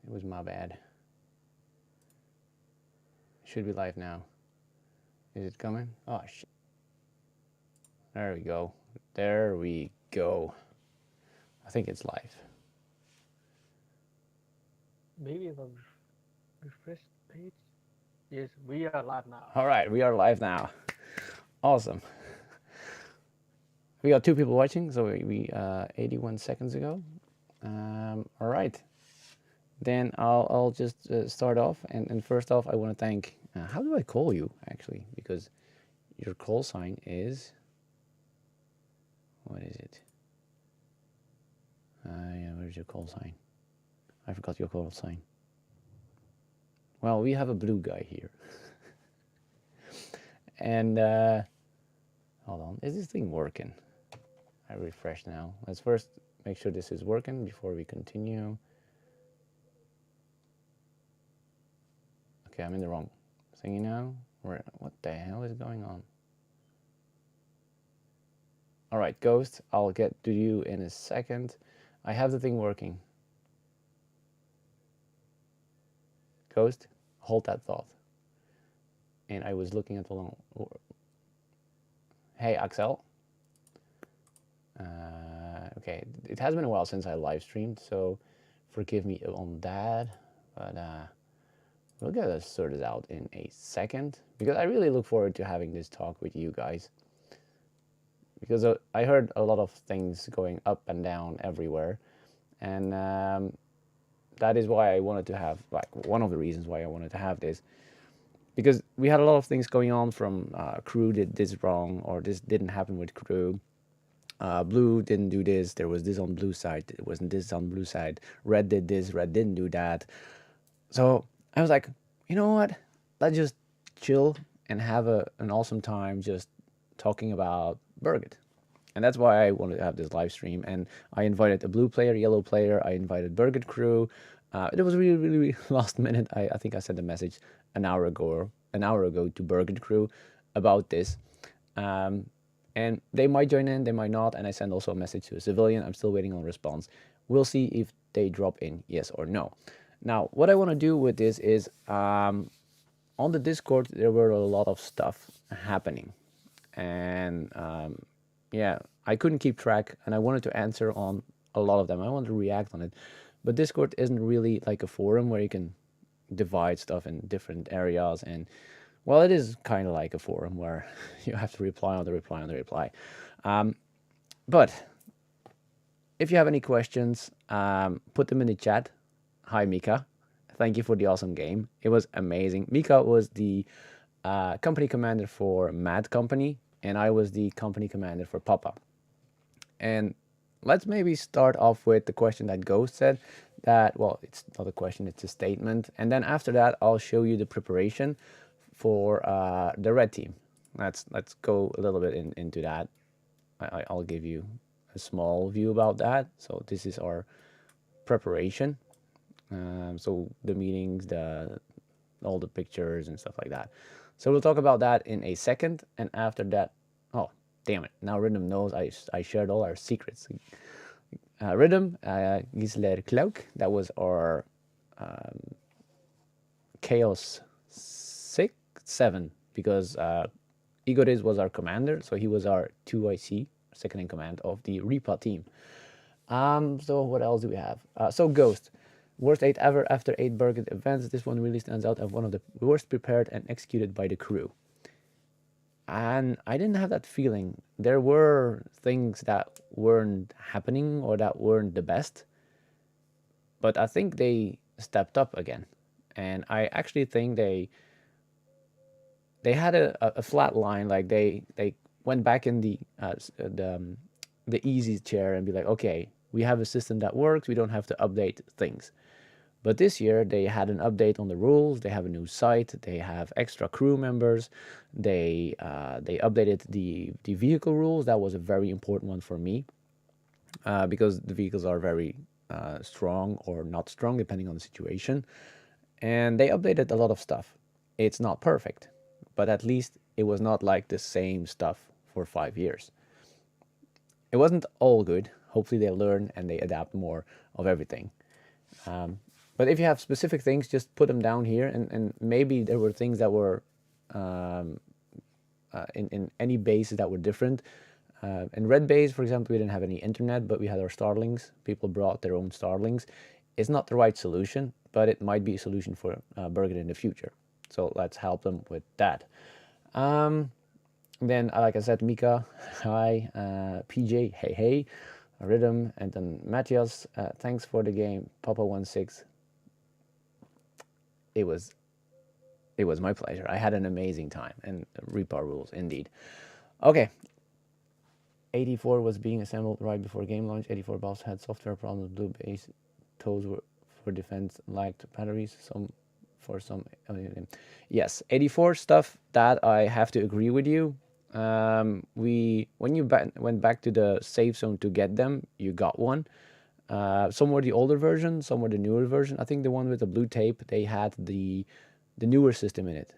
It was my bad. Should be live now. Is it coming? Oh, shit. There we go. There we go. I think it's live. Maybe if I refresh the page. Yes, we are live now. All right, we are live now. Awesome. We got 2 people watching, so we 81 seconds ago. All right. Then I'll just start off. And first off, I want to thank. How do I call you actually? Because your call sign is. What is it? Yeah, where's your call sign? I forgot your call sign. Well, we have a blue guy here. And hold on, is this thing working? I refresh now. Let's first make sure this is working before we continue. Okay, I'm in the wrong thingy now. What the hell is going on? All right, Ghost, I'll get to you in a second. I have the thing working. Ghost, hold that thought. And I was looking at the long. Hey, Axel. Okay, it has been a while since I live streamed, so forgive me on that. But we'll get this sorted out in a second, because I really look forward to having this talk with you guys. Because I heard a lot of things going up and down everywhere, and that is why I wanted to have, like, one of the reasons why I wanted to have this, because we had a lot of things going on from crew did this wrong, or this didn't happen with crew. Blue didn't do this, there was this on blue side, it wasn't this on blue side. Red did this, red didn't do that. So I was like, you know what? Let's just chill and have an awesome time just talking about Berget. And that's why I wanted to have this live stream. And I invited a blue player, yellow player. I invited Berget crew. It was really, really last minute. I think I sent a message an hour ago to Berget crew about this. And they might join in, they might not. And I sent also a message to a civilian. I'm still waiting on a response. We'll see if they drop in, yes or no. Now, what I want to do with this is, on the Discord, there were a lot of stuff happening. And yeah, I couldn't keep track, and I wanted to answer on a lot of them. I wanted to react on it. But Discord isn't really like a forum where you can divide stuff in different areas. And, well, it is kind of like a forum where you have to reply on the reply on the reply. But if you have any questions, put them in the chat. Hi, Mika. Thank you for the awesome game. It was amazing. Mika was the company commander for Mad Company, and I was the company commander for Papa. And let's maybe start off with the question that Ghost said. That, well, it's not a question, it's a statement. And then after that, I'll show you the preparation for the red team. Let's go a little bit into that. I'll give you a small view about that. So this is our preparation. So the meetings, all the pictures and stuff like that. So we'll talk about that in a second. And after that, oh, damn it. Now Rhythm knows I shared all our secrets. Rhythm, Gisler Cloak, that was our Chaos 7, because Igoriz was our commander, so he was our 2IC, second in command of the Repa team. So what else do we have? So Ghost, worst 8 ever after 8 Berget events. This one really stands out as one of the worst prepared and executed by the crew. And I didn't have that feeling. There were things that weren't happening or that weren't the best, but I think they stepped up again. And I actually think they had a flat line. Like they went back in the easy chair and be like, okay, we have a system that works, we don't have to update things. But this year they had an update on the rules. They have a new site. They have extra crew members. They updated the vehicle rules. That was a very important one for me, because the vehicles are very strong or not strong depending on the situation. And they updated a lot of stuff. It's not perfect, but at least it was not like the same stuff for 5 years. It wasn't all good. Hopefully they learn and they adapt more of everything. But if you have specific things, just put them down here, and maybe there were things that were in any bases that were different. In Red Base, for example, we didn't have any internet, but we had our Starlings. People brought their own Starlings. It's not the right solution, but it might be a solution for Berget in the future. So let's help them with that. Then, like I said, Mika, hi, PJ, hey, Rhythm, and then Matthias, thanks for the game, Papa16. It was my pleasure. I had an amazing time, and Reaper rules indeed. Okay, 84 was being assembled right before game launch. 84 BAVS had software problems. Blue base toes were for defense lacked batteries. Yes, 84 stuff, that I have to agree with you. When you went back to the safe zone to get them, you got one. Some were the older version, some were the newer version. I think the one with the blue tape, they had the newer system in it.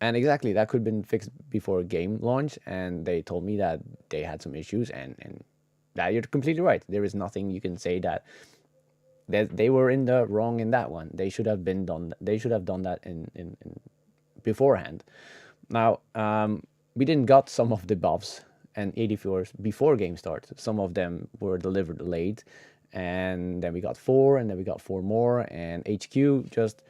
And exactly, that could have been fixed before game launch, and they told me that they had some issues, and that you're completely right. There is nothing you can say that they were in the wrong in that one. They should have done that in beforehand. Now, we didn't got some of the BAVS and 84s before game start. Some of them were delivered late, and then we got 4, and then we got 4 more, and HQ just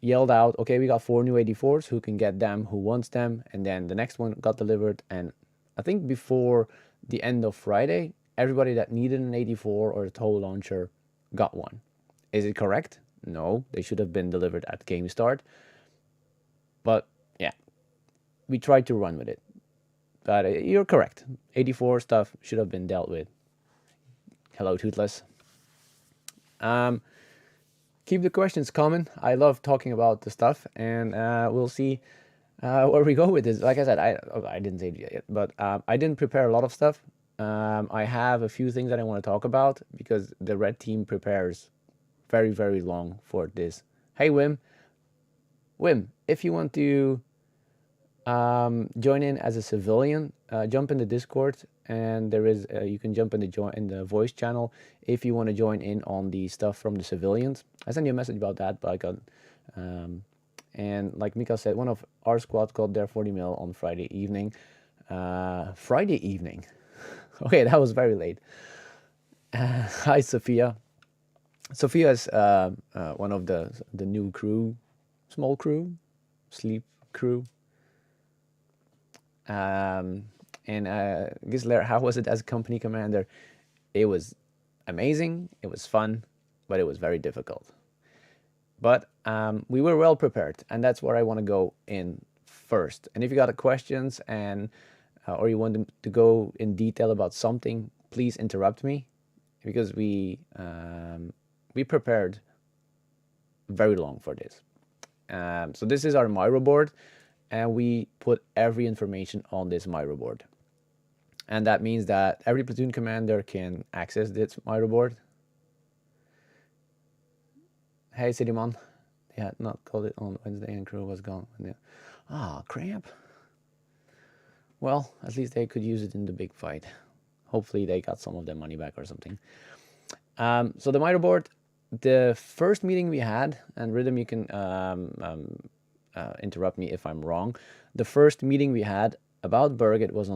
yelled out, okay, we got 4 new 84s, who can get them, who wants them, and then the next one got delivered, and I think before the end of Friday, everybody that needed an 84 or a tow launcher got one. Is it correct? No, they should have been delivered at game start, but yeah, we tried to run with it. But you're correct, 84 stuff should have been dealt with. Hello, Toothless. Keep the questions coming. I love talking about the stuff, and we'll see where we go with this. Like I said, I didn't say it yet, but I didn't prepare a lot of stuff. I have a few things that I want to talk about because the red team prepares very, very long for this. Hey, Wim, if you want to join in as a civilian, jump in the Discord, and there is you can jump in the voice channel if you want to join in on the stuff from the civilians. I sent you a message about that, but I got and like Mika said, one of our squad got there 40 mil on Friday evening. Okay, that was very late. Hi, Sophia. Sophia is one of the new crew, small crew, sleep crew. And Gisler, how was it as company commander? It was amazing, it was fun, but it was very difficult. But we were well prepared, and that's where I want to go in first. And if you got questions and or you want to go in detail about something, please interrupt me, because we prepared very long for this. So this is our Miro board, and we put every information on this Miro board. And that means that every platoon commander can access this Miro board. Hey, Cityman. They had not called it on Wednesday, and crew was gone. Cramp. Well, at least they could use it in the big fight. Hopefully they got some of their money back or something. So the Miro board, the first meeting we had, and Rhythm, you can interrupt me if I'm wrong. The first meeting we had about Berget was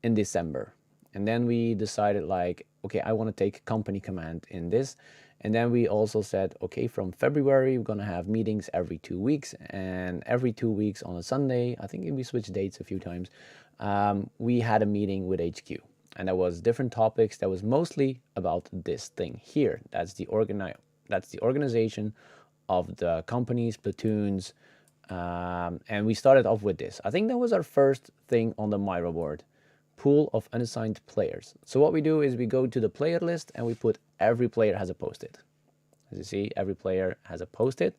in December. And then we decided, like, okay, I want to take company command in this. And then we also said, okay, from February, we're going to have meetings every 2 weeks. And every 2 weeks on a Sunday, I think we switched dates a few times, we had a meeting with HQ. And there was different topics that was mostly about this thing here. That's the organization of the companies, platoons, and we started off with this. I think that was our first thing on the Miro board. Pool of unassigned players. So what we do is we go to the player list and we put every player has a post-it. As you see, every player has a post-it.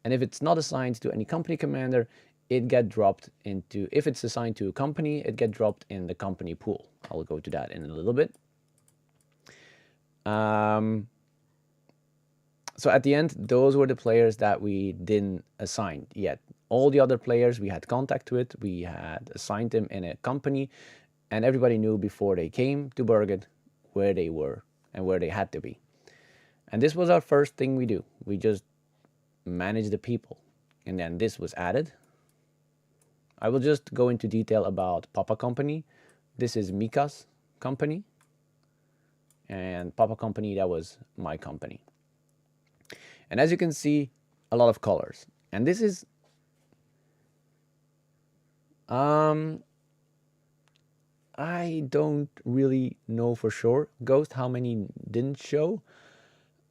And if it's not assigned to any company commander, it get dropped into, if it's assigned to a company, it get dropped in the company pool. I'll go to that in a little bit. So at the end, those were the players that we didn't assign yet. All the other players we had contact with, we had assigned them in a company, and everybody knew before they came to Berget where they were and where they had to be. And this was our first thing we do. We just manage the people. And then this was added. I will just go into detail about Papa Company. This is Mika's company. And Papa Company, that was my company. And as you can see, a lot of colors. And this is I don't really know for sure, Ghost, how many didn't show.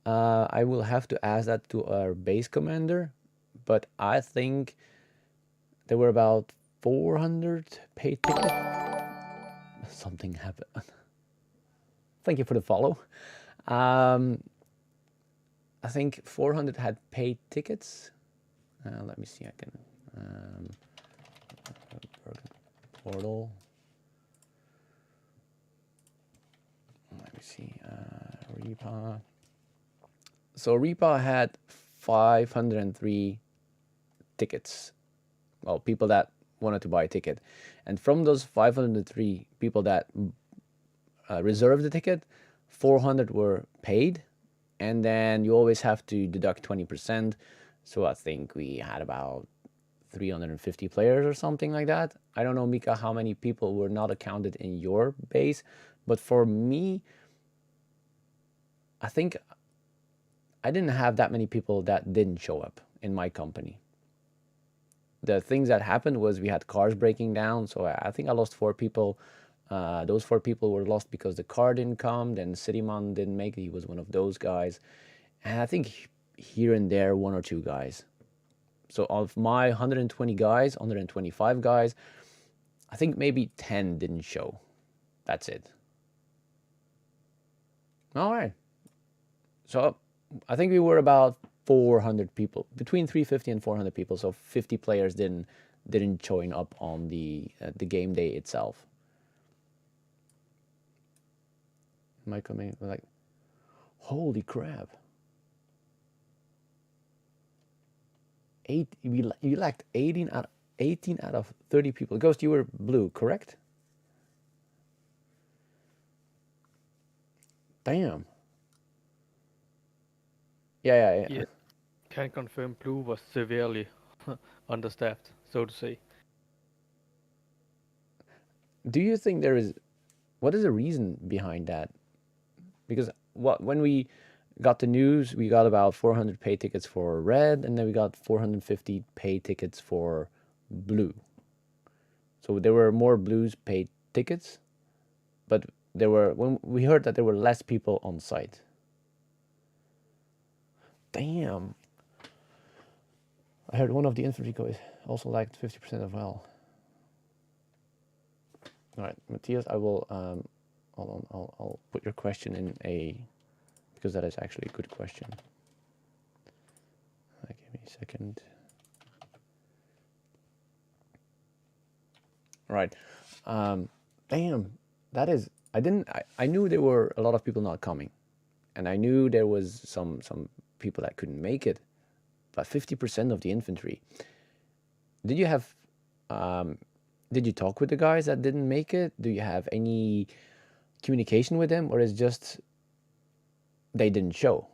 I will have to ask that to our base commander, but I think there were about 400 paid tickets. Something happened. Thank you for the follow. I think 400 had paid tickets. Let me see. I can Berget portal. Let me see. Repa. So Repa had 503 tickets. Well, people that wanted to buy a ticket. And from those 503 people that reserved the ticket, 400 were paid. And then you always have to deduct 20%. So I think we had about 350 players or something like that. I don't know, Mika, how many people were not accounted in your base. But for me, I think I didn't have that many people that didn't show up in my company. The things that happened was we had cars breaking down. So I think I lost 4 people. Those 4 people were lost because the car didn't come. Then Cityman didn't make it. He was one of those guys. And I think here and there, 1 or 2 guys. So of my 120 guys, 125 guys, I think maybe 10 didn't show. That's it. All right. So I think we were about 400 people, between 350 and 400 people. So 50 players didn't join up on the game day itself. Michael, like, holy crap! You lacked 18 out of 30 people. Ghost, you were blue, correct? Damn. Yeah. Yeah. Can confirm Blue was severely understaffed, so to say. Do you think what is the reason behind that? Because when we got the news, we got about 400 pay tickets for red, and then we got 450 pay tickets for blue. So there were more blues paid tickets, but when we heard that there were less people on site. Damn. I heard one of the infantry guys also lacked 50% as well. All right, Matthias, I will hold on. I'll put your question in because that is actually a good question. Give me a second. All right. Damn, that is. I knew there were a lot of people not coming, and I knew there was some people that couldn't make it, but 50% of the infantry. Did you have? Did you talk with the guys that didn't make it? Do you have any communication with them, or is just they didn't show?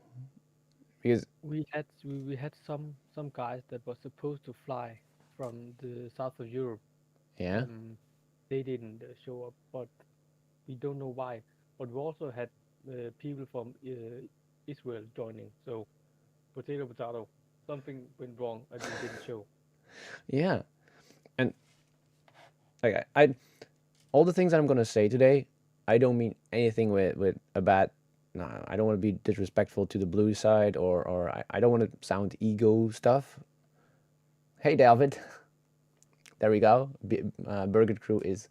Because we had some guys that were supposed to fly from the south of Europe. yeah, They didn't show up, but we don't know why. But we also had people from Israel joining. So potato, something went wrong and they didn't show. yeah, and okay, all the things that I'm gonna say today, I don't mean anything with a bad. No, I don't want to be disrespectful to the blue side, or I don't want to sound ego stuff. Hey, David. There we go. Berget crew is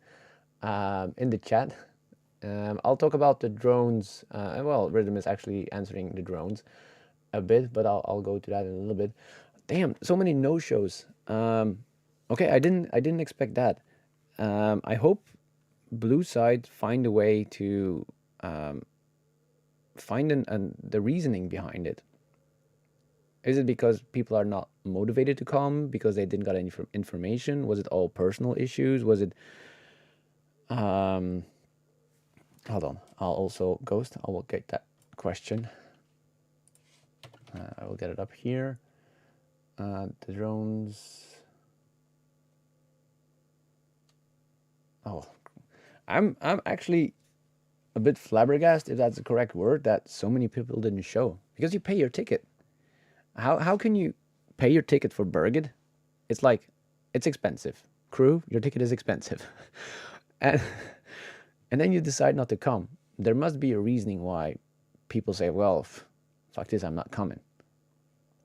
in the chat. I'll talk about the drones. Well, Rhythm is actually answering the drones a bit, but I'll go to that in a little bit. Damn, so many no-shows. Okay, I didn't expect that. I hope blue side find a way to find the reasoning behind it. Is it because people are not motivated to come because they didn't got any information? Was it all personal issues? Was it hold on, I'll also Ghost, I will get that question. I will get it up here. The drones. Oh, I'm actually a bit flabbergasted, if that's the correct word, that so many people didn't show, because you pay your ticket. How can you pay your ticket for Berget? It's like, it's expensive. Crew, your ticket is expensive. and and then you decide not to come. There must be a reasoning why people say, well, fuck this, I'm not coming.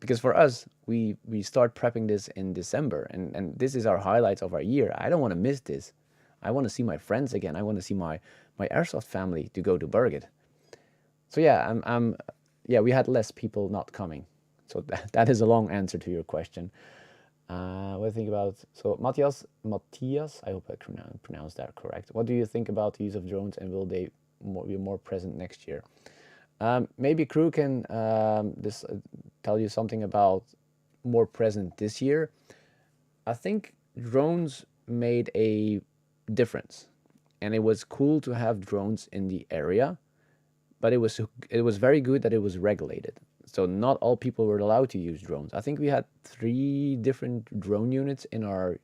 Because for us, we start prepping this in December, and this is our highlights of our year. I don't want to miss this. I want to see my friends again. I want to see my Airsoft family to go to Berget. So yeah, yeah, we had less people not coming. So that is a long answer to your question. What do you think about, so Matthias, I hope I pronounced that correct. What do you think about the use of drones, and will they be more present next year? Maybe Crew can tell you something about more present this year. I think drones made a difference, and it was cool to have drones in the area, but it was very good that it was regulated. So not all people were allowed to use drones. I think we had 3 different drone units in our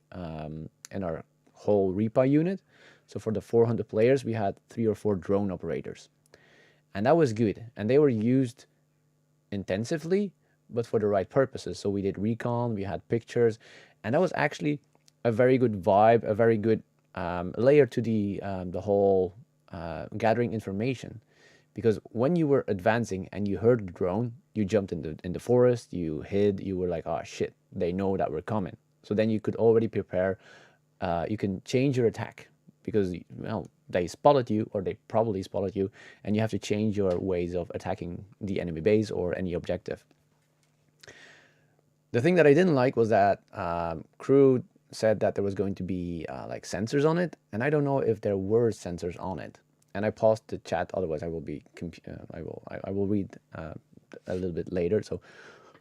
whole REPA unit. So for the 400 players, we had 3 or 4 drone operators, and that was good. And they were used intensively, but for the right purposes. So we did recon, we had pictures, and that was actually a very good vibe, a very good layer to the whole gathering information. Because when you were advancing and you heard the drone, you jumped in the forest, you hid, you were like, oh shit, they know that we're coming. So then you could already prepare. You can change your attack, because, well, they spotted you, or they probably spotted you, and you have to change your ways of attacking the enemy base or any objective. The thing that I didn't like was that Crew said that there was going to be like sensors on it, and I don't know if there were sensors on it. And I paused the chat, otherwise I will be I will read a little bit later. So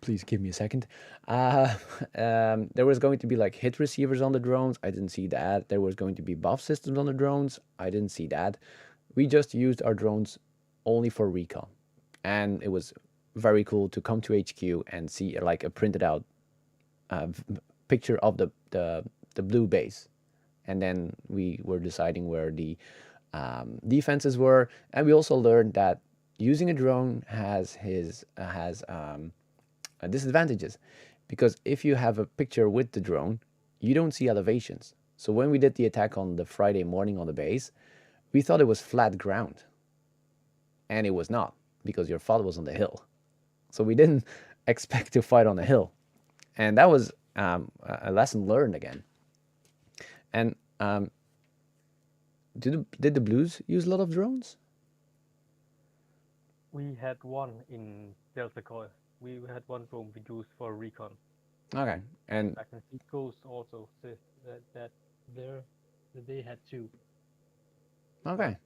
please give me a second. There was going to be like hit receivers on the drones. I didn't see that. There was going to be BAVS systems on the drones. I didn't see that. We just used our drones only for recon, and it was very cool to come to HQ and see like a printed out picture of the blue base, and then we were deciding where the defenses were. And we also learned that using a drone has disadvantages, because if you have a picture with the drone, you don't see elevations. So when we did the attack on the Friday morning on the base, we thought it was flat ground, and it was not, because your FOD was on the hill. So we didn't expect to fight on a hill, and that was a lesson learned again. And did the Blues use a lot of drones? We had one in Deadrags. We had one drone we used for recon. Okay, and I can see Ghost also says that they had 2. okay,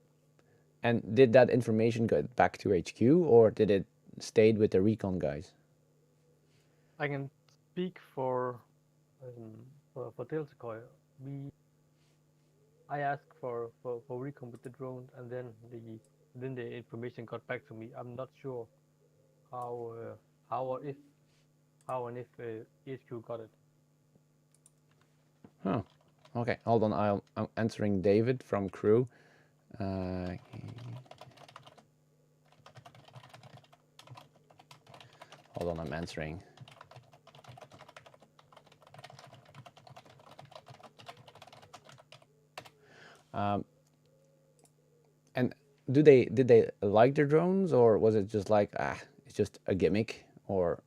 and did that information go back to HQ, or did it stayed with the recon guys? I can speak for Deadrags. I asked for recon with the drone, and then the information got back to me. I'm not sure how and if HQ got it. Huh. Okay, hold on. I'm answering David from Crew. Hold on, I'm answering. And did they like their drones, or was it just like, it's just a gimmick? Or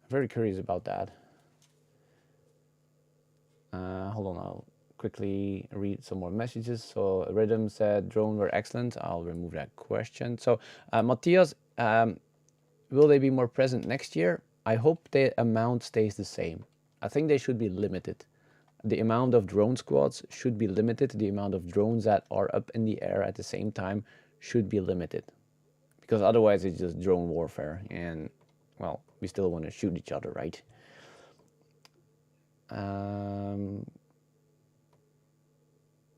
I'm very curious about that. Hold on, I'll quickly read some more messages. So Rhythm said drone were excellent. I'll remove that question. So Matthias, will they be more present next year? I hope the amount stays the same. I think they should be limited. The amount of drone squads should be limited. The amount of drones that are up in the air at the same time should be limited, because otherwise it's just drone warfare, and, well, we still want to shoot each other, right?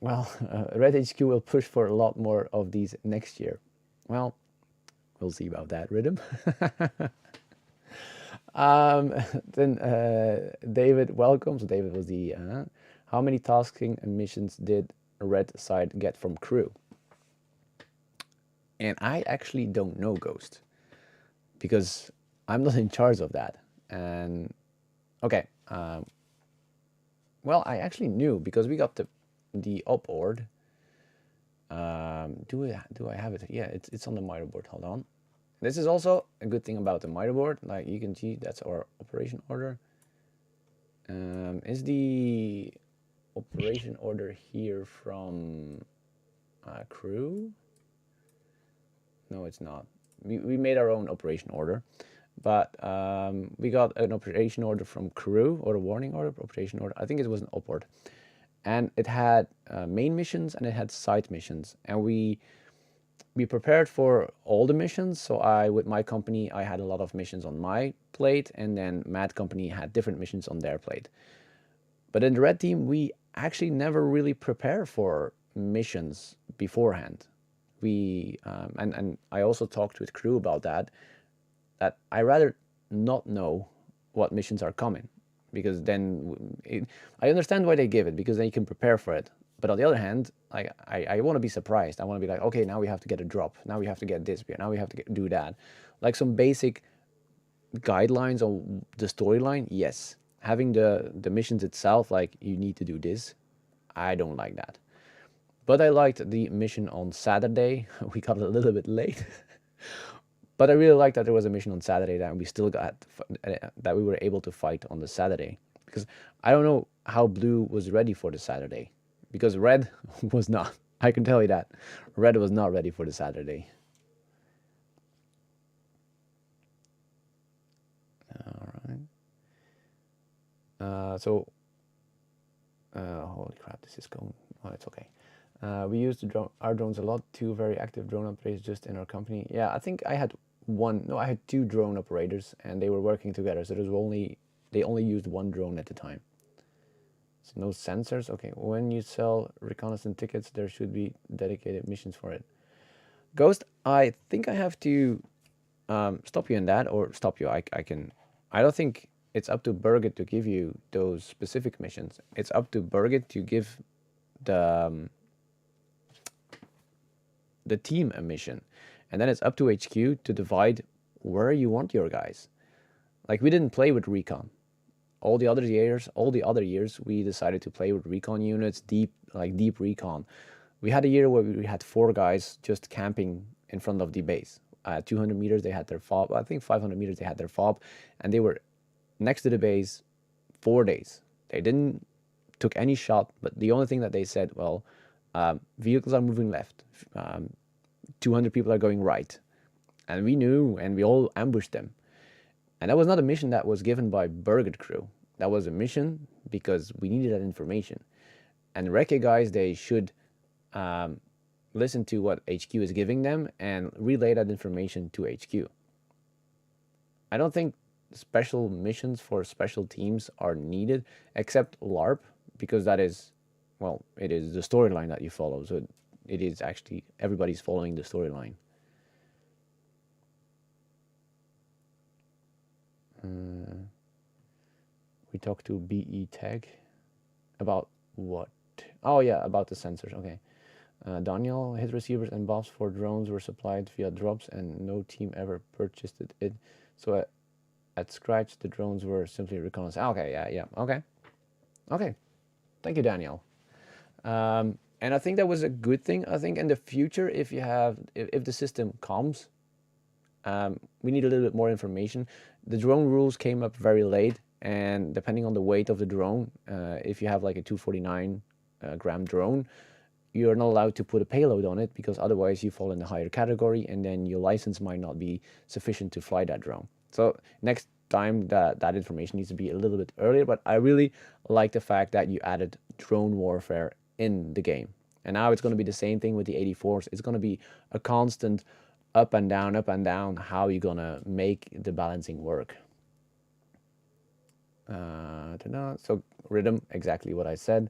Well, Red HQ will push for a lot more of these next year. Well, We'll see about that rhythm. um, then David, welcome. So David was the how many tasking and missions did red side get from crew? And I actually don't know, Ghost, because I'm not in charge of that. And okay, well, I actually knew because we got the up ord. Do I have it? Yeah, it's on the motherboard. Hold on. This is also a good thing about the motherboard. Like you can see, that's our operation order. Is the operation order here from crew? No, it's not. We made our own operation order, but we got an operation order from crew, or a warning order, operation order. I think it was an upward, and it had main missions and it had side missions, and we prepared for all the missions. So with my company, I had a lot of missions on my plate, and then Mad Company had different missions on their plate. But in the red team, we actually never really prepare for missions beforehand. We and I also talked with crew about that I rather not know what missions are coming, because then I understand why they give it, because then you can prepare for it. But on the other hand, like I want to be surprised. I want to be like, okay, now we have to get a drop. Now we have to get this. Now we have to do that. Like some basic guidelines on the storyline. Yes, having the missions itself, like you need to do this. I don't like that. But I liked the mission on Saturday. We got a little bit late. But I really liked that there was a mission on Saturday that we still got, that we were able to fight on the Saturday. Because I don't know how blue was ready for the Saturday, because red was not. I can tell you that red was not ready for the Saturday. All right. Holy crap, this is going. Oh, it's okay. We used our drones a lot. 2 very active drone operators just in our company. Yeah, I think I had I had 2 drone operators, and they were working together. So they only used 1 drone at a time. So no sensors. Okay, when you sell reconnaissance tickets, there should be dedicated missions for it. Ghost, I think I have to stop you in that, or stop you. I can. I don't think it's up to Berget to give you those specific missions. It's up to Berget to give the team a mission, and then it's up to HQ to divide where you want your guys. Like, we didn't play with Recon. All the other years, we decided to play with Recon units, deep Recon. We had a year where we had 4 guys just camping in front of the base. 200 meters, they had their fob. I think 500 meters, they had their fob, and they were next to the base 4 days. They didn't took any shot, but the only thing that they said, well, vehicles are moving left. 200 people are going right. And we knew, and we all ambushed them. And that was not a mission that was given by Berget crew. That was a mission because we needed that information. And Recce guys, they should listen to what HQ is giving them and relay that information to HQ. I don't think special missions for special teams are needed, except LARP, because that is, well, it is the storyline that you follow. So it is actually, everybody's following the storyline. We talked to BE Tech about what? Oh yeah, about the sensors. Okay. Daniel, his receivers and BAVS for drones were supplied via drops, and no team ever purchased it. So at scratch, the drones were simply reconnaissance. Okay, yeah, okay. Thank you, Daniel. And I think that was a good thing. I think in the future, if the system comes, we need a little bit more information. The drone rules came up very late, and depending on the weight of the drone, if you have like a 249 gram drone, you're not allowed to put a payload on it, because otherwise you fall in the higher category, and then your license might not be sufficient to fly that drone. So next time that information needs to be a little bit earlier. But I really like the fact that you added drone warfare in the game, and now it's going to be the same thing with the 84s. It's going to be a constant up and down. How are you going to make the balancing work? So rhythm, exactly what I said.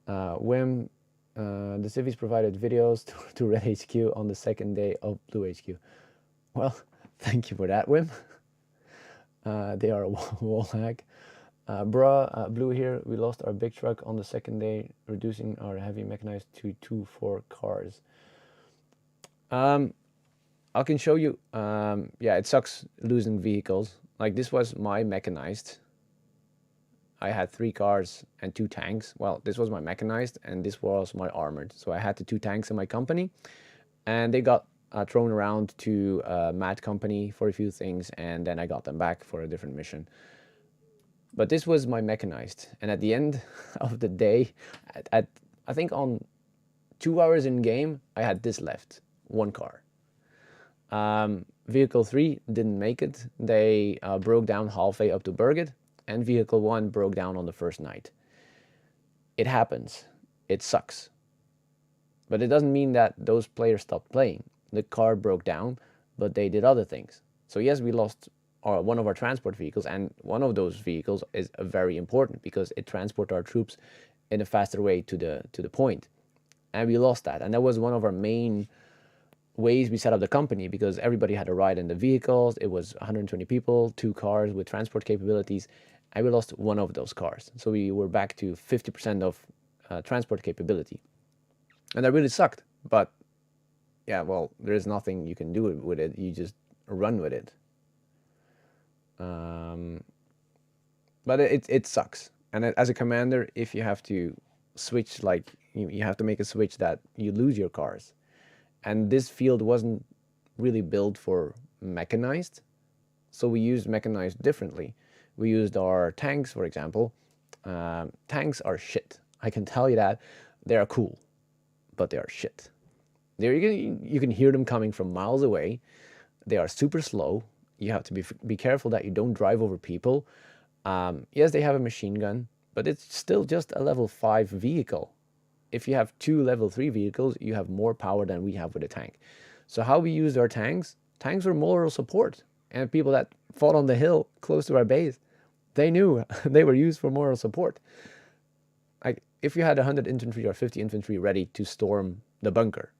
When the civvies provided videos to Red HQ on the second day of Blue HQ. Well, thank you for that, Wim. They are a wall hack. Blue here, we lost our big truck on the second day, reducing our heavy mechanized to 2-4 cars. I can show you. Yeah, it sucks losing vehicles. Like this was my mechanized. I had 3 cars and 2 tanks. Well, this was my mechanized and this was my armored. So I had the 2 tanks in my company, and they got thrown around to Mad Company for a few things, and then I got them back for a different mission. But this was my mechanized, and at the end of the day, I think on 2 hours in game, I had this left, 1 car. Vehicle 3 didn't make it. They broke down halfway up to Berget, and Vehicle 1 broke down on the first night. It happens. It sucks. But it doesn't mean that those players stopped playing. The car broke down, but they did other things. So yes, we lost one of our transport vehicles, and one of those vehicles is very important because it transports our troops in a faster way to the point. And we lost that, and that was one of our main ways we set up the company, because everybody had a ride in the vehicles. It was 120 people, 2 cars with transport capabilities, and we lost one of those cars. So we were back to 50% of transport capability, and that really sucked. But yeah, well, there's nothing you can do with it. You just run with it. But it sucks. And as a commander, if you have to switch, like you have to make a switch that you lose your cars. And this field wasn't really built for mechanized, so we used mechanized differently. We used our tanks, for example. Tanks are shit. I can tell you that. They are cool, but they are shit. You can hear them coming from miles away. They are super slow. You have to be careful that you don't drive over people. Yes, they have a machine gun, but it's still just a level 5 vehicle. If you have 2 level 3 vehicles, you have more power than we have with a tank. So how we used our tanks were moral support. And people that fought on the hill close to our base, they knew they were used for moral support. Like if you had 100 infantry or 50 infantry ready to storm the bunker,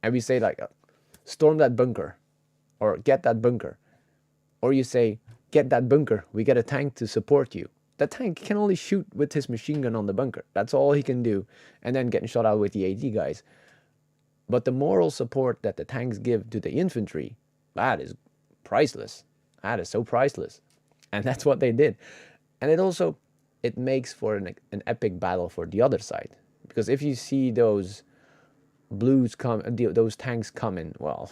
and we say like, storm that bunker, or get that bunker, or you say, get that bunker, we get a tank to support you. The tank can only shoot with his machine gun on the bunker. That's all he can do, and then getting shot out with the AT guys. But the moral support that the tanks give to the infantry, that is priceless. That is so priceless. And that's what they did. And it makes for an epic battle for the other side. Because if you see those those tanks coming, well,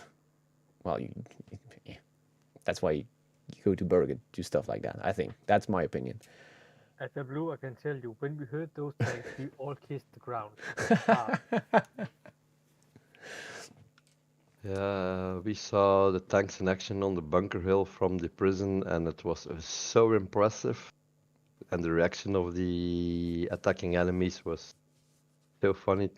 that's why you go to Berget, do stuff like that. I think that's my opinion. As a blue, I can tell you, when we heard those tanks, we all kissed the ground. Yeah, we saw the tanks in action on the bunker hill from the prison, and it was so impressive. And the reaction of the attacking enemies was so funny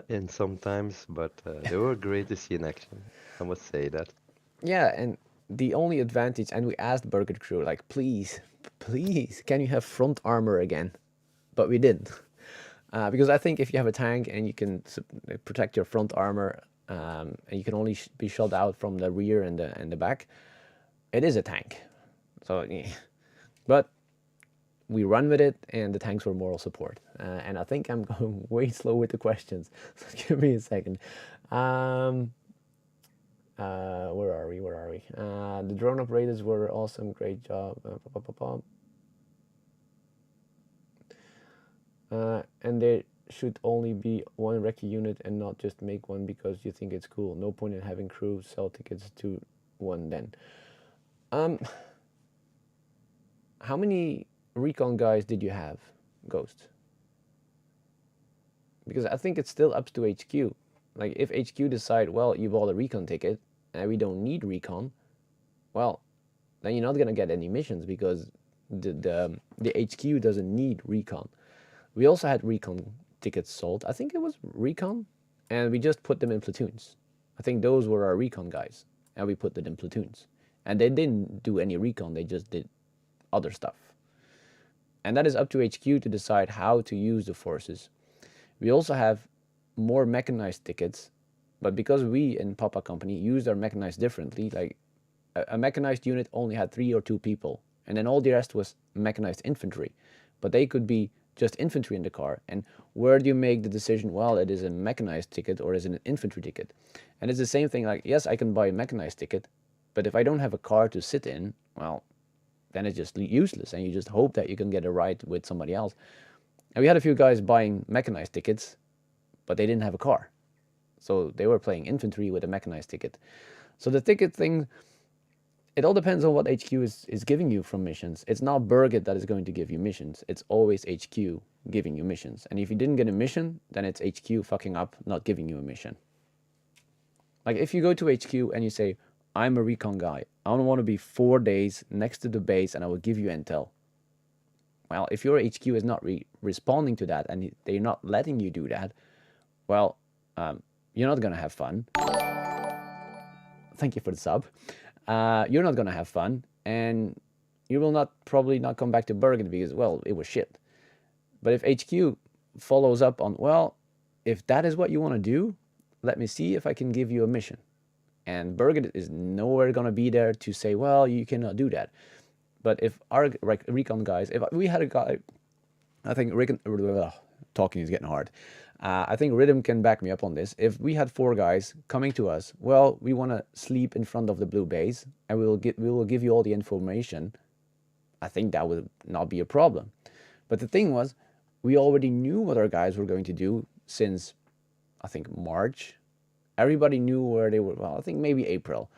in sometimes, but they were great to see in action. I must say that. Yeah, and the only advantage, and we asked Berget crew, like, please, can you have front armor again? But we didn't. Because I think if you have a tank and you can protect your front armor, and you can only be shot out from the rear and the back, it is a tank. So, yeah. But we run with it, and the tanks were moral support. And I think I'm going way slow with the questions. So give me a second. Where are we? The drone operators were awesome. Great job. And there should only be one recce unit and not just make one because you think it's cool. No point in having crew sell tickets to one then. How many Recon guys did you have, Ghost? Because I think it's still up to HQ. Like if HQ decide, well, you bought a Recon ticket and we don't need Recon, well, then you're not gonna get any missions because the HQ doesn't need Recon. We also had Recon tickets sold. I think it was Recon, and we just put them in platoons. I think those were our Recon guys, and we put them in platoons. And they didn't do any Recon, they just did other stuff. And that is up to HQ to decide how to use the forces. We also have more mechanized tickets But because we in Papa Company used our mechanized differently, like a mechanized unit only had 3 or 2 people, and then all the rest was mechanized infantry. But they could be just infantry in the car. And where do you make the decision, well, it is a mechanized ticket or is it an infantry ticket? And it's the same thing, like, yes, I can buy a mechanized ticket, but if I don't have a car to sit in, well, then it's just useless, and you just hope that you can get a ride with somebody else. And we had a few guys buying mechanized tickets, but they didn't have a car. So they were playing infantry with a mechanized ticket. So the ticket thing, it all depends on what HQ is giving you from missions. It's not Berget that is going to give you missions. It's always HQ giving you missions. And if you didn't get a mission, then it's HQ fucking up, not giving you a mission. Like if you go to HQ and you say, I'm a recon guy, I don't want to be 4 days next to the base and I will give you intel. Well, if your HQ is not responding to that and they're not letting you do that, well, you're not going to have fun. Thank you for the sub. You're not going to have fun, and you will probably not come back to Bergen because, well, it was shit. But if HQ follows up on, well, if that is what you want to do, let me see if I can give you a mission. And Bergen is nowhere going to be there to say, well, you cannot do that. But if our recon guys, if we had a guy, I think talking is getting hard. I think Rhythm can back me up on this. If we had 4 guys coming to us, well, we want to sleep in front of the blue base, and we will give you all the information. I think that would not be a problem. But the thing was, we already knew what our guys were going to do since, I think, March. Everybody knew where they were. Well, I think maybe April.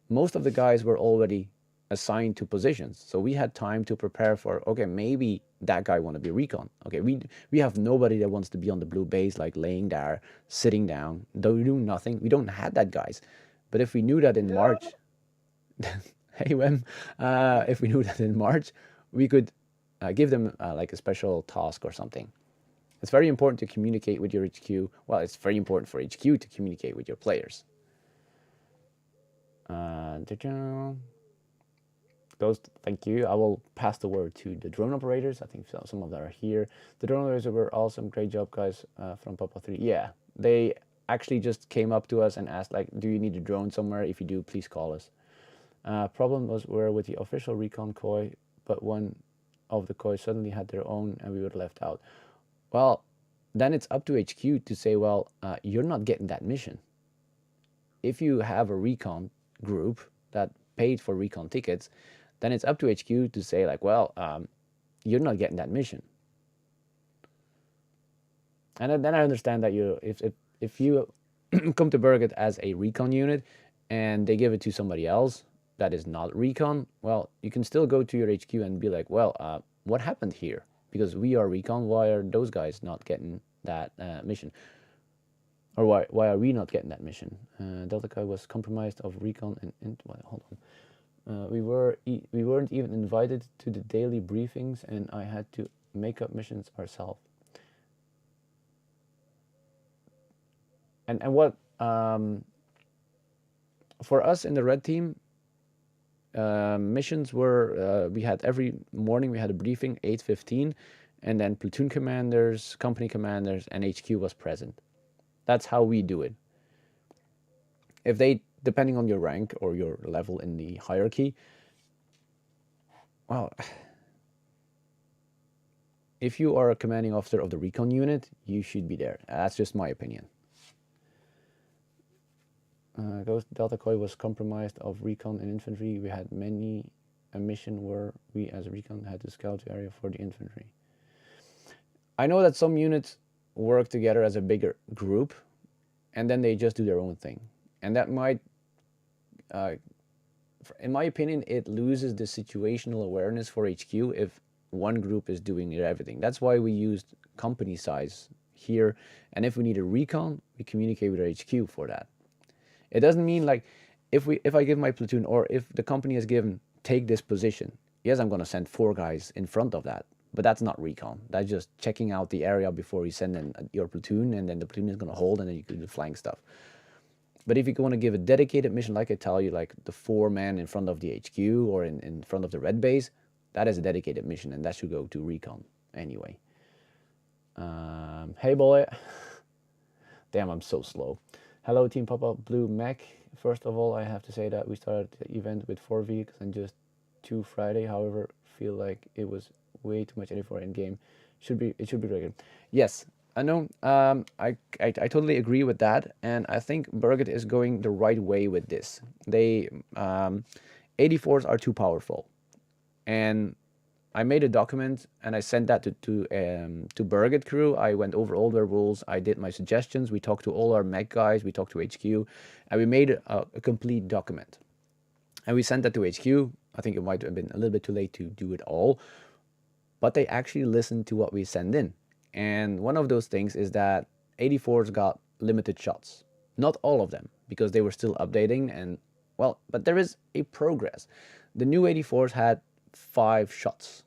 Most of the guys were already assigned to positions, so we had time to prepare for, okay, maybe that guy want to be recon. Okay, we have nobody that wants to be on the blue base, like laying there, sitting down, doing nothing. We don't have that, guys. But if we knew that in March, hey Wem, if we knew that in March, we could give them like a special task or something. It's very important to communicate with your HQ. Well, it's very important for HQ to communicate with your players. Ghost, thank you. I will pass the word to the drone operators. I think some of them are here. The drone operators were awesome. Great job, guys, from Papa 3. Yeah, they actually just came up to us and asked, like, do you need a drone somewhere? If you do, please call us. Problem was we're with the official recon koi, but one of the koi suddenly had their own and we were left out. Well, then it's up to HQ to say, well, you're not getting that mission. If you have a recon group that paid for recon tickets, then it's up to HQ to say, like, well, you're not getting that mission. And then I understand that if you come to Berget as a recon unit and they give it to somebody else that is not recon, well, you can still go to your HQ and be like, well, what happened here? Because we are recon, why are those guys not getting that mission? Or why are we not getting that mission? Delta Chi was compromised of recon and well, hold on. We weren't even invited to the daily briefings, and I had to make up missions ourselves. And what for us in the red team, missions were we had every morning we had a briefing 8:15, and then platoon commanders, company commanders, and HQ was present. That's how we do it. If they, depending on your rank or your level in the hierarchy, well, if you are a commanding officer of the recon unit, you should be there. That's just my opinion. Ghost Delta Koi was compromised of recon and infantry. We had a mission where we as a recon had to scout the area for the infantry. I know that some units work together as a bigger group and then they just do their own thing, and that might in my opinion it loses the situational awareness for HQ if one group is doing everything. That's why we used company size here, and if we need a recon, we communicate with our HQ for that. It doesn't mean like if I give my platoon, or if the company has given take this position, yes, I'm going to send 4 guys in front of that. But that's not recon. That's just checking out the area before you send in your platoon, and then the platoon is going to hold, and then you can do the flank stuff. But if you want to give a dedicated mission, like I tell you, like the 4 man in front of the HQ or in front of the red base, that is a dedicated mission, and that should go to recon anyway. Hey boy. Damn, I'm so slow. Hello, Team Papa Blue Mech. First of all, I have to say that we started the event with 4 vehicles and just 2 Friday. However, feel like it was way too much 84 in game. It should be regular. Yes, I know. I totally agree with that, and I think Berget is going the right way with this. They 84s are too powerful, and I made a document and I sent that to Berget crew. I went over all their rules. I did my suggestions. We talked to all our mech guys. We talked to HQ, and we made a complete document. And we sent that to HQ. I think it might have been a little bit too late to do it all, but they actually listened to what we send in. And one of those things is that 84s got limited shots. Not all of them, because they were still updating, and well, but there is a progress. The new 84s had 5 shots,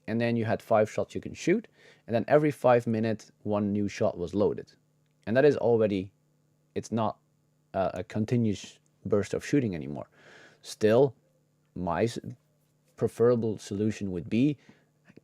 and then you had 5 shots you can shoot, and then every 5 minutes one new shot was loaded. And that is already, it's not a continuous burst of shooting anymore. Still, my preferable solution would be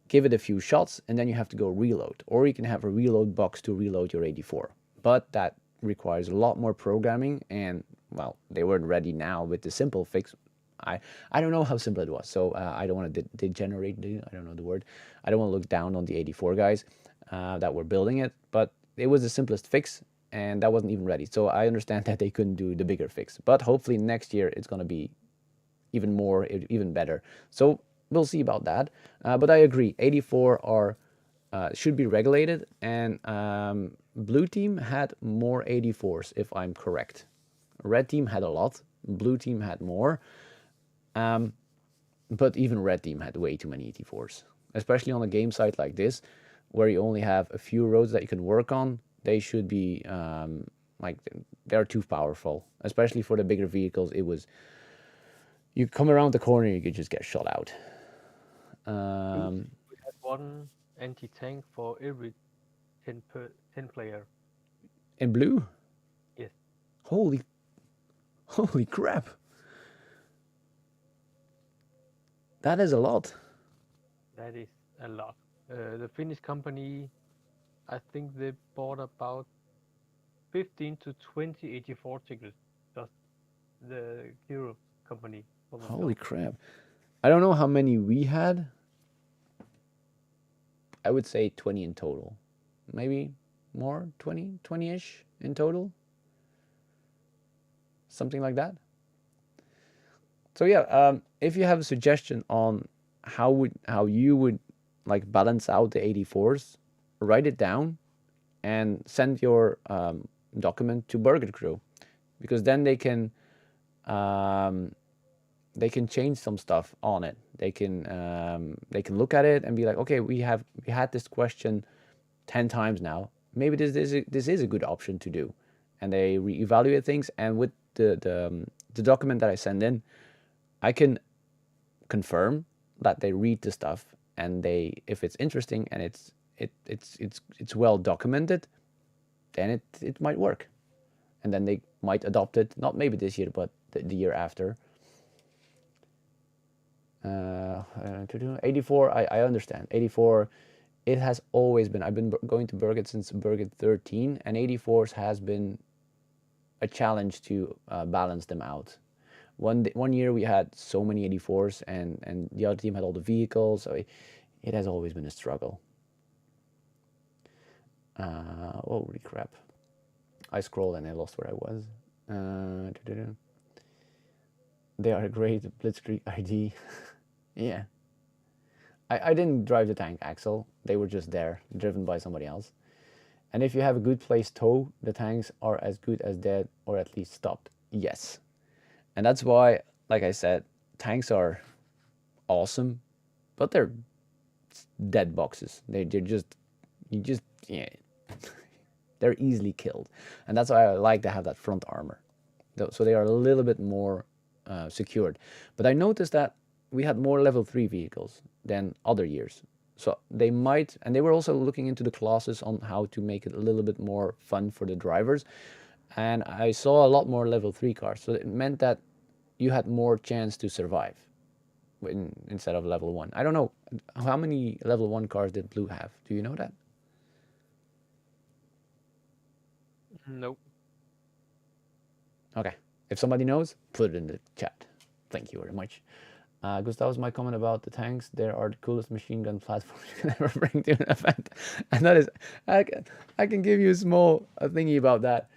give it a few shots and then you have to go reload, or you can have a reload box to reload your 84, but that requires a lot more programming, and well, they weren't ready now with the simple fix. I don't know how simple it was, so I don't want to degenerate. I don't know the word. I don't want to look down on the 84 guys that were building it, but it was the simplest fix, and that wasn't even ready. So I understand that they couldn't do the bigger fix, but hopefully next year it's going to be even more, even better. So we'll see about that. But I agree, 84 are should be regulated, and blue team had more 84s if I'm correct. Red team had a lot, blue team had more. But even red team had way too many 84s, especially on a game site like this, where you only have a few roads that you can work on. They should be like, they're too powerful, especially for the bigger vehicles. It was, you come around the corner, you could just get shot out. We had one anti-tank for every 10 player. In blue? Yes. Holy crap. That is a lot. That is a lot. The Finnish company, I think they bought about 15 to 20 84 tickets. Just the Hero company. Holy crap. I don't know how many we had. I would say 20 in total. Maybe more, 20-ish in total. Something like that. So yeah, if you have a suggestion on how you would like balance out the 84s, write it down and send your document to Berget crew, because then they can change some stuff on it. They can look at it and be like, okay, we had this question 10 times now. Maybe this is a good option to do, and they reevaluate things. And with the document that I send in, I can confirm that they read the stuff, and if it's interesting and it's well documented, then it might work, and then they might adopt it. Not maybe this year, but the year after. 84, I understand. 84, it has always been. I've been going to Berget since Berget 13, and 84s has been a challenge to balance them out. One year we had so many 84s, and the other team had all the vehicles, so it has always been a struggle. Holy crap. I scrolled and I lost where I was. They are a great Blitzkrieg ID. Yeah. I didn't drive the tank, Axel. They were just there, driven by somebody else. And if you have a good placed tow, the tanks are as good as dead, or at least stopped. Yes. And that's why, like I said, tanks are awesome, but they're dead boxes. They're just, yeah. They're easily killed. And that's why I like to have that front armor. So they are a little bit more secured. But I noticed that we had more level 3 vehicles than other years. So they might, and they were also looking into the classes on how to make it a little bit more fun for the drivers. And I saw a lot more level 3 cars. So it meant that you had more chance to survive instead of level 1. I don't know, how many level 1 cars did Blue have? Do you know that? Nope. Okay. If somebody knows, put it in the chat. Thank you very much. Gustav's my comment about the tanks. They are the coolest machine gun platforms you can ever bring to an event. And that is, I can give you a small thingy about that.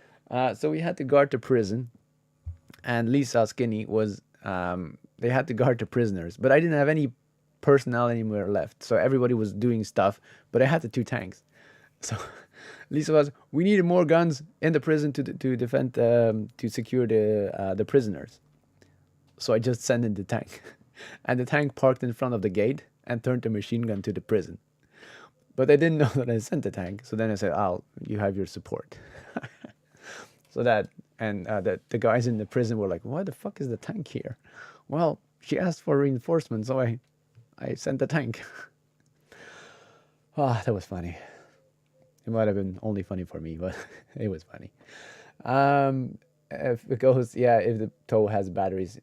So we had to guard the prison, and Lisa Skinny was, they had to guard the prisoners, but I didn't have any personnel anywhere left. So everybody was doing stuff, but I had the 2 tanks. So Lisa was, we needed more guns in the prison to defend, to secure the prisoners. So I just sent in the tank. And the tank parked in front of the gate and turned the machine gun to the prison. But they didn't know that I sent the tank. So then I said, you have your support. So that, and the guys in the prison were like, why the fuck is the tank here? Well, she asked for reinforcements, so I sent the tank. That was funny. It might have been only funny for me, but it was funny. If it goes, yeah, if the tow has batteries,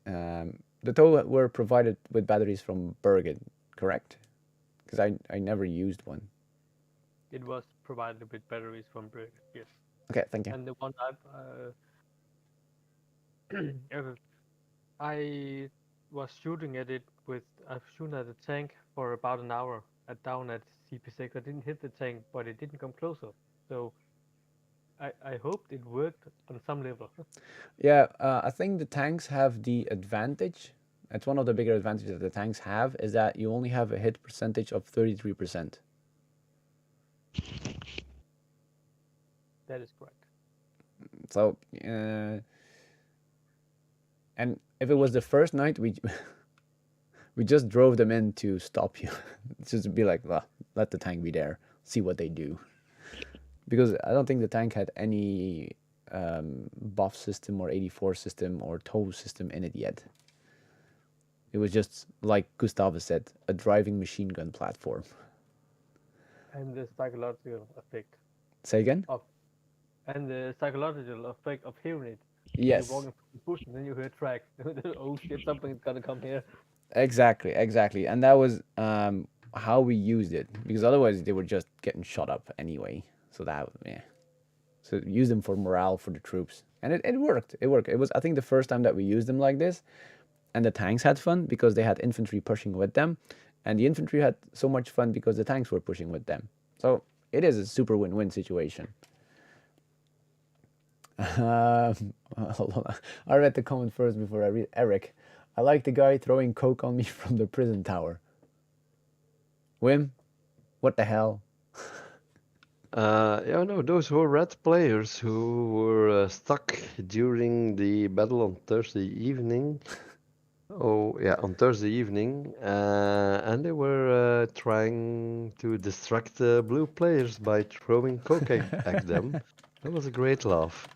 the tow were provided with batteries from Berget, correct? Because I never used one. It was provided with batteries from Berget, yes. Okay, thank you. And the one I was shooting at it with, I've shot at the tank for about an hour down at CP6. I didn't hit the tank, but it didn't come closer. So I hoped it worked on some level. Yeah, I think the tanks have the advantage. It's one of the bigger advantages that the tanks have is that you only have a hit percentage of 33%. That is correct. So, and if it was the first night, we just drove them in to stop you. Just be like, well, let the tank be there, see what they do. Because I don't think the tank had any buff system or 84 system or tow system in it yet. It was just, like Gustavo said, a driving machine gun platform. And the psychological effect. Say again? And the psychological effect of hearing it. Yes. You're walking through the bush and then you hear track. Oh shit, something's gonna come here. Exactly. And that was how we used it. Because otherwise they were just getting shot up anyway. So that, yeah. So use them for morale for the troops. And it worked. It worked. It was, I think, the first time that we used them like this. And the tanks had fun because they had infantry pushing with them. And the infantry had so much fun because the tanks were pushing with them. So it is a super win-win situation. Hold on. I read the comment first before I read Eric. I like the guy throwing coke on me from the prison tower. Wim, what the hell? Yeah, no, those were red players who were stuck during the battle on Thursday evening. Oh, yeah, on Thursday evening, and they were trying to distract the blue players by throwing coke at them. That was a great laugh.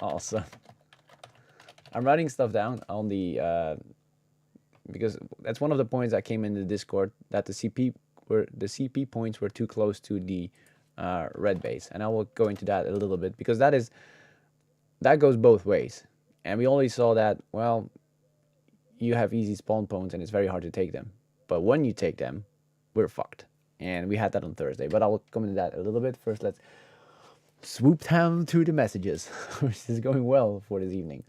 Awesome. I'm writing stuff down on the because that's one of the points that came in the Discord, that the CP points were too close to the red base, and I will go into that a little bit because that goes both ways. And we only saw that, well, you have easy spawn points and it's very hard to take them. But when you take them, we're fucked. And we had that on Thursday. But I will come into that a little bit. First, let's swoop down to the messages, which is going well for this evening.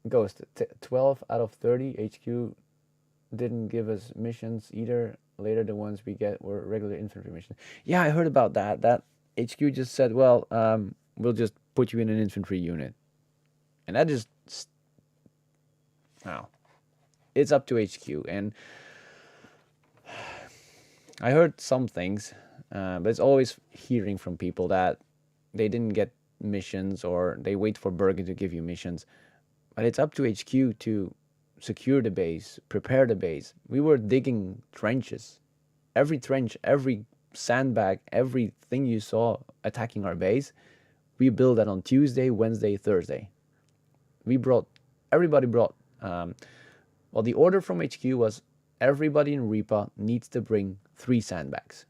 Ghost, 12 out of 30. HQ didn't give us missions either. Later, the ones we get were regular infantry missions. Yeah, I heard about that. That HQ just said, well, we'll just put you in an infantry unit. And that just, wow. It's up to HQ. And I heard some things, but it's always hearing from people that they didn't get missions or they wait for Bergen to give you missions. But it's up to HQ to secure the base, prepare the base. We were digging trenches. Every trench, every sandbag, everything you saw attacking our base, we built that on Tuesday, Wednesday, Thursday. Everybody brought, well, the order from HQ was everybody in Reaper needs to bring 3 sandbags.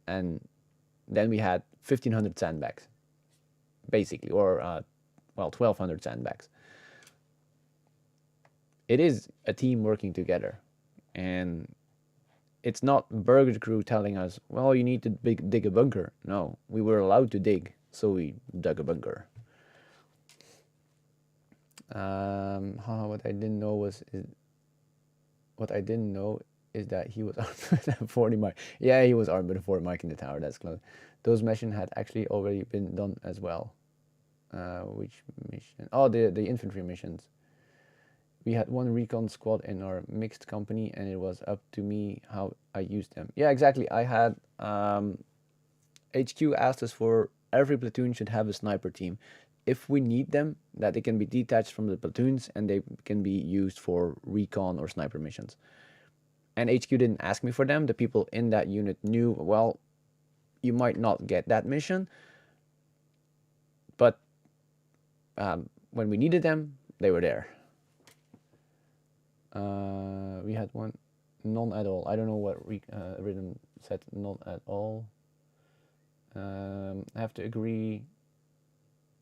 And then we had 1,500 sandbags, basically, or, well, 1,200 sandbags. It is a team working together. And it's not Berget crew telling us, well, you need to dig a bunker. No, we were allowed to dig. so we dug a bunker. What I didn't know is that he was armed with a 40 mic. Yeah, he was armed with a 40 mic in the tower. That's close. Those missions had actually already been done as well. Which mission? Oh, the infantry missions. We had one recon squad in our mixed company, and it was up to me how I used them. Yeah, exactly. I had HQ asked us for every platoon should have a sniper team. If we need them, that they can be detached from the platoons and they can be used for recon or sniper missions. And HQ didn't ask me for them. The people in that unit knew, well, you might not get that mission, but when we needed them, they were there. We had one, none at all. I don't know what Rhythm said, none at all. I have to agree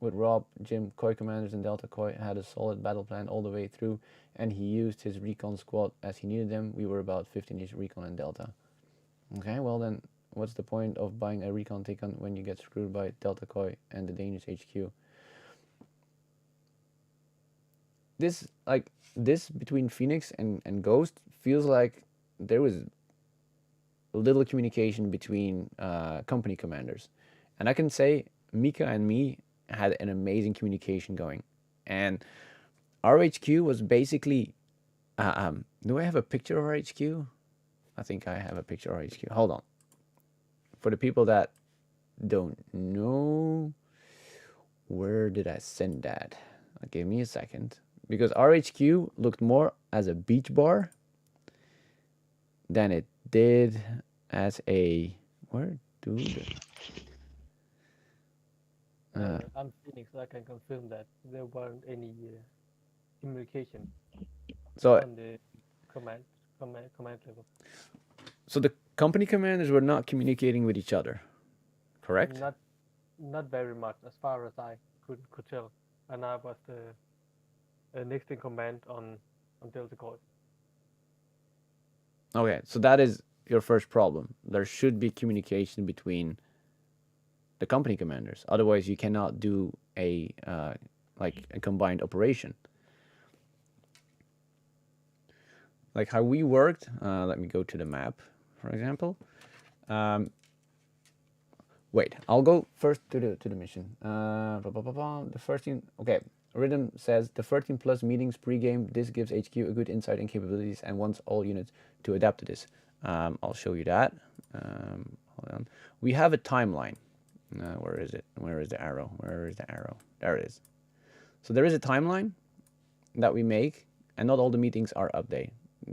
with Rob. Jim, Koi commanders in Delta Koi had a solid battle plan all the way through, and he used his recon squad as he needed them. We were about 15-ish recon in Delta. Okay, well then, what's the point of buying a recon take-on when you get screwed by Delta Koi and the Danish HQ? This between Phoenix and Ghost feels like there was little communication between company commanders. And I can say Mika and me had an amazing communication going. And our HQ was basically... do I have a picture of our HQ? I think I have a picture of our HQ. Hold on. For the people that don't know, where did I send that? Give me a second. Because our HQ looked more as a beach bar than it did as a... Where, dude? I'm Phoenix, so I can confirm that there weren't any communication So on the command level. So the company commanders were not communicating with each other, correct? Not very much, as far as I could tell. And I was the next in command on Delta Koi. Okay, so that is your first problem. There should be communication between the company commanders. Otherwise, you cannot do a combined operation. Like how we worked. Let me go to the map, for example. Wait, I'll go first to the mission. The 13. Okay, Rhythm says the 13 plus meetings pre-game. This gives HQ a good insight and capabilities, and wants all units to adapt to this. I'll show you that. Hold on. We have a timeline. Where is it? Where is the arrow? Where is the arrow? There it is. So there is a timeline that we make, and not all the meetings are updated.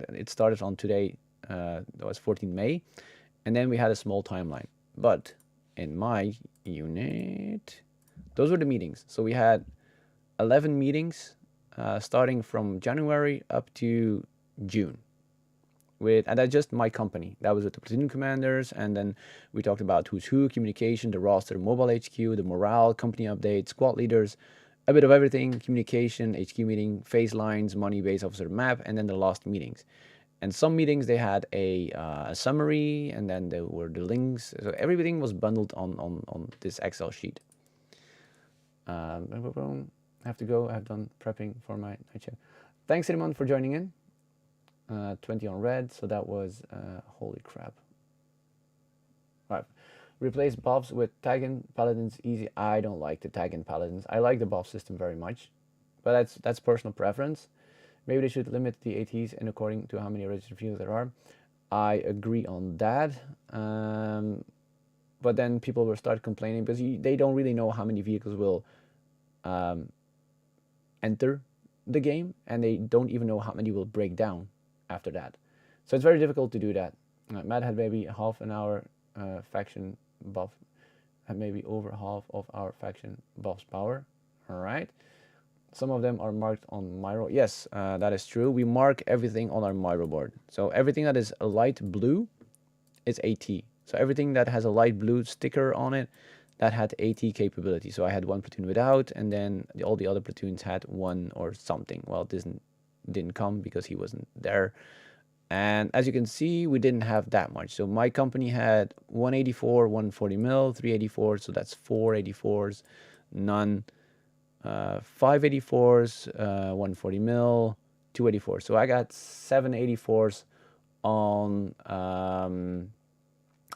It started on today. That was 14 May, and then we had a small timeline. But in my unit, those were the meetings. So we had 11 meetings starting from January up to June. And that's just my company. That was with the platoon commanders, and then we talked about who's who, communication, the roster, mobile HQ, the morale, company update, squad leaders, a bit of everything, communication, HQ meeting, phase lines, money, base officer, map, and then the last meetings. And some meetings they had a summary, and then there were the links. So everything was bundled on this Excel sheet. I have to go. I've done prepping for my night shift. Thanks, everyone, for joining in. 20 on red, so that was holy crap. All right, replace buffs with tag-in paladins easy. I don't like the tag-in paladins. I like the buff system very much, but that's personal preference. Maybe they should limit the ATs and according to how many registered vehicles there are. I agree on that. But then people will start complaining because they don't really know how many vehicles will enter the game, and they don't even know how many will break down after that. So it's very difficult to do that. Matt had maybe half an hour faction buff, had maybe over half of our faction buff's power. All right. Some of them are marked on Myro. Yes, that is true. We mark everything on our Myro board. So everything that is a light blue is AT. So everything that has a light blue sticker on it, that had AT capability. So I had one platoon without, and then all the other platoons had one or something. Well, this didn't come because he wasn't there. And as you can see, we didn't have that much. So my company had 184, 140 mil, 384. So that's 484s, none, 584s, 140 mil, 284. So I got 784s on.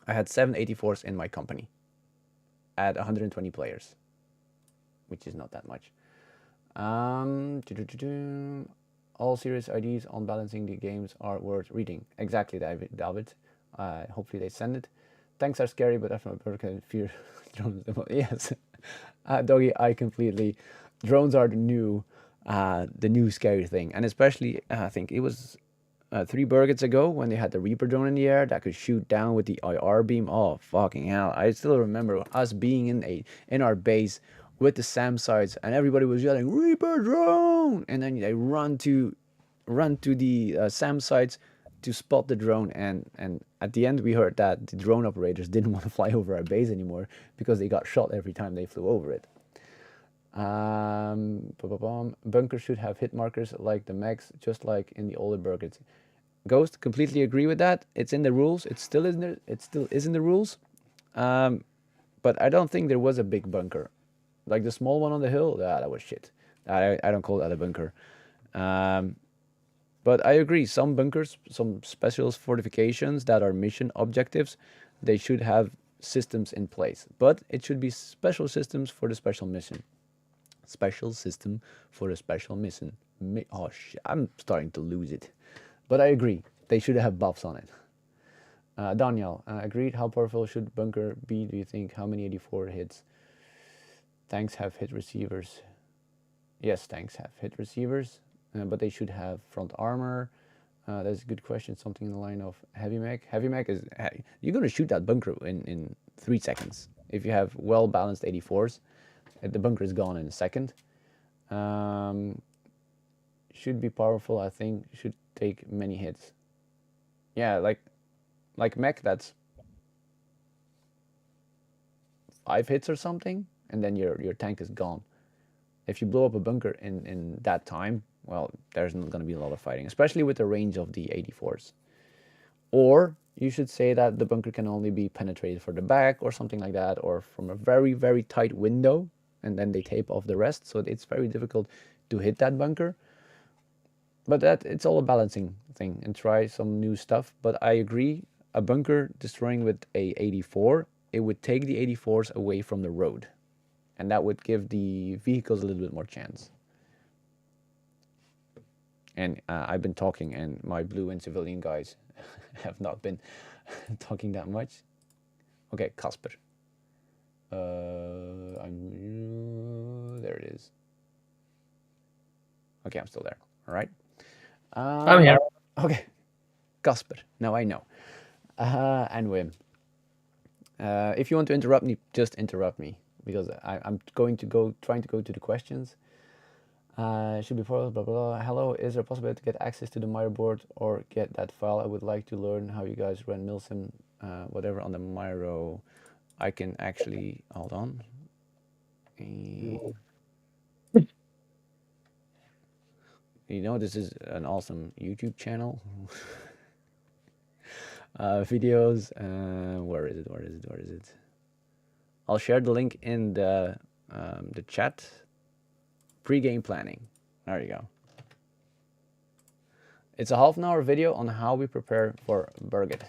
I had 784s in my company at 120 players, which is not that much. All serious ideas on balancing the games are worth reading. Exactly, David. Hopefully they send it. Tanks are scary, but after my can fear drones. Yes, Doggy, I completely. Drones are the new scary thing, and especially I think it was 3 Bergets ago when they had the Reaper drone in the air that could shoot down with the IR beam. Oh fucking hell! I still remember us being in our base with the SAM sites, and everybody was yelling Reaper drone, and then they run to the SAM sites to spot the drone, and at the end we heard that the drone operators didn't want to fly over our base anymore because they got shot every time they flew over it. Bunkers should have hit markers like the mechs, just like in the older Bergets. Ghost, completely agree with that. It's in the rules. It still isn't. It still is in the rules. But I don't think there was a big bunker, like the small one on the hill. That was shit. I don't call that a bunker. But I agree. Some bunkers, some special fortifications that are mission objectives, they should have systems in place. But it should be special systems for the special mission. Special system for a special mission. Oh shit! I'm starting to lose it. But I agree. They should have buffs on it. Daniel, agreed. How powerful should bunker be, do you think? How many 84 hits? Tanks have hit receivers. Yes, tanks have hit receivers, but they should have front armor. That's a good question. Something in the line of heavy mech. Heavy mech is... You're going to shoot that bunker in 3 seconds. If you have well-balanced 84s, the bunker is gone in a second. Should be powerful, I think. Should take many hits. Yeah, like mech, that's 5 hits or something, and then your tank is gone. If you blow up a bunker in that time, well, there's not going to be a lot of fighting, especially with the range of the 84s. Or you should say that the bunker can only be penetrated for the back or something like that, or from a very, very tight window, and then they tape off the rest, so it's very difficult to hit that bunker. But it's all a balancing thing, and try some new stuff. But I agree, a bunker destroying with a 84, it would take the 84s away from the road, and that would give the vehicles a little bit more chance. And I've been talking, and my blue and civilian guys have not been talking that much. Okay, Casper. There it is. Okay, I'm still there. All right. I'm here. Okay, Casper. Now I know. And Wim. If you want to interrupt me, just interrupt me, because I'm trying to go to the questions. Should be blah blah blah. Hello, is there a possibility to get access to the motherboard or get that file? I would like to learn how you guys run milsim, whatever on the Miro. I can actually hold on. You know, this is an awesome YouTube channel. Videos. Where is it? I'll share the link in the chat. Pre-game planning. There you go. It's a half-an-hour video on how we prepare for Berget,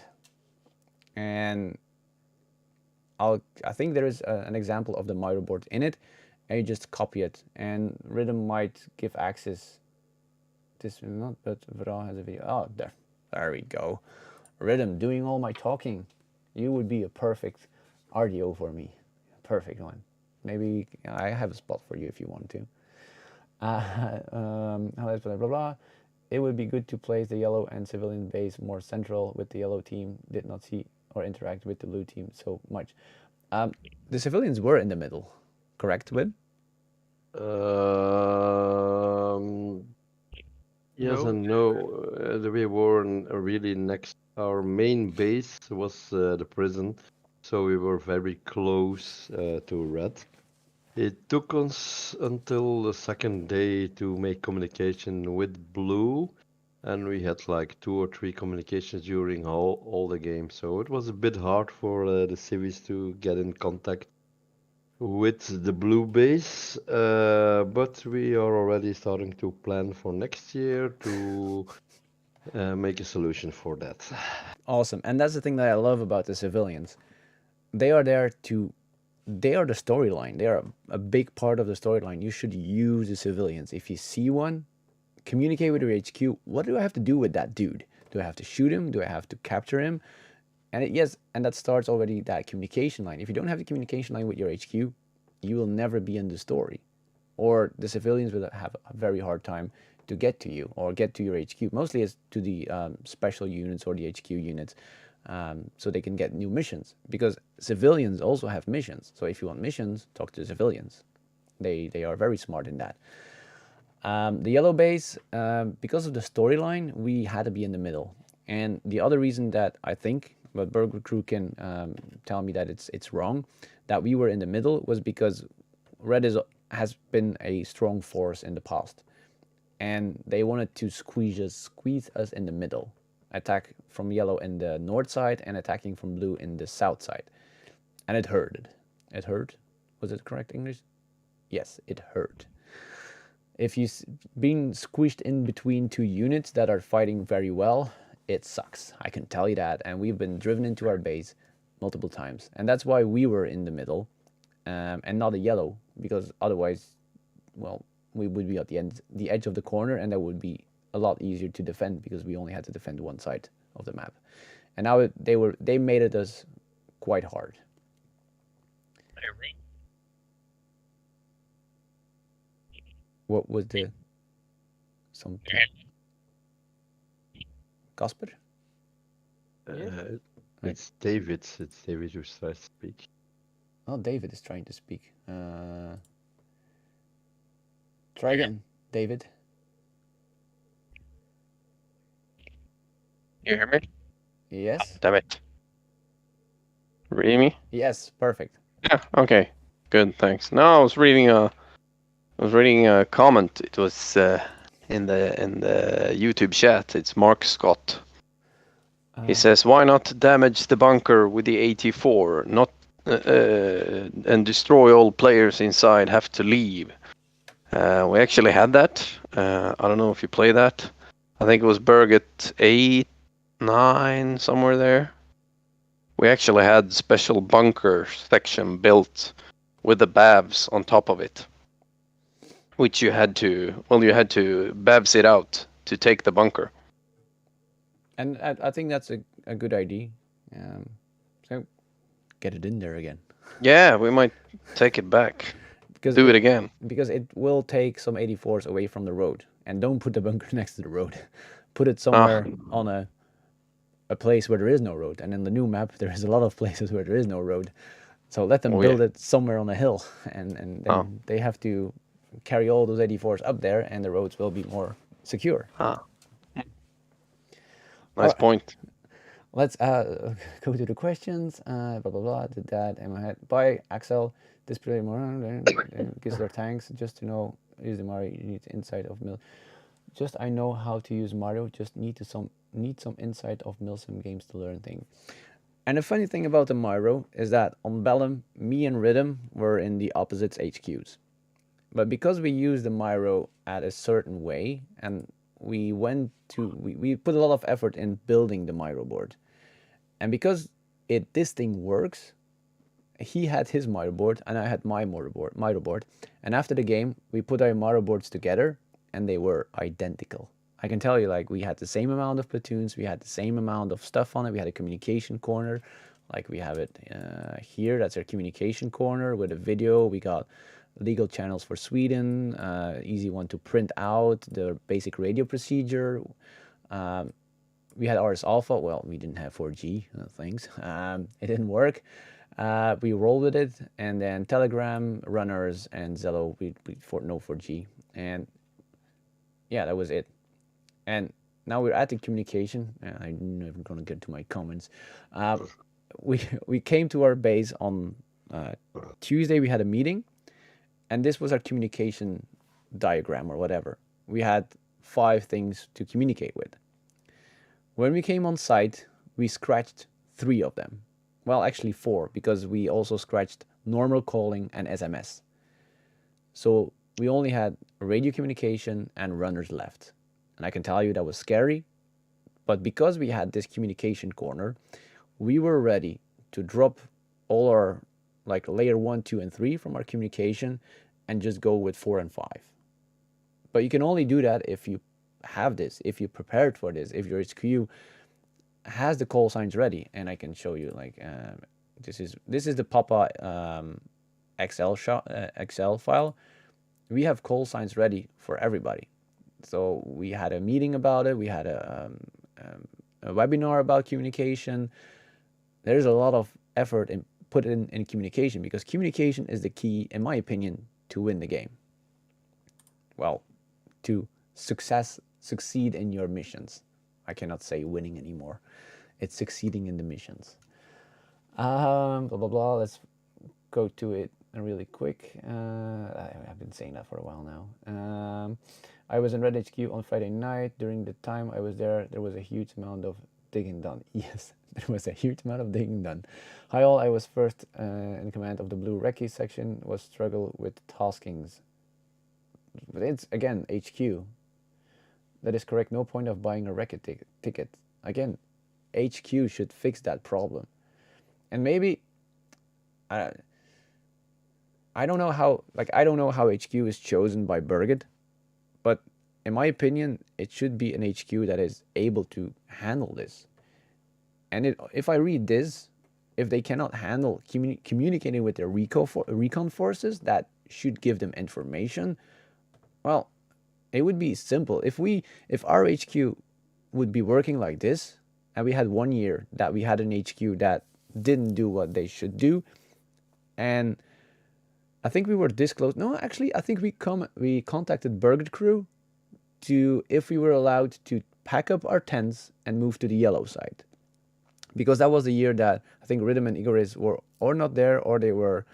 and I think there is an example of the motherboard in it, and you just copy it. And Rhythm might give access. This will not, but Verage has a video. Oh, there we go. Rhythm doing all my talking. You would be a perfect RDO for me. Perfect one. Maybe I have a spot for you if you want to. Blah, blah, blah. It would be good to place the yellow and civilian base more central with the yellow team. Did not see or interact with the blue team so much. The civilians were in the middle, correct, Wim? Yes No. and no. We were really next. Our main base was the prison, so we were very close to red. It took us until the second day to make communication with blue, and we had like 2 or 3 communications during all the games. So it was a bit hard for the civvies to get in contact with the blue base, but we are already starting to plan for next year to make a solution for that. Awesome. And that's the thing that I love about the civilians. They are there to, they are the storyline. They are a big part of the storyline. You should use the civilians. If you see one, communicate with your HQ. What do I have to do with that dude? Do I have to shoot him? Do I have to capture him? And yes, and that starts already that communication line. If you don't have the communication line with your HQ, you will never be in the story. Or the civilians will have a very hard time to get to you or get to your HQ. Mostly it's to the special units or the HQ units, so they can get new missions. Because civilians also have missions. So if you want missions, talk to the civilians. They are very smart in that. The yellow base, because of the storyline, we had to be in the middle. And the other reason that I think, but Berget crew can tell me that it's wrong, that we were in the middle was because red has been a strong force in the past, and they wanted to squeeze us in the middle, attack from yellow in the north side and attacking from blue in the south side, and it hurted. It hurt. Was it correct English? Yes, it hurt. If you've been squished in between two units that are fighting very well, it sucks. I can tell you that. And we've been driven into our base multiple times. And that's why we were in the middle and not a yellow, because otherwise, well, we would be at the edge of the corner, and that would be a lot easier to defend because we only had to defend one side of the map. And now they made it us quite hard. What was the something? Casper? It's David. It's David who tries to speak. Oh, David is trying to speak. Try again, David. You hear me? Yes. Damn it. Reading me? Yes, perfect. Yeah. Okay. Good. Thanks. No, I was reading a comment. It was in the YouTube chat. It's Mark Scott. He says, "Why not damage the bunker with the AT4? Not and destroy all players inside. Have to leave." We actually had that. I don't know if you play that. I think it was Berget 8, 9, somewhere there. We actually had special bunker section built with the BAVS on top of it, which you had to BAVS it out to take the bunker. And I think that's a good idea. So get it in there again. Yeah, we might take it back. Because do it again. Because it will take some 84s away from the road. And don't put the bunker next to the road. Put it somewhere on a place where there is no road. And in the new map, there is a lot of places where there is no road. So let them build it somewhere on a hill. And then they have to carry all those 84s up there, and the roads will be more secure. Nice point. Let's go to the questions. Blah, blah, blah. Did that in my head. By Axel. Display more gives their tanks. Just to know, use the Mario. You need insight of Mil. Just I know how to use Mario. Just need some insight of milsim games to learn things. And the funny thing about the Mario is that on Bellum, me and Rhythm were in the opposites HQs. But because we used the Mario at a certain way, and we put a lot of effort in building the Mario board, and because this thing works. He had his Mario board and I had my Mario board. And after the game, we put our Mario boards together and they were identical. I can tell you, like, we had the same amount of platoons, we had the same amount of stuff on it. We had a communication corner, like we have it here. That's our communication corner with a video. We got legal channels for Sweden, easy one to print out, the basic radio procedure. We had RS Alpha. Well, we didn't have 4G things. It didn't work. We rolled with it, and then Telegram, Runners, and Zello, we no 4G, and yeah, that was it. And now we're at the communication. I'm never gonna get to my comments. We came to our base on Tuesday. We had a meeting, and this was our communication diagram or whatever. We had 5 things to communicate with. When we came on site, we scratched 3 of them. Well, actually 4, because we also scratched normal calling and SMS. So we only had radio communication and runners left. And I can tell you that was scary. But because we had this communication corner, we were ready to drop all our like layer 1, 2, and 3 from our communication and just go with 4 and 5. But you can only do that if you have this, if you prepared for this, if your HQ has the call signs ready. And I can show you like this is the Papa Excel file. We have call signs ready for everybody. So we had a meeting about it. We had a webinar about communication. There's a lot of effort in put in communication, because communication is the key, in my opinion, to win the game. Well, to succeed in your missions. I cannot say winning anymore. It's succeeding in the missions. Blah blah blah. Let's go to it really quick. I've been saying that for a while now. I was in Red HQ on Friday night. During the time I was there was a huge amount of digging done. Yes, there was a huge amount of digging done. Hi all, I was first in command of the blue recce section, was struggle with taskings. But it's, again, HQ. That is correct, no point of buying a recce ticket. Again, HQ should fix that problem. And maybe, I don't know how, HQ is chosen by Berget, but in my opinion, it should be an HQ that is able to handle this. And if I read this, if they cannot handle communicating with their recon forces that should give them information, well, it would be simple. If our HQ would be working like this, and we had 1 year that we had an HQ that didn't do what they should do, and I think we were this close. No, actually, I think we contacted Berget crew to if we were allowed to pack up our tents and move to the yellow side, because that was the year that I think Rhythm and Igoris were or not there, or they were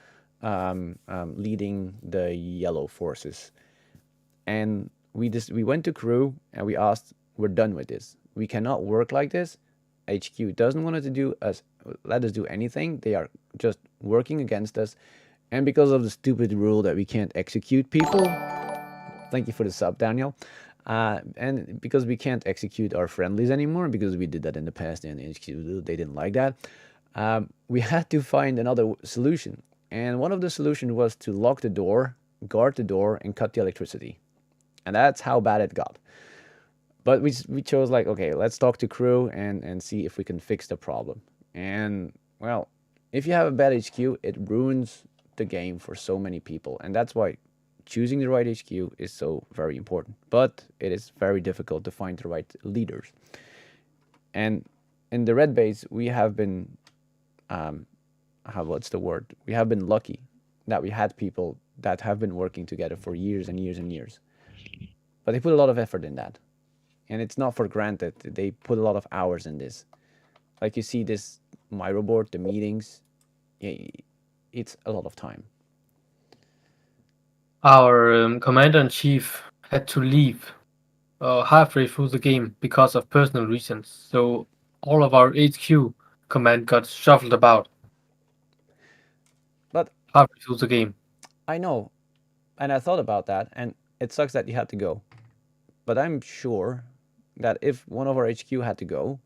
leading the yellow forces. And we went to crew and we asked, we're done with this. We cannot work like this. HQ doesn't want to let us do anything. They are just working against us. And because of the stupid rule that we can't execute people, thank you for the sub, Daniel. And because we can't execute our friendlies anymore, because we did that in the past and HQ, they didn't like that, we had to find another solution. And one of the solutions was to lock the door, guard the door, and cut the electricity. And that's how bad it got. But we chose like, okay, let's talk to crew and see if we can fix the problem. And, well, if you have a bad HQ, it ruins the game for so many people. And that's why choosing the right HQ is so very important. But it is very difficult to find the right leaders. And in the red base, we have been, we have been lucky that we had people that have been working together for years and years and years. But they put a lot of effort in that. And it's not for granted. They put a lot of hours in this. Like you see this Miro board, the meetings, it's a lot of time. Our commander-in-chief had to leave halfway through the game because of personal reasons. So all of our HQ command got shuffled about. But halfway through the game. I know. And I thought about that. And it sucks that you had to go. But I'm sure that if one of our HQ had to go,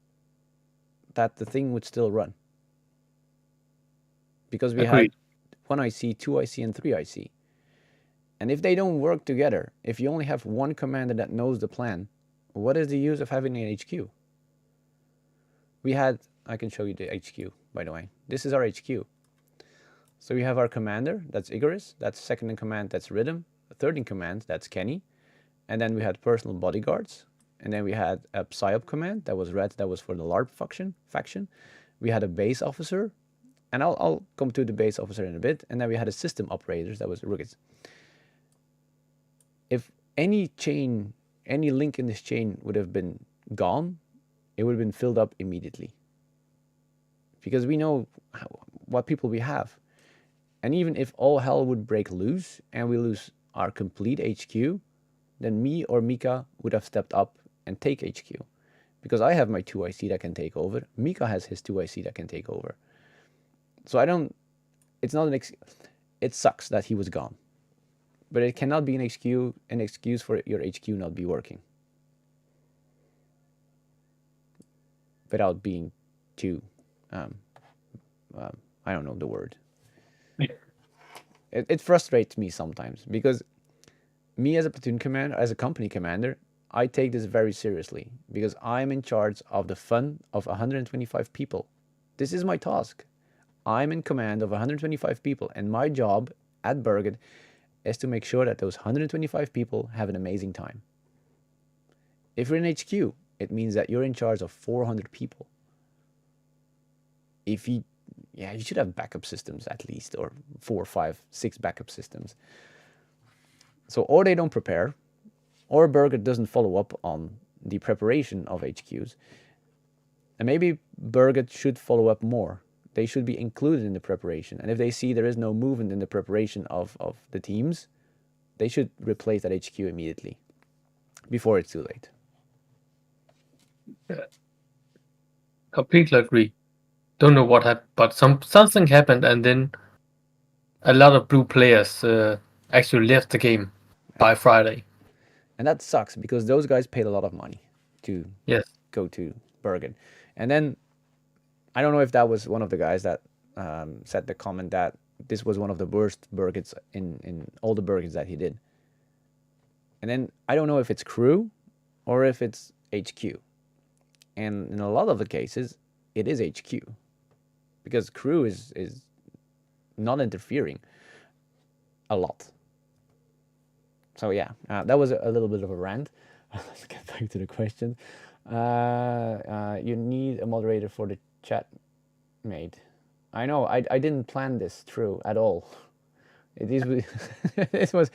that the thing would still run. Because we Agreed. had 1 IC, 2 IC, and 3 IC. And if they don't work together, if you only have one commander that knows the plan, what is the use of having an HQ? I can show you the HQ, by the way. This is our HQ. So we have our commander, that's Igoris. That's second in command, that's Rhythm. Third in command, that's Kenny. And then we had personal bodyguards. And then we had a PsyOp command, that was red, that was for the LARP faction. We had a base officer, and I'll come to the base officer in a bit. And then we had a system operators, that was Rugged. If any link in this chain would have been gone, it would have been filled up immediately. Because we know what people we have. And even if all hell would break loose and we lose our complete HQ, then me or Mika would have stepped up and take HQ. Because I have my 2IC that can take over. Mika has his 2IC that can take over. So I don't... It's not an excuse. It sucks that he was gone. But it cannot be an excuse for your HQ not be working. Without being too... I don't know the word. It frustrates me sometimes. Because me as a platoon commander, as a company commander, I take this very seriously. Because I'm in charge of the fun of 125 people. This is my task. I'm in command of 125 people. And my job at Berget is to make sure that those 125 people have an amazing time. If you're in HQ, it means that you're in charge of 400 people. If you should have backup systems at least, or 4, 5, 6 backup systems. So, or they don't prepare, or Berget doesn't follow up on the preparation of HQs. And maybe Berget should follow up more. They should be included in the preparation. And if they see there is no movement in the preparation of the teams, they should replace that HQ immediately, before it's too late. Yeah. Completely agree. Don't know what happened, but something happened, and then a lot of blue players actually left the game by Friday. And that sucks, because those guys paid a lot of money to go to Bergen. And then, I don't know if that was one of the guys that said the comment that this was one of the worst Bergets in all the Bergets that he did. And then, I don't know if it's crew or if it's HQ. And in a lot of the cases, it is HQ. Because crew is not interfering a lot. So yeah, that was a little bit of a rant. Let's get back to the question. You need a moderator for the chat, mate. I know, I didn't plan this through at all. It was,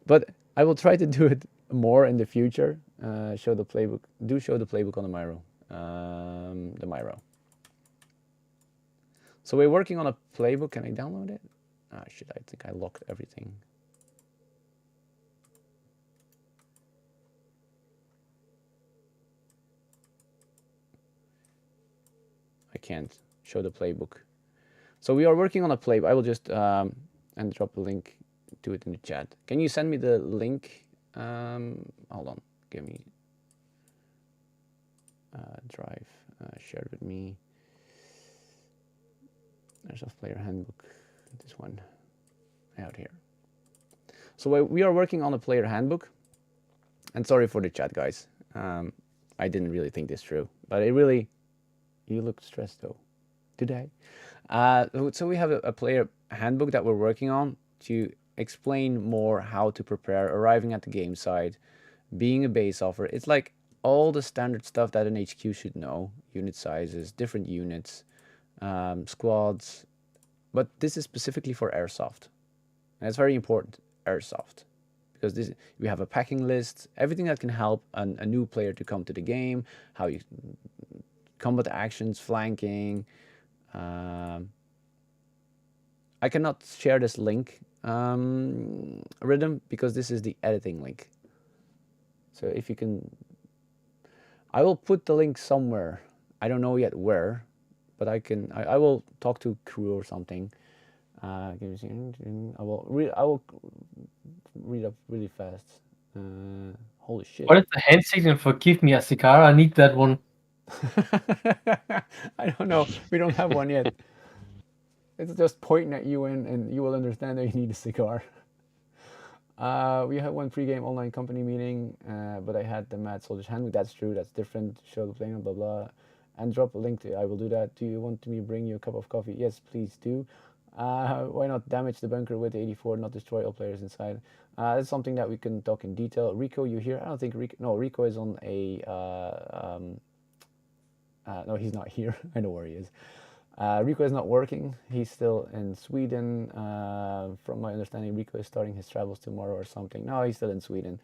but I will try to do it more in the future. Show the playbook. Do show the playbook on the Miro. The Miro. So we're working on a playbook. Can I download it? Ah, shit, I think I locked everything. I can't show the playbook. So we are working on a playbook. I will just and drop a link to it in the chat. Can you send me the link? Hold on. Give me drive. Shared with me. Airsoft player handbook. This one out here. So we are working on a player handbook. And sorry for the chat, guys. I didn't really think this through, but it really. You look stressed though today. So we have a player handbook that we're working on to explain more how to prepare, arriving at the game site, being a base offer. It's like all the standard stuff that an HQ should know. Unit sizes, different units, squads. But this is specifically for Airsoft. And it's very important, Airsoft. Because we have a packing list, everything that can help a new player to come to the game, how you... combat actions, flanking. I cannot share this link, Rhythm, because this is the editing link. So if you can... I will put the link somewhere. I don't know yet where, but I will talk to crew or something. I will read up really fast. Holy shit. What is the hand signal for give me a cigar? I need that one. I don't know. We don't have one yet. It's just pointing at you and you will understand that you need a cigar. We had one pre-game online company meeting, but I had the Mad Soldier's handbook. That's true. That's different. Show the playing, blah, blah. And drop a link to it. I will do that. Do you want me to bring you a cup of coffee? Yes, please do. Why not damage the bunker with the 84, not destroy all players inside? That's something that we can talk in detail. Rico, you here? I don't think Rico... No, Rico is on a... no, he's not here. I know where he is. Rico is not working. He's still in Sweden. From my understanding, Rico is starting his travels tomorrow or something. No, he's still in Sweden.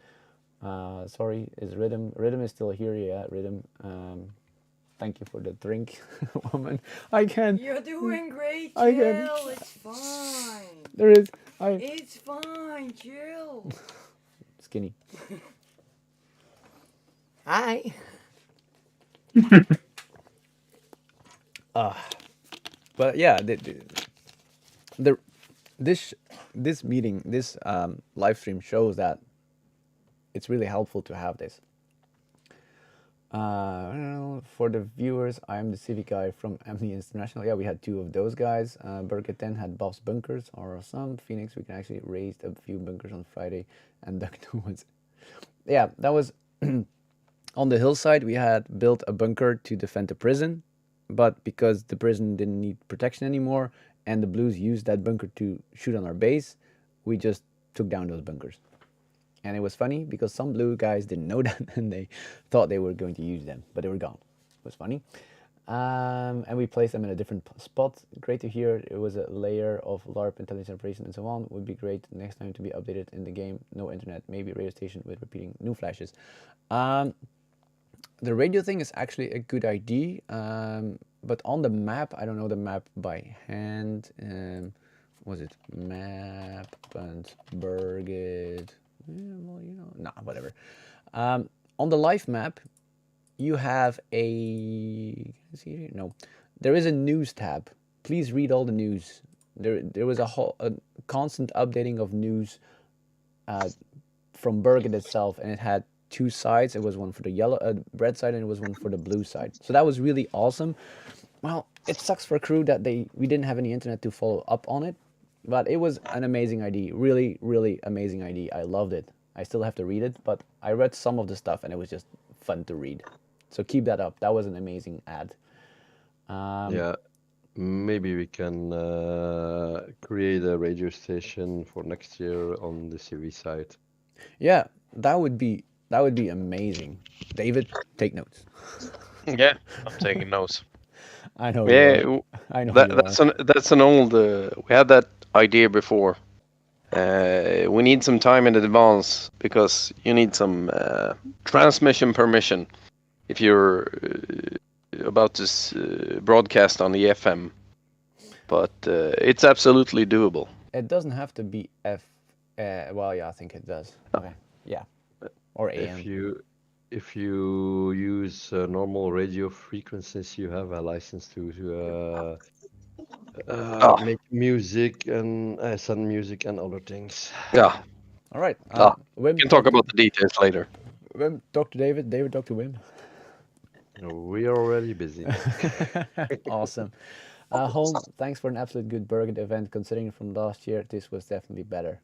Sorry, is Rhythm? Rhythm is still here, yeah, Rhythm. Thank you for the drink, woman. I can. You're doing great, chill. It's fine. There is. It's fine, chill. skinny. Hi. But yeah, the this meeting, this live stream shows that it's really helpful to have this. I don't know, for the viewers, I'm the civic guy from Amnesty International. Yeah, we had 2 of those guys. Berget 10 had BAVS bunkers, or some. Phoenix, we can actually raise a few bunkers on Friday, and Duck was. Yeah, that was on the hillside. We had built a bunker to defend the prison, but because the prison didn't need protection anymore, and the Blues used that bunker to shoot on our base, we just took down those bunkers. And it was funny because some blue guys didn't know that and they thought they were going to use them, but they were gone. It was funny. And we placed them in a different spot. Great to hear. It was a layer of LARP, intelligence operation, and so on. Would be great next time to be updated in the game. No internet, maybe radio station with repeating new flashes. The radio thing is actually a good idea, but on the map, I don't know the map by hand. Was it map and Berget? Yeah, well, you know, nah, whatever. On the live map, you have a. Can I see it here? No, there is a news tab. Please read all the news. There was a constant updating of news from Berget itself, and it had 2 sides. It was one for the yellow, red side, and it was one for the blue side. So that was really awesome. Well, it sucks for crew that we didn't have any internet to follow up on it. But it was an amazing idea. Really, really amazing idea. I loved it. I still have to read it, but I read some of the stuff and it was just fun to read. So keep that up. That was an amazing ad. Yeah, maybe we can create a radio station for next year on the CV side. Yeah, that would be amazing. David, take notes. Yeah, I'm taking notes. I know. Yeah, you are. I know. you that's an old. We had that idea before. We need some time in advance because you need some transmission permission if you're about to broadcast on the FM. But it's absolutely doable. It doesn't have to be F. Well, yeah, I think it does. Okay. Yeah. Or AM. If you use normal radio frequencies, you have a license to make music and send music and other things. Yeah. All right. We can talk about the details later. Wim, talk to David. David, talk to Wim. We are already busy. Awesome. Holm, thanks for an absolute good Berget event. Considering from last year, this was definitely better.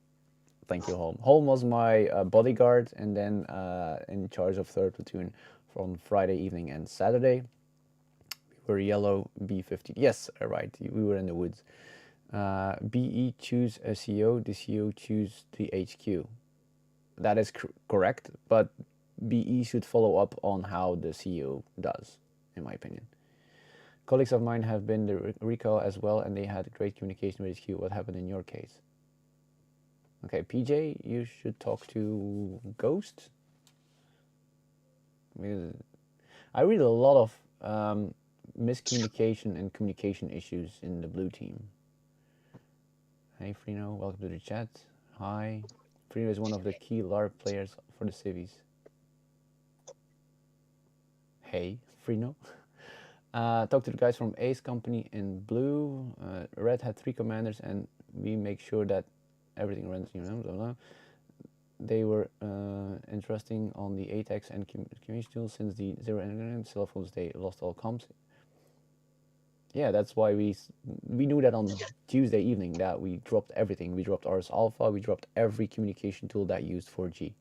Thank you, Holm. Holm was my bodyguard and then in charge of 3rd Platoon from Friday evening and Saturday. We were yellow B-50. Yes, right. We were in the woods. BE choose a CO. The CO choose the HQ. That is correct, but BE should follow up on how the CO does, in my opinion. Colleagues of mine have been the recall as well, and they had great communication with HQ. What happened in your case? Okay, PJ, you should talk to Ghost. I read a lot of miscommunication and communication issues in the blue team. Hey, Frino, welcome to the chat. Hi. Frino is one of the key LARP players for the civies. Hey, Frino. Talk to the guys from Ace Company in blue. Red had 3 commanders, and we make sure that everything runs, you know, blah, blah. They were interesting on the ATEX and communication tools since the zero internet cell phones. They lost all comms. Yeah, that's why we knew that on Tuesday evening that we dropped everything. We dropped RS Alpha. We dropped every communication tool that used 4G.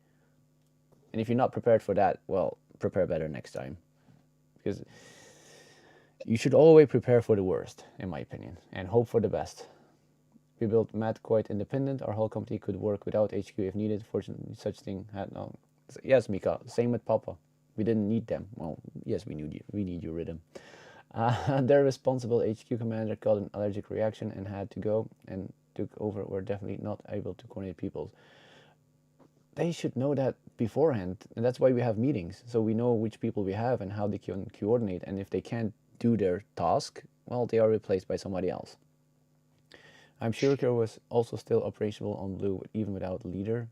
And if you're not prepared for that, well, prepare better next time, because you should always prepare for the worst, in my opinion, and hope for the best. We built Matt quite independent. Our whole company could work without HQ if needed. Fortunately, such thing had no. Yes, Mika. Same with Papa. We didn't need them. Well, yes, we need you. We need you, Rhythm. Their responsible HQ commander got an allergic reaction and had to go and took over. We're definitely not able to coordinate people. They should know that beforehand, and that's why we have meetings, so we know which people we have and how they can coordinate. And if they can't do their task, well, they are replaced by somebody else. I'm sure Kiro was also still operational on blue even without leader.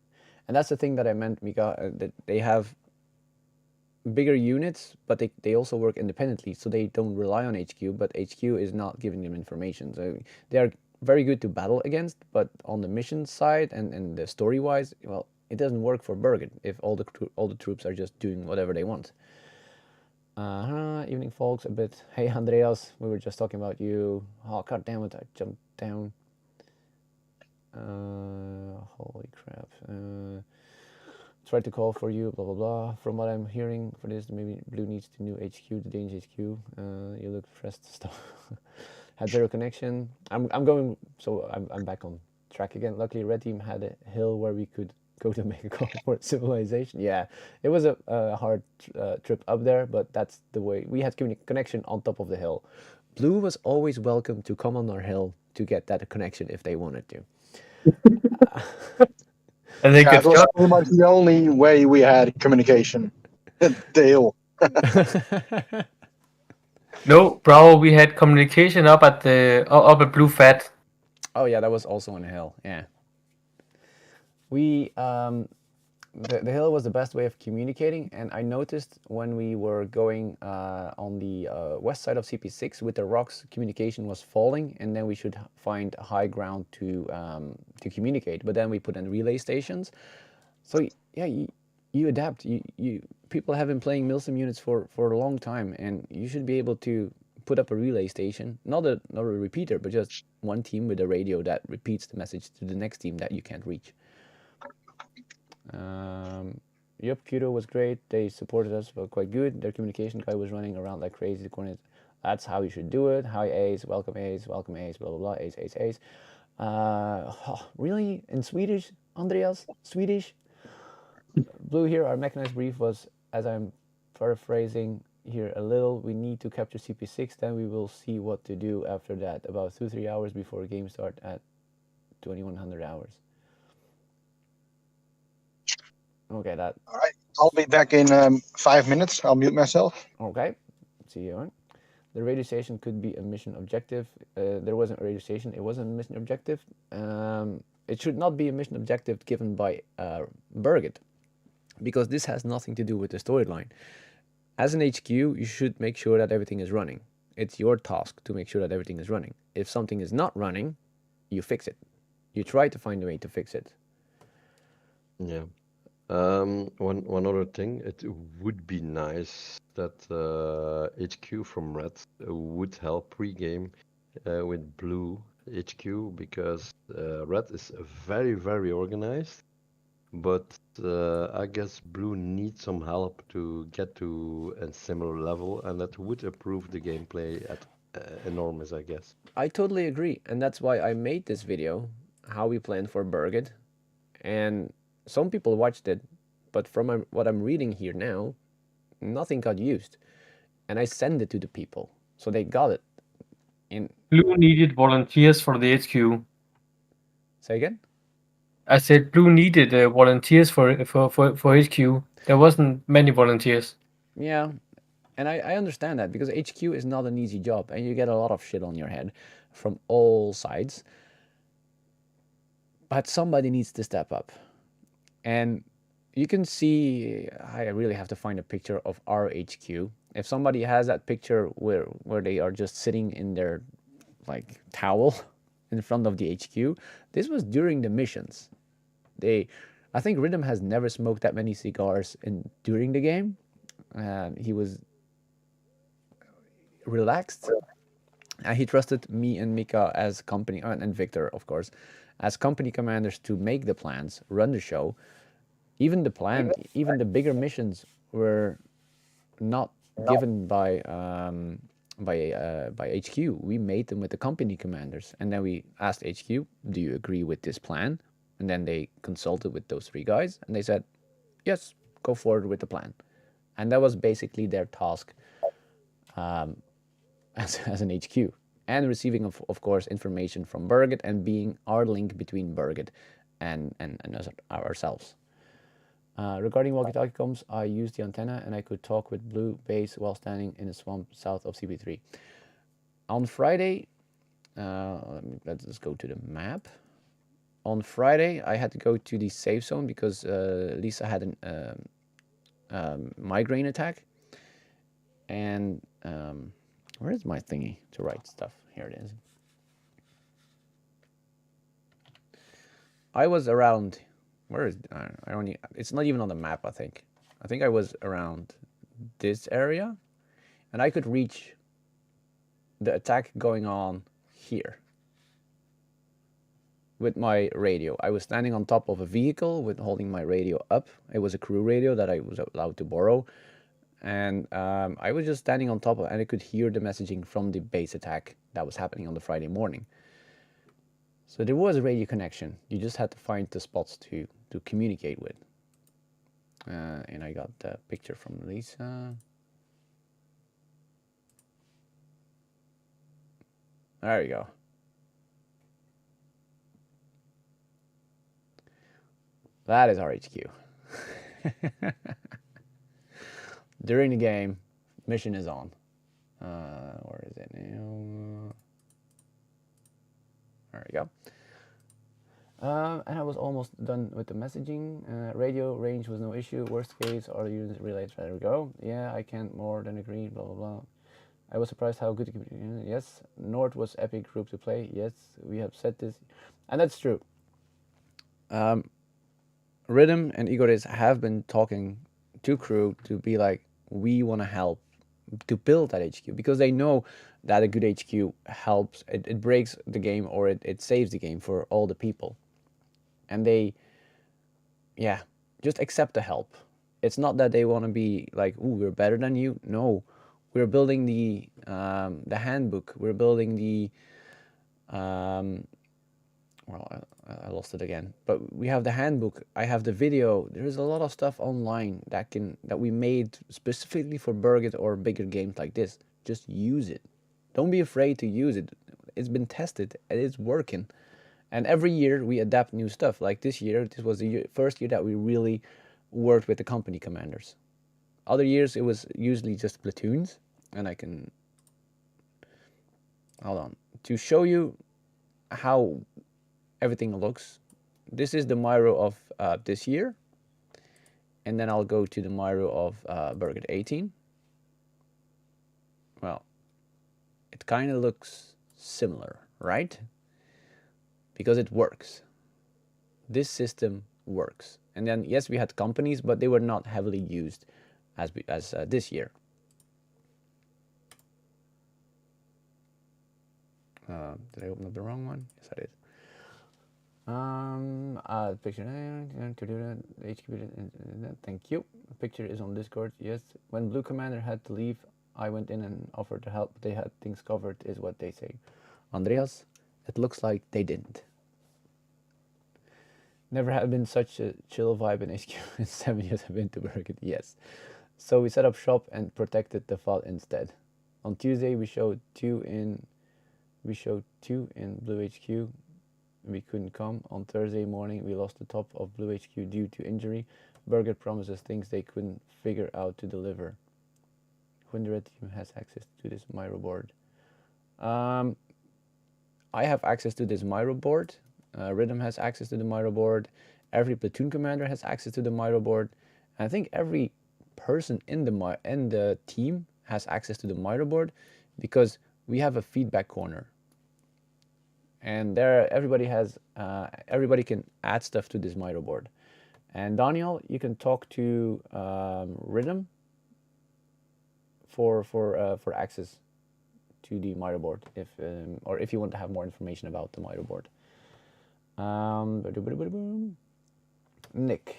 And that's the thing that I meant, Mika, that they have bigger units, but they also work independently, so they don't rely on HQ, but HQ is not giving them information. So they are very good to battle against, but on the mission side and the story-wise, well, it doesn't work for Berget if all the troops are just doing whatever they want. Evening, folks. A bit. Hey, Andreas, we were just talking about you. Oh, god damn it! I jumped down. Holy crap. Tried to call for you, blah blah blah. From what I'm hearing for this, maybe Blue needs the new HQ, the Danish HQ. You look stressed. Stuff. Had zero connection. I'm going. So I'm back on track again. Luckily, Red Team had a hill where we could go to make a call for civilization. Yeah, it was a hard trip up there, but that's the way. We had connection on top of the hill. Blue was always welcome to come on our hill to get that connection if they wanted to. And they Yeah, get it was shot. pretty much the only way we had communication. The hill. No, Bravo, we had communication up at Blue Fat. Oh yeah, that was also on a hill. Yeah. We the hill was the best way of communicating, and I noticed when we were going on the west side of CP6 with the rocks, communication was falling, and then we should find high ground to communicate. But then we put in relay stations. So yeah, you adapt. You people have been playing milsim units for a long time, and you should be able to put up a relay station, not a repeater, but just one team with a radio that repeats the message to the next team that you can't reach. Yep, Kudo was great. They supported us, but quite good. Their communication guy was running around like crazy. That's how you should do it. Hi, Ace, welcome, Ace, blah, blah, blah, Ace, Ace, Ace. Really? In Swedish, Andreas? Swedish? Blue here, our mechanized brief was, as I'm paraphrasing here a little, we need to capture CP6, then we will see what to do after that. About 2-3 hours before game start at 2100 hours. Okay, that. All right, I'll be back in 5 minutes. I'll mute myself. Okay, see you on. The radio station could be a mission objective. There wasn't a radio station, it wasn't a mission objective. It should not be a mission objective given by Berget, because this has nothing to do with the storyline. As an HQ, you should make sure that everything is running. It's your task to make sure that everything is running. If something is not running, you fix it. You try to find a way to fix it. Yeah. One other thing, it would be nice that HQ from Red would help pre-game with Blue HQ, because Red is very, very organized, but I guess Blue needs some help to get to a similar level, and that would improve the gameplay at enormous, I guess. I totally agree, and that's why I made this video, how we planned for Berget, and some people watched it, but from what I'm reading here now, nothing got used. And I sent it to the people, so they got it. Blue needed volunteers for the HQ. Say again? I said Blue needed volunteers for HQ. There wasn't many volunteers. Yeah, and I understand that, because HQ is not an easy job, and you get a lot of shit on your head from all sides. But somebody needs to step up. And you can see, I really have to find a picture of our HQ. If somebody has that picture where they are just sitting in their like towel in front of the HQ, this was during the missions. I think Rhythm has never smoked that many cigars during the game. He was relaxed. He trusted me and Mika as company, and Victor, of course, as company commanders to make the plans, run the show. Even the bigger missions were not given by HQ. We made them with the company commanders, and then we asked HQ, "Do you agree with this plan?" And then they consulted with those 3 guys, and they said, "Yes, go forward with the plan." And that was basically their task as an HQ, and receiving of course information from Berget, and being our link between Berget and ourselves. Regarding walkie-talkie comms, I used the antenna and I could talk with Blue base while standing in a swamp south of CP3. On Friday, let's go to the map. on Friday, I had to go to the safe zone because Lisa had a migraine attack. And where is my thingy to write stuff? Here it is. I was around. Where is I don't. It's not even on the map. I think I was around this area, and I could reach the attack going on here with my radio. I was standing on top of a vehicle with holding my radio up. It was a crew radio that I was allowed to borrow, and I was just standing on top of it, and I could hear the messaging from the base attack that was happening on the Friday morning. So there was a radio connection. You just had to find the spots to communicate with. And I got the picture from Lisa. There you go. That is our HQ. During the game, mission is on. Where is it now? There we go. And I was almost done with the messaging. Radio range was no issue. Worst case, all the units relayed. There we go. Yeah, I can't more than agree. Blah blah blah. I was surprised how good. Yes, North was epic group to play. Yes, we have said this, and that's true. Rhythm and Igores have been talking to crew to be like, we want to help to build that HQ because they know that a good HQ helps. It breaks the game or it saves the game for all the people. And they, yeah, just accept the help. It's not that they want to be like, ooh, we're better than you. No, we're building the handbook. We're building the, well, I lost it again. But we have the handbook. I have the video. There is a lot of stuff online that we made specifically for Berget or bigger games like this. Just use it. Don't be afraid to use it. It's been tested and it's working. And every year we adapt new stuff. Like this year, this was the first year that we really worked with the company commanders. Other years it was usually just platoons. And I can, hold on, to show you how everything looks. This is the Myro of this year. And then I'll go to the Myro of Berget 18. Well, it kind of looks similar, right? Because it works. This system works. And then, yes, we had companies, but they were not heavily used as this year. Did I open up the wrong one? Yes, I did. Picture thank you. Picture is on Discord. Yes, when Blue Commander had to leave, I went in and offered to help. They had things covered, is what they say. Andreas, it looks like they didn't. Never have been such a chill vibe in HQ in 7 years I've been to Berget. Yes. So we set up shop and protected the vault instead. On Tuesday we showed two in Blue HQ. We couldn't come. On Thursday morning we lost the top of Blue HQ due to injury. Berget promises things they couldn't figure out to deliver. When the red team has access to this Myro board. I have access to this Myro board. Rhythm has access to the Myro board. Every platoon commander has access to the Myro board. And I think every person in the team has access to the Myro board because we have a feedback corner. And there, everybody can add stuff to this Myro board. And Daniel, you can talk to Rhythm for access to the Myro board, or if you want to have more information about the Myro board. Nick.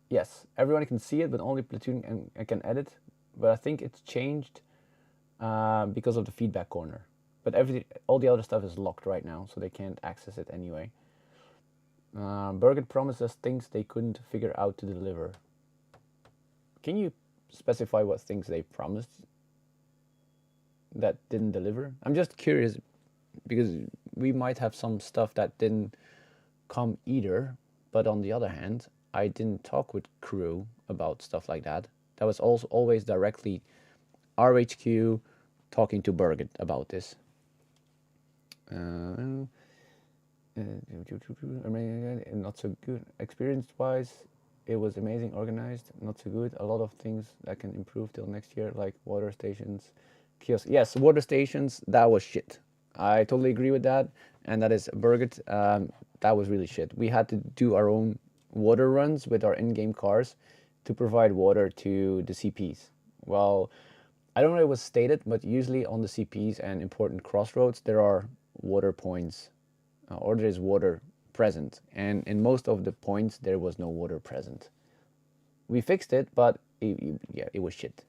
Yes, everyone can see it, but only platoon can edit. But I think it's changed because of the feedback corner. But all the other stuff is locked right now, so they can't access it anyway. Berget promises things they couldn't figure out to deliver. Can you specify what things they promised that didn't deliver? I'm just curious because we might have some stuff that didn't come either. But on the other hand, I didn't talk with crew about stuff like that. That was also always directly RHQ talking to Berget about this. Not so good. Experience-wise, it was amazing, organized, not so good. A lot of things that can improve till next year, like water stations, kiosks. Yes, water stations, that was shit. I totally agree with that, and that is Berget. That was really shit. We had to do our own water runs with our in-game cars to provide water to the CPs. Well, I don't know if it was stated, but usually on the CPs and important crossroads, there are water points, or there is water present. And in most of the points, there was no water present. We fixed it, but it was shit.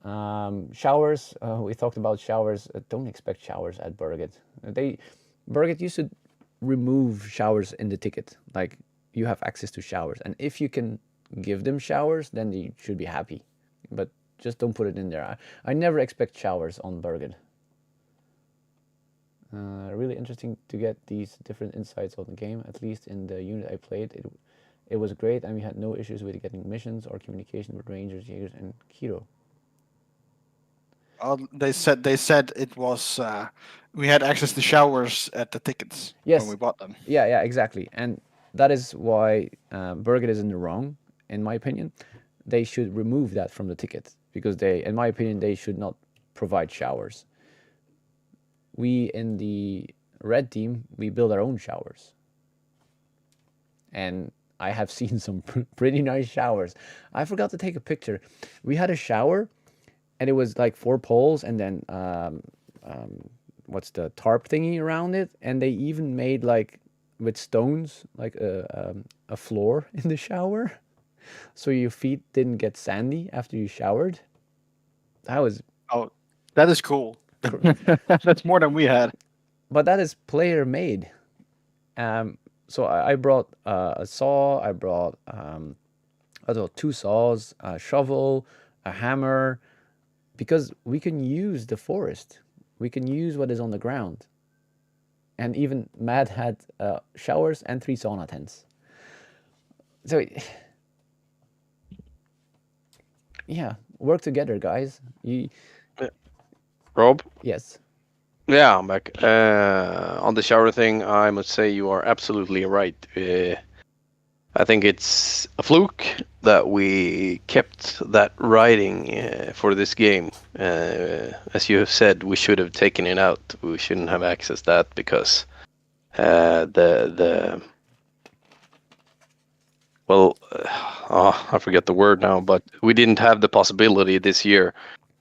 Showers, we talked about showers. Don't expect showers at Berget. Berget used to remove showers in the ticket. Like, you have access to showers. And if you can give them showers, then you should be happy. But just don't put it in there. I never expect showers on Berget. Really interesting to get these different insights on the game. At least in the unit I played, it was great, and we had no issues with getting missions or communication with Rangers, Jaegers, and Kiro. They said it was we had access to showers at the tickets Yes. when we bought them. Yeah, exactly. And that is why Berget is in the wrong, in my opinion. They should remove that from the ticket because in my opinion, they should not provide showers. We in the red team, we build our own showers. And I have seen some pretty nice showers. I forgot to take a picture. We had a shower, and it was like 4 poles, and then what's the tarp thingy around it, and they even made like with stones like a floor in the shower, so your feet didn't get sandy after you showered. That is cool. That's more than we had. But that is player made. So I brought a saw. I brought 2 saws, a shovel, a hammer, because we can use the forest. We can use what is on the ground. And even Matt had showers and 3 sauna tents. So, yeah, work together, guys. Rob? Yes. Yeah, I'm back. On the shower thing, I must say you are absolutely right. I think it's a fluke that we kept that writing for this game. As you have said, we should have taken it out. We shouldn't have accessed that because I forget the word now, but we didn't have the possibility this year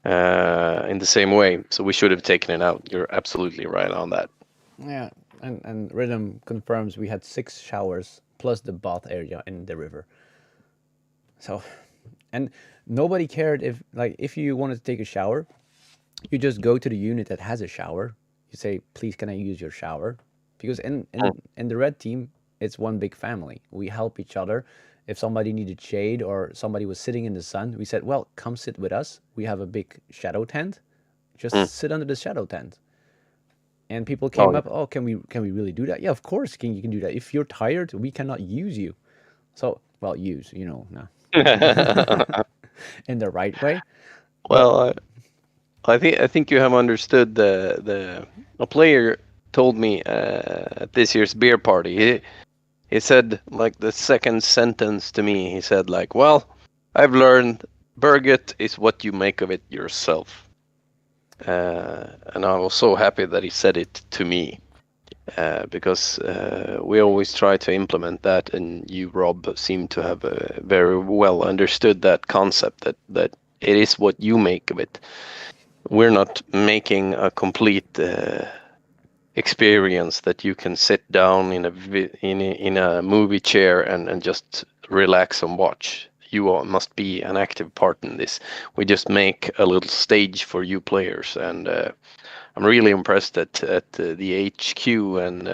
in the same way, so we should have taken it out. You're absolutely right on that. Yeah, and Rhythm confirms we had 6 showers plus the bath area in the river. So, and nobody cared if you wanted to take a shower, you just go to the unit that has a shower. You say, please, can I use your shower? Because in the red team, it's one big family. We help each other. If somebody needed shade or somebody was sitting in the sun, we said, well, come sit with us. We have a big shadow tent. Just sit under the shadow tent. And people came up, oh, can we really do that? Yeah, of course you can do that. If you're tired, we cannot use you. So, well, use, no. In the right way. Well, I think you have understood a player told me at this year's beer party. He said, like, the second sentence to me, he said, like, well, I've learned Berget is what you make of it yourself. And I was so happy that he said it to me, because we always try to implement that, and you, Rob, seem to have very well understood that concept, that it is what you make of it. We're not making a complete experience that you can sit down in a movie chair and just relax and watch. You all must be an active part in this. We just make a little stage for you players, and I'm really impressed at the HQ and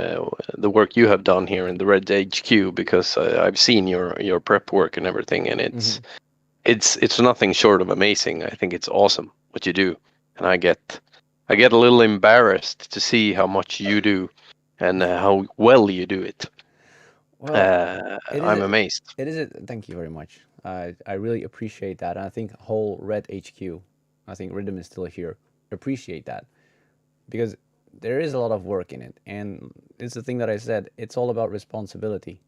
the work you have done here in the Red HQ, because I've seen your prep work and everything, and it's nothing short of amazing. I think it's awesome what you do, and I get a little embarrassed to see how much you do and how well you do it. Well, I'm amazed. Thank you very much. I really appreciate that. And I think whole Red HQ I think Rhythm is still here, appreciate that, because there is a lot of work in it, and it's the thing that I said. It's all about responsibility.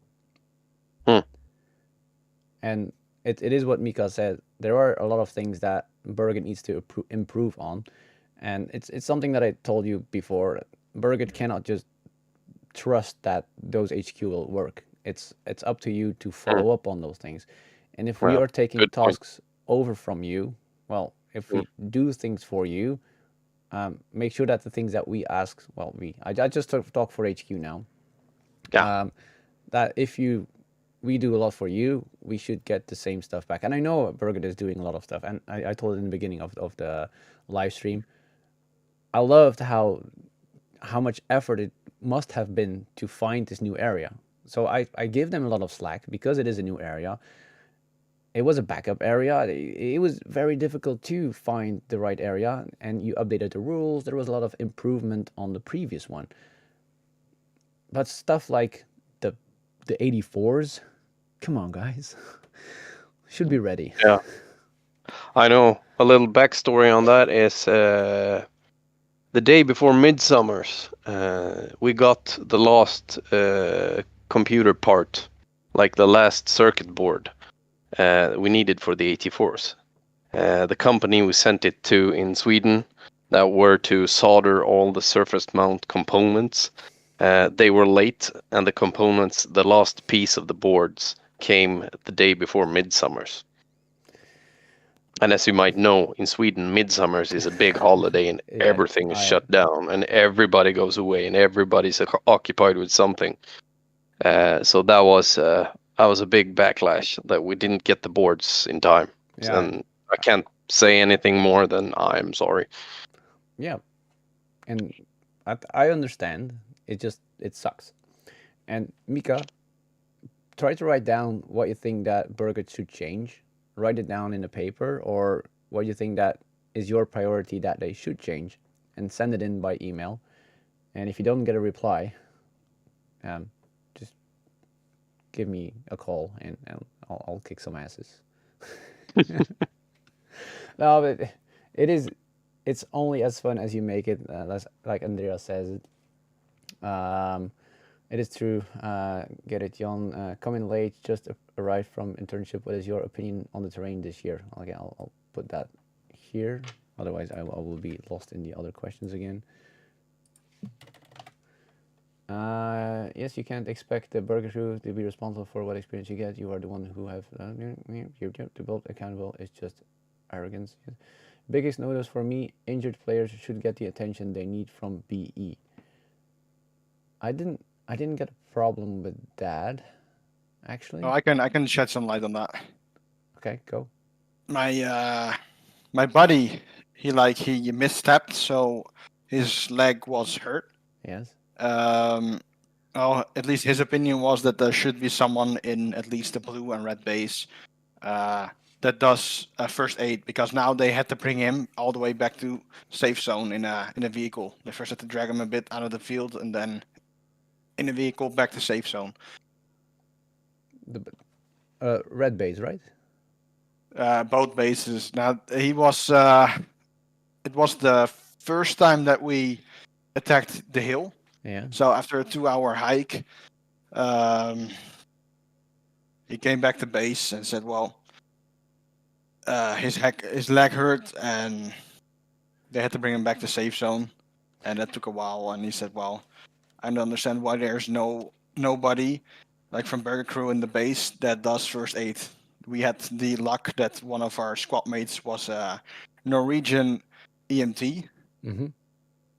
And it is what Mika said. There are a lot of things that Berget needs to improve on, and it's something that I told you before. Berget cannot just trust that those HQ will work. It's up to you to follow up on those things. And if we Well, are taking good point. tasks over from you, well, if we do things for you, make sure that the things that we ask, well, I just talk for HQ now. Yeah. That if we do a lot for you, we should get the same stuff back. And I know Berget is doing a lot of stuff, and I told it in the beginning of the live stream. I loved how much effort it must have been to find this new area. So I give them a lot of slack because it is a new area. It was a backup area. It was very difficult to find the right area, and you updated the rules. There was a lot of improvement on the previous one. But stuff like the 84s, come on, guys, should be ready. Yeah, I know. A little backstory on that is the day before Midsummer's, we got the last computer part, like the last circuit board we needed for the 84s. The company we sent it to in Sweden that were to solder all the surface mount components. They were late, and the components, the last piece of the boards, came the day before Midsummer's. And as you might know, in Sweden, Midsummer's is a big holiday, and Yeah, everything is shut down, and everybody goes away, and everybody's occupied with something. So that was a big backlash that we didn't get the boards in time. Yeah. And I can't say anything more than I'm sorry. Yeah, and I understand. It sucks. And Mika, try to write down what you think that Berget should change. Write it down in a paper, or what you think that is your priority that they should change, and send it in by email. And if you don't get a reply, just give me a call, and I'll kick some asses. No, but it's only as fun as you make it. Like Andrea says it. It is true. Get it, Jon. Coming late, just arrived from internship. What is your opinion on the terrain this year? Okay, I'll put that here. Otherwise, I will be lost in the other questions again. Yes, you can't expect the Burger crew to be responsible for what experience you get. You are the one who have to build accountable. It's just arrogance. Biggest notice for me: injured players should get the attention they need from BE. I didn't get a problem with that, actually. No, I can shed some light on that. Okay, go. My buddy, he misstepped, so his leg was hurt. Yes. Well, at least his opinion was that there should be someone in at least the blue and red base that does first aid, because now they had to bring him all the way back to safe zone in a vehicle. They first had to drag him a bit out of the field, and then in a vehicle back to safe zone. The red base, right? Both bases. Now he was. It was the first time that we attacked the hill. Yeah. So after a 2-hour hike, he came back to base and said, "Well, his leg hurt, and they had to bring him back to safe zone, and that took a while." And he said, "Well, I don't understand why there's nobody like from Berget crew in the base that does first aid. We had the luck that one of our squad mates was a Norwegian EMT,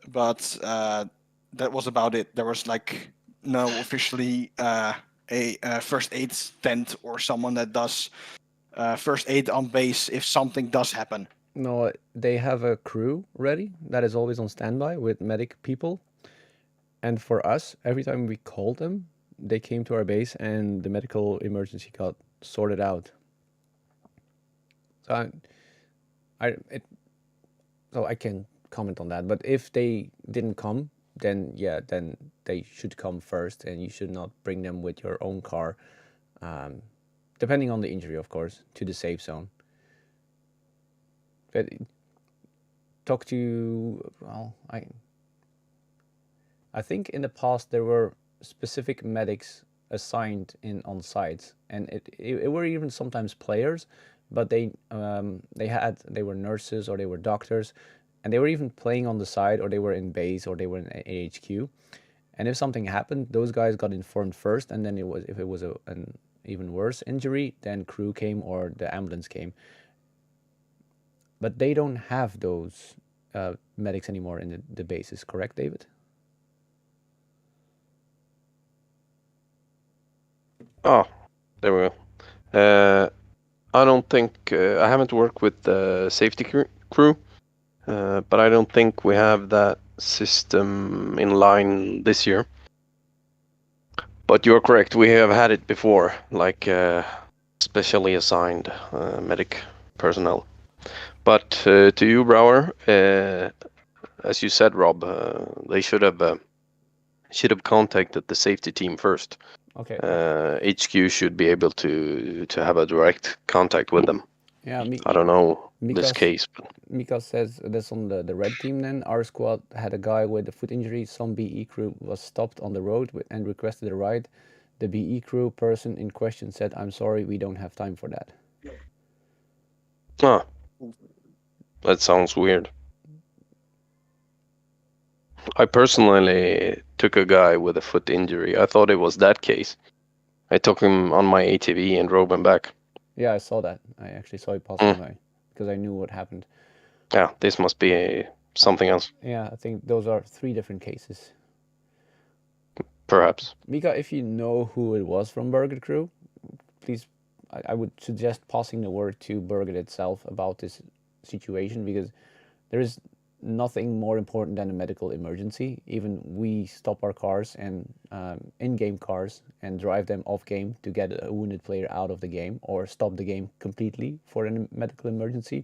but that was about it. There was like no officially a first aid tent or someone that does first aid on base if something does happen." No, they have a crew ready that is always on standby with medic people. And for us, every time we called them, they came to our base and the medical emergency got sorted out. So I can comment on that. But if they didn't come, then yeah, then they should come first, and you should not bring them with your own car, depending on the injury, of course, to the safe zone. But talk to, well, I think in the past there were specific medics assigned in on sites, and it were even sometimes players, but they were nurses or they were doctors, and they were even playing on the side, or they were in base, or they were in AHQ. And if something happened, those guys got informed first, and then if it was an even worse injury, then crew came or the ambulance came. But they don't have those medics anymore in the bases, correct, David? Oh, there we go. I don't think I haven't worked with the safety crew, but I don't think we have that system in line this year. But you're correct. We have had it before, like specially assigned medic personnel. But to you, Brower, as you said, Rob, they should have contacted the safety team first. Okay. HQ should be able to have a direct contact with them. Yeah, I don't know this case. But... Mika says that's on the red team then. Our squad had a guy with a foot injury. Some BE crew was stopped on the road and requested a ride. The BE crew person in question said, "I'm sorry, we don't have time for that." Ah, that sounds weird. I personally took a guy with a foot injury. I thought it was that case. I took him on my ATV and drove him back. Yeah, I saw that. I actually saw it passing by because I knew what happened. Yeah, this must be something else. Yeah, I think those are 3 different cases. Perhaps. Mika, if you know who it was from Berget crew, please, I would suggest passing the word to Berget itself about this situation, because there is nothing more important than a medical emergency. Even we stop our cars and in-game cars and drive them off-game to get a wounded player out of the game, or stop the game completely for a medical emergency.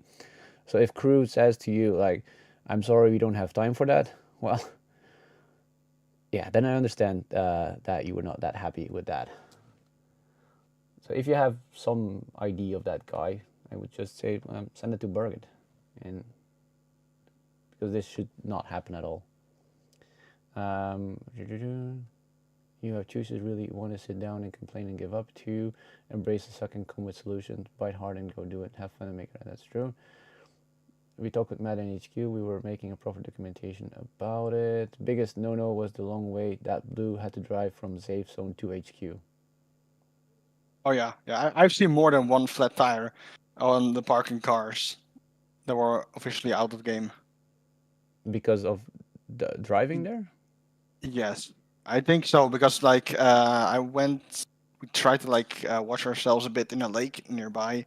So if crew says to you, like, "I'm sorry, we don't have time for that," well, yeah, then I understand that you were not that happy with that. So if you have some idea of that guy, I would just say send it to Berget, and because this should not happen at all. You have choices, really want to sit down and complain and give up, to embrace the suck and come with solutions, bite hard and go do it, have fun and make it right. That's true. We talked with Matt in HQ, we were making a proper documentation about it. Biggest no-no was the long way that Blue had to drive from safe zone to HQ. Oh yeah, I've seen more than one flat tire on the parking cars that were officially out of game. Because of the driving there? Yes, I think so, because like we tried to like wash ourselves a bit in a lake nearby,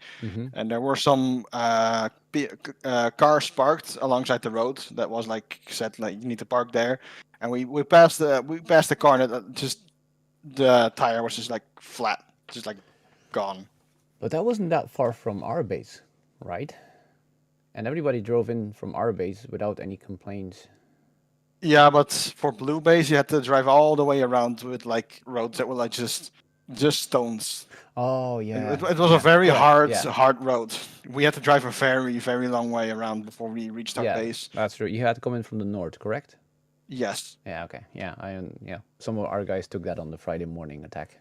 and there were some cars parked alongside the road that was like said like you need to park there, and we passed the car and just the tire was just like flat, just like gone. But that wasn't that far from our base, right? And everybody drove in from our base without any complaints. Yeah, but for Blue Base, you had to drive all the way around with like roads that were like just stones. Oh yeah. It was a very hard road. We had to drive a very, very long way around before we reached our base. That's true. You had to come in from the north, correct? Yes. Yeah. Okay. Yeah. Some of our guys took that on the Friday morning attack.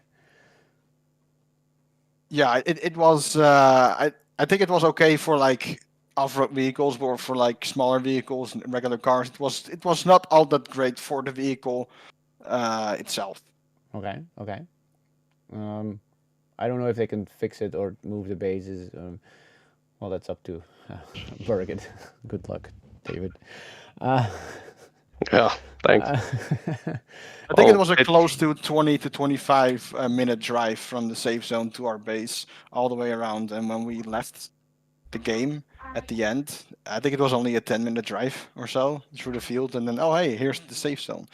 Yeah, it was. I think it was okay for like off-road vehicles, but for like smaller vehicles and regular cars, it was not all that great for the vehicle itself. Okay. I don't know if they can fix it or move the bases. Well, that's up to Berget. Good luck, David. Yeah, thanks. I think it was a close to 20 to 25 minute drive from the safe zone to our base, all the way around. And when we left the game at the end, I think it was only a 10-minute drive or so through the field. And then, oh, hey, here's the safe zone.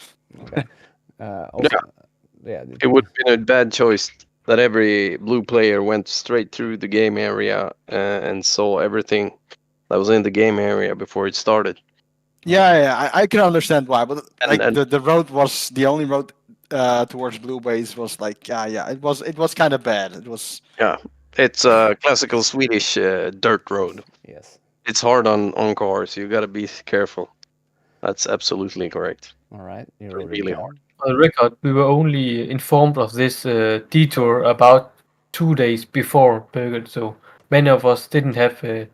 Okay. It would have been a bad choice that every Blue player went straight through the game area and saw everything that was in the game area before it started. Yeah, I can understand why, but the road was the only road towards Blue Base was like, it was kind of bad. It was. Yeah, it's a classical Swedish dirt road. Yes. It's hard on cars. You gotta be careful. That's absolutely correct. All right, you It's wrote it really down. hard. On the record, we were only informed of this detour about 2 days before Berget, so many of us didn't have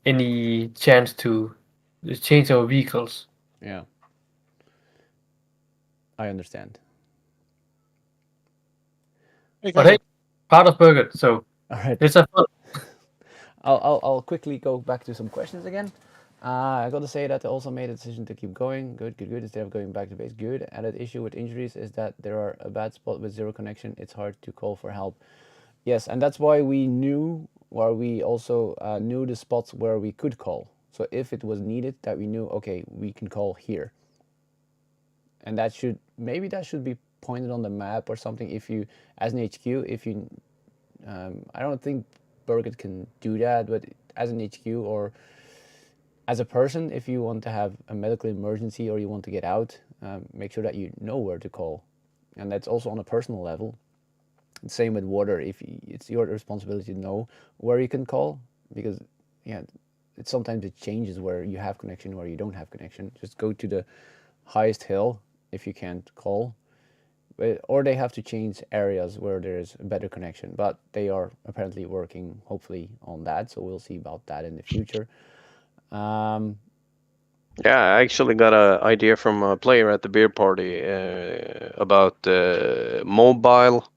any chance to change our vehicles. Yeah, I understand. But hey, part of Berget, so All right. let's have fun. I'll quickly go back to some questions again. I got to say that they also made a decision to keep going. Good. Instead of going back to base. Good. Added issue with injuries is that there are a bad spot with zero connection. It's hard to call for help. Yes, and that's why we knew, or we also knew the spots where we could call. So if it was needed, that we knew, okay, we can call here. And that should be pointed on the map or something. If you, as an HQ, if you, I don't think Berget can do that, but as an HQ or as a person, if you want to have a medical emergency or you want to get out, make sure that you know where to call. And that's also on a personal level. Same with water. It's your responsibility to know where you can call, because sometimes it changes where you have connection, where you don't have connection. Just go to the highest hill if you can't call, or they have to change areas where there is a better connection. But they are apparently working, hopefully, on that. So we'll see about that in the future. Yeah, I actually got an idea from a player at the beer party about mobile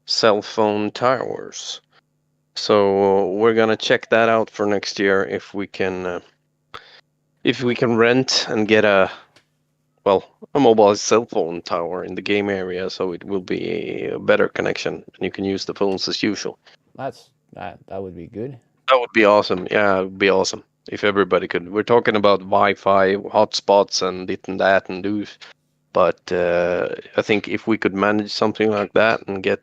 cell phone towers. So we're gonna check that out for next year if we can rent and get a mobile cell phone tower in the game area, so it will be a better connection and you can use the phones as usual. That would be good. That would be awesome. Yeah, it would be awesome if everybody could. We're talking about Wi-Fi hotspots and this and that and do, but I think if we could manage something like that and get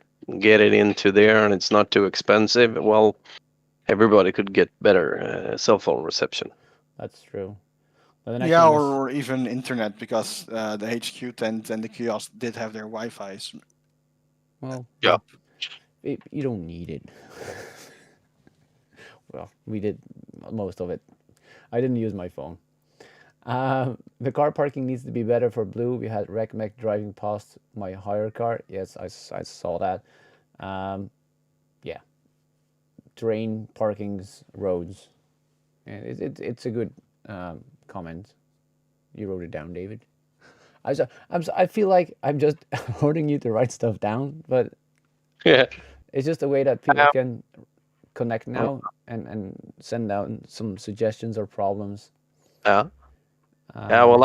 it into there and it's not too expensive, well, everybody could get better cell phone reception. That's true. Yeah, or even internet, because the HQ tent and the kiosk did have their Wi-Fi's. Well, yeah, you don't need it. Well, we did most of it. I didn't use my phone. The car parking needs to be better for blue. We had Rec Mech driving past my hire car. Yes, I saw that. Yeah. Terrain, parkings, roads. And it's a good comment. You wrote it down, David. I feel like I'm just ordering you to write stuff down, but yeah, it's just a way that people can connect now and send down some suggestions or problems. Yeah. Well,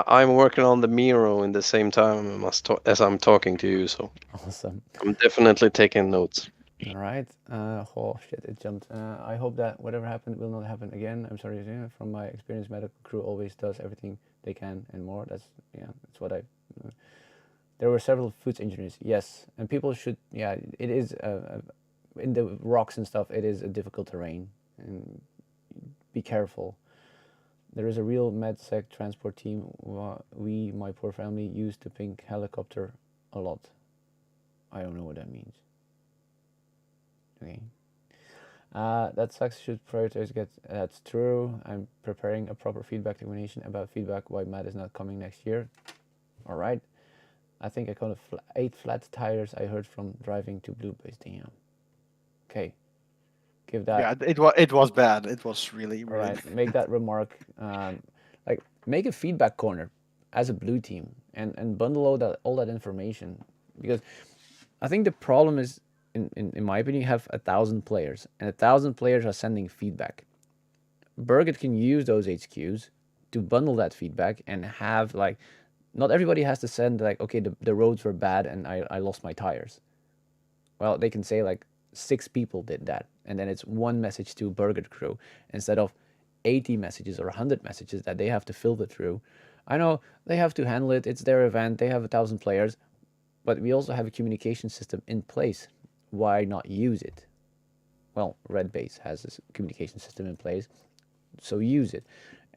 I'm working on the Miro in the same time as I'm talking to you, so awesome. I'm definitely taking notes. All right. Oh shit! It jumped. I hope that whatever happened will not happen again. I'm sorry. From my experience, medical crew always does everything they can and more. That's what I. There were several food engineers. Yes, and people should. Yeah, it is in the rocks and stuff. It is a difficult terrain, and be careful. There is a real MedSec transport team. We, my poor family, used to pink helicopter a lot. I don't know what that means. Okay. That sucks. Should prioritize get. That's true. I'm preparing a proper feedback documentation about feedback why Matt is not coming next year. All right. I think I counted 8 flat tires I heard from driving to Blue Base. Damn. Okay. Give that. Yeah, it was bad. It was really. All right. Make that remark. Like make a feedback corner as a blue team and bundle all that information, because I think the problem is. In my opinion, you have 1,000 players, and 1,000 players are sending feedback. Berget can use those HQs to bundle that feedback and have, like, not everybody has to send, like, okay, the roads were bad and I lost my tires. Well, they can say, like, 6 people did that, and then it's 1 message to Berget crew instead of 80 messages or 100 messages that they have to filter through. I know they have to handle it. It's their event. They have 1,000 players, but we also have a communication system in place. Why not use it? Well, Red Base has this communication system in place, so use it.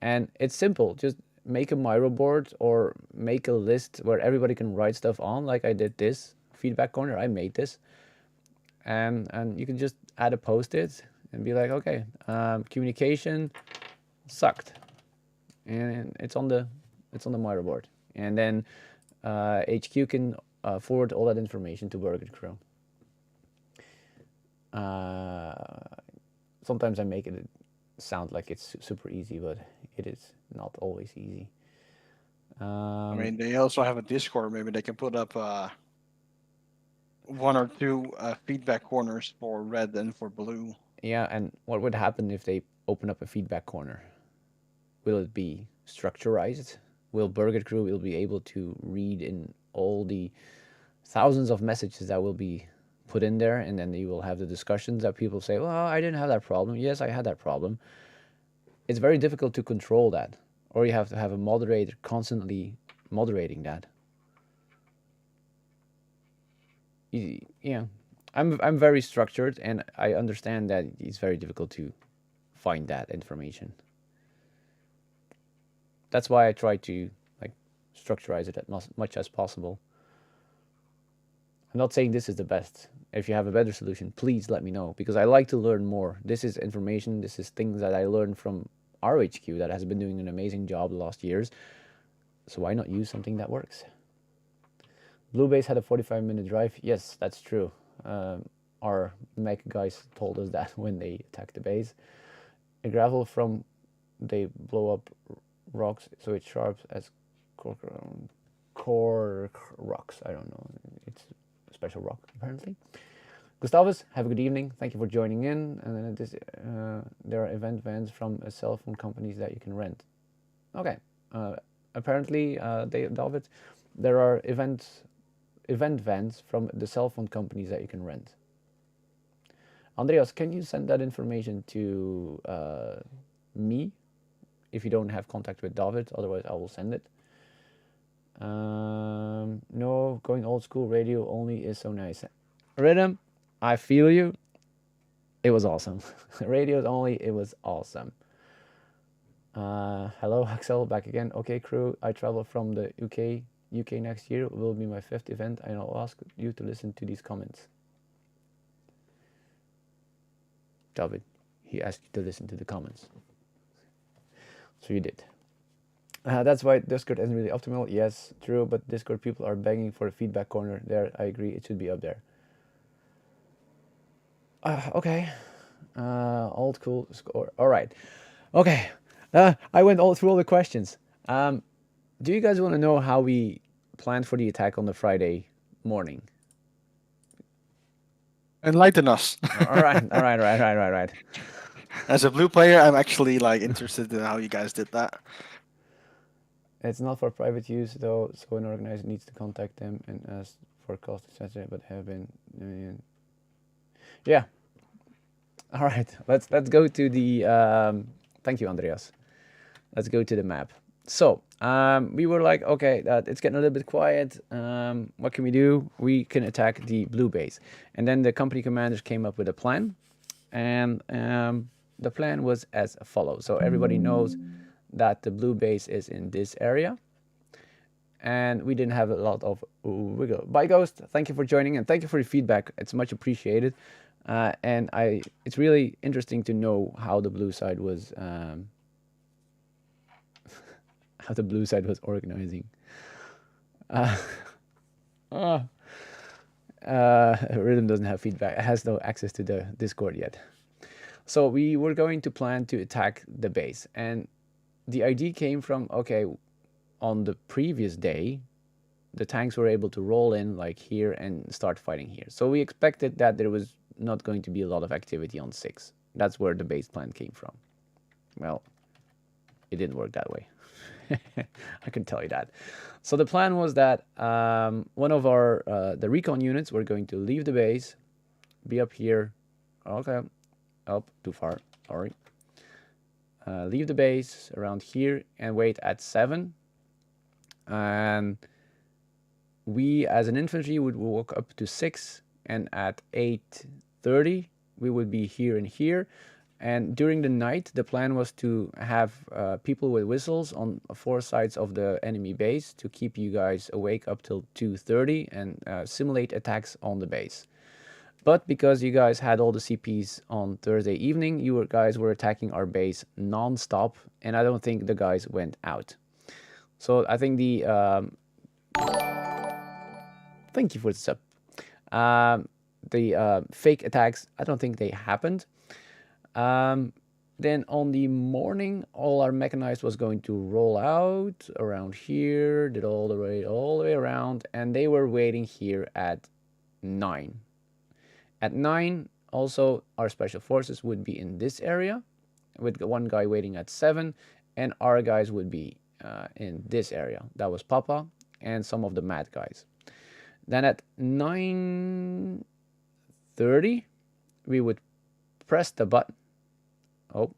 And it's simple. Just make a Miro board or make a list where everybody can write stuff on, like I did this feedback corner. I made this, and you can just add a post-it and be like, okay, communication sucked, and it's on the motherboard, and then HQ can forward all that information to Berget crew. Sometimes I make it sound like it's super easy, but it is not always easy. I mean, they also have a Discord. Maybe they can put up 1 or 2 feedback corners for red and for blue. Yeah, and what would happen if they open up a feedback corner? Will it be structurized? Will Berget crew will be able to read in all the thousands of messages that will be put in there, and then you will have the discussions that people say, well, I didn't have that problem. Yes, I had that problem. It's very difficult to control that, or you have to have a moderator constantly moderating that. Yeah, I'm very structured, and I understand that it's very difficult to find that information. That's why I try to like structurize it as much as possible. I'm not saying this is the best. If you have a better solution, please let me know, because I like to learn more. This is information, this is things that I learned from our HQ that has been doing an amazing job the last years. So why not use something that works? Blue base had a 45-minute drive. Yes, that's true. Our mech guys told us that when they attacked the base. A gravel from they blow up rocks, so it's sharp as core rocks. I don't know. It's a special rock apparently. Gustavus, have a good evening. Thank you for joining in. And then this, there are event vans from cell phone companies that you can rent. Okay. Apparently, David, there are event vans from the cell phone companies that you can rent. Andreas, can you send that information to me if you don't have contact with David? Otherwise, I will send it. No, going old school radio only is so nice. Rhythm, I feel you. It was awesome. Radios only, it was awesome. Hello, Axel, back again. Okay, crew, I travel from the UK next year. It will be my 5th event, and I'll ask you to listen to these comments. David, he asked you to listen to the comments. So you did. That's why Discord isn't really optimal. Yes, true, but Discord people are begging for a feedback corner there. I agree, it should be up there. Okay. Old cool score. All right. Okay. I went through all the questions. Do you guys want to know how we planned for the attack on the Friday morning? Enlighten us. All right. As a blue player, I'm actually like interested in how you guys did that. It's not for private use though, so an organizer needs to contact them and ask for cost, etc. But have been, yeah. All right, let's go to the. Thank you, Andreas. Let's go to the map. So we were like, okay, it's getting a little bit quiet. What can we do? We can attack the blue base, and then the company commanders came up with a plan, and the plan was as follows. So everybody knows that the blue base is in this area, and we didn't have a lot of wiggle. Bye, Ghost. Thank you for joining, and thank you for your feedback. It's much appreciated, and it's really interesting to know how the blue side was organizing. Rhythm doesn't have feedback. It has no access to the Discord yet. So we were going to plan to attack the base, and the idea came from, okay, on the previous day, the tanks were able to roll in like here and start fighting here. So we expected that there was not going to be a lot of activity on 6. That's where the base plan came from. Well, it didn't work that way. I can tell you that. So the plan was that one of our the Recon units were going to leave the base, be up here. Okay, up too far. Sorry. Leave the base around here and wait at 7. And we, as an infantry, would walk up to 6, and at 8:30 we would be here and here. And during the night, the plan was to have people with whistles on 4 sides of the enemy base to keep you guys awake up till 2:30 and simulate attacks on the base. But because you guys had all the CPs on Thursday evening, you guys were attacking our base non-stop, and I don't think the guys went out. So I think the thank you for the sub. The fake attacks, I don't think they happened. Then on the morning, all our mechanized was going to roll out around here, did all the way around, and they were waiting here at 9. At 9, also our special forces would be in this area, with one guy waiting at 7, and our guys would be in this area. That was Papa and some of the mad guys. Then at 9:30, we would press the button. Oh,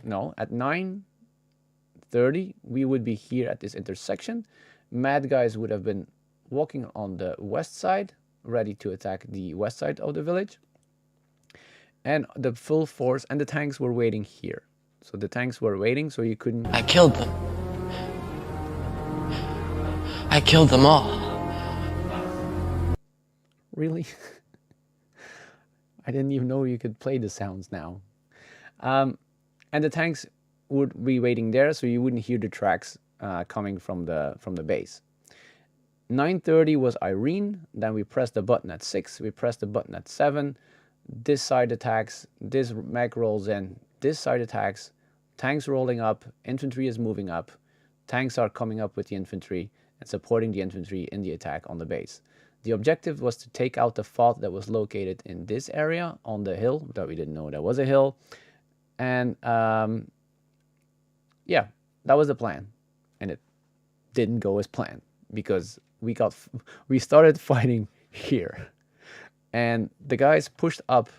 no, at 9:30, we would be here at this intersection. Mad guys would have been walking on the west side, ready to attack the west side of the village. And the full force and the tanks were waiting here. So the tanks were waiting, so you couldn't... I killed them. I killed them all. Really? I didn't even know you could play the sounds now. And the tanks would be waiting there, so you wouldn't hear the tracks coming from the base. 9:30 was Irene. Then we pressed the button at 6. We pressed the button at 7. This side attacks. This mech rolls in. This side attacks. Tanks rolling up. Infantry is moving up. Tanks are coming up with the infantry and supporting the infantry in the attack on the base. The objective was to take out the FOD that was located in this area on the hill that we didn't know there was a hill. And yeah, that was the plan. And it didn't go as planned because we started fighting here. And the guys pushed up.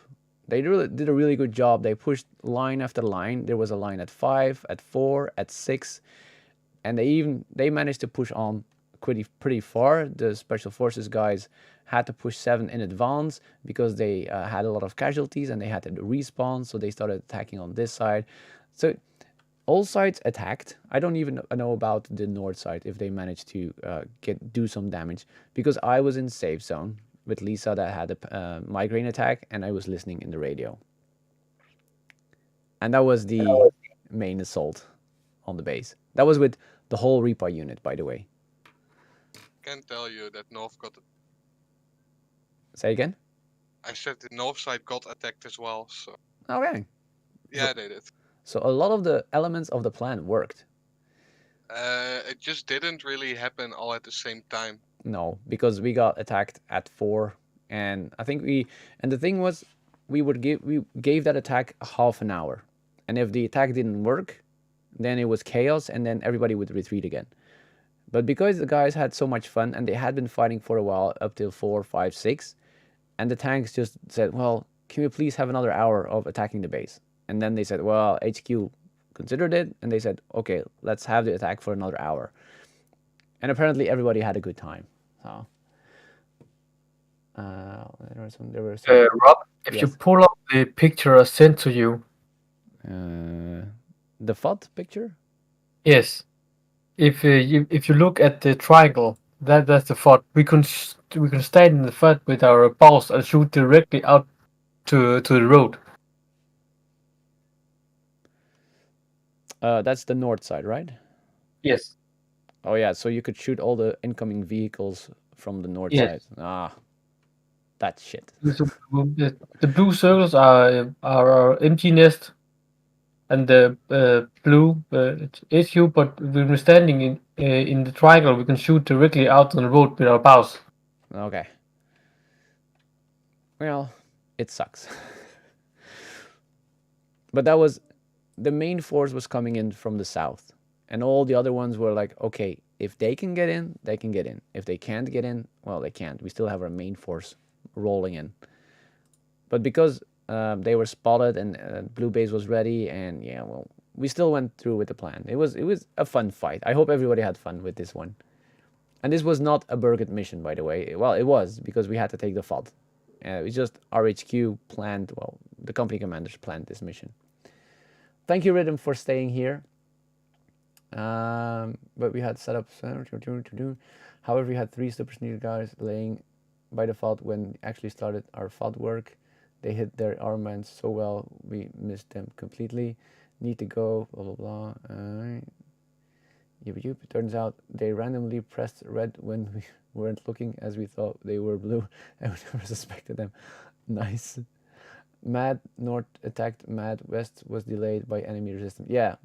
They did a really good job. They pushed line after line. There was a line at 5, at 4, at 6. And they managed to push on pretty far. The special forces guys had to push 7 in advance because they had a lot of casualties and they had to respawn, so they started attacking on this side. So all sides attacked. I don't even know about the north side if they managed to do some damage, because I was in safe zone with Lisa that had a migraine attack, and I was listening in the radio. And that was the main assault on the base. That was with the whole Reaper unit, by the way. Can tell you that North got. Say again? I said the North side got attacked as well. So. Okay. Yeah, they did. So a lot of the elements of the plan worked. It just didn't really happen all at the same time. No, because we got attacked at 4, and I think the thing was we gave that attack a half an hour, and if the attack didn't work, then it was chaos, and then everybody would retreat again. But because the guys had so much fun and they had been fighting for a while up till 4, 5, 6, and the tanks just said, well, can we please have another hour of attacking the base? And then they said, well, HQ considered it, and they said, okay, let's have the attack for another hour. And apparently everybody had a good time. So there were some Rob, if yes. you pull up the picture I sent to you. The FOD picture? Yes. If you look at the triangle, that's the FOD. We can stand in the FOD with our balls and shoot directly out to the road. That's the north side, right? Yes. Oh yeah, so you could shoot all the incoming vehicles from the north side. Ah, that shit. The blue circles are our empty nest, and the blue HQ. But when we're standing in the triangle, we can shoot directly out on the road with our bows. Okay. Well, it sucks. But that was the main force was coming in from the south. And all the other ones were like, okay, if they can get in, they can get in. If they can't get in, well, they can't. We still have our main force rolling in. But because they were spotted and blue base was ready, and yeah, well, we still went through with the plan. It was a fun fight. I hope everybody had fun with this one. And this was not a Berget mission, by the way. Well, it was, because we had to take the FOD. It was just RHQ planned, well, the company commanders planned this mission. Thank you, Rhythm, for staying here. But we had set up. However, we had 3 super sneaker guys laying by default when actually started our FOD work. They hit their armaments so well, we missed them completely. Need to go, blah, blah, blah. Yep. Turns out they randomly pressed red when we weren't looking, as we thought they were blue, and we never suspected them. Nice. Mad North attacked Mad West was delayed by enemy resistance. Yeah.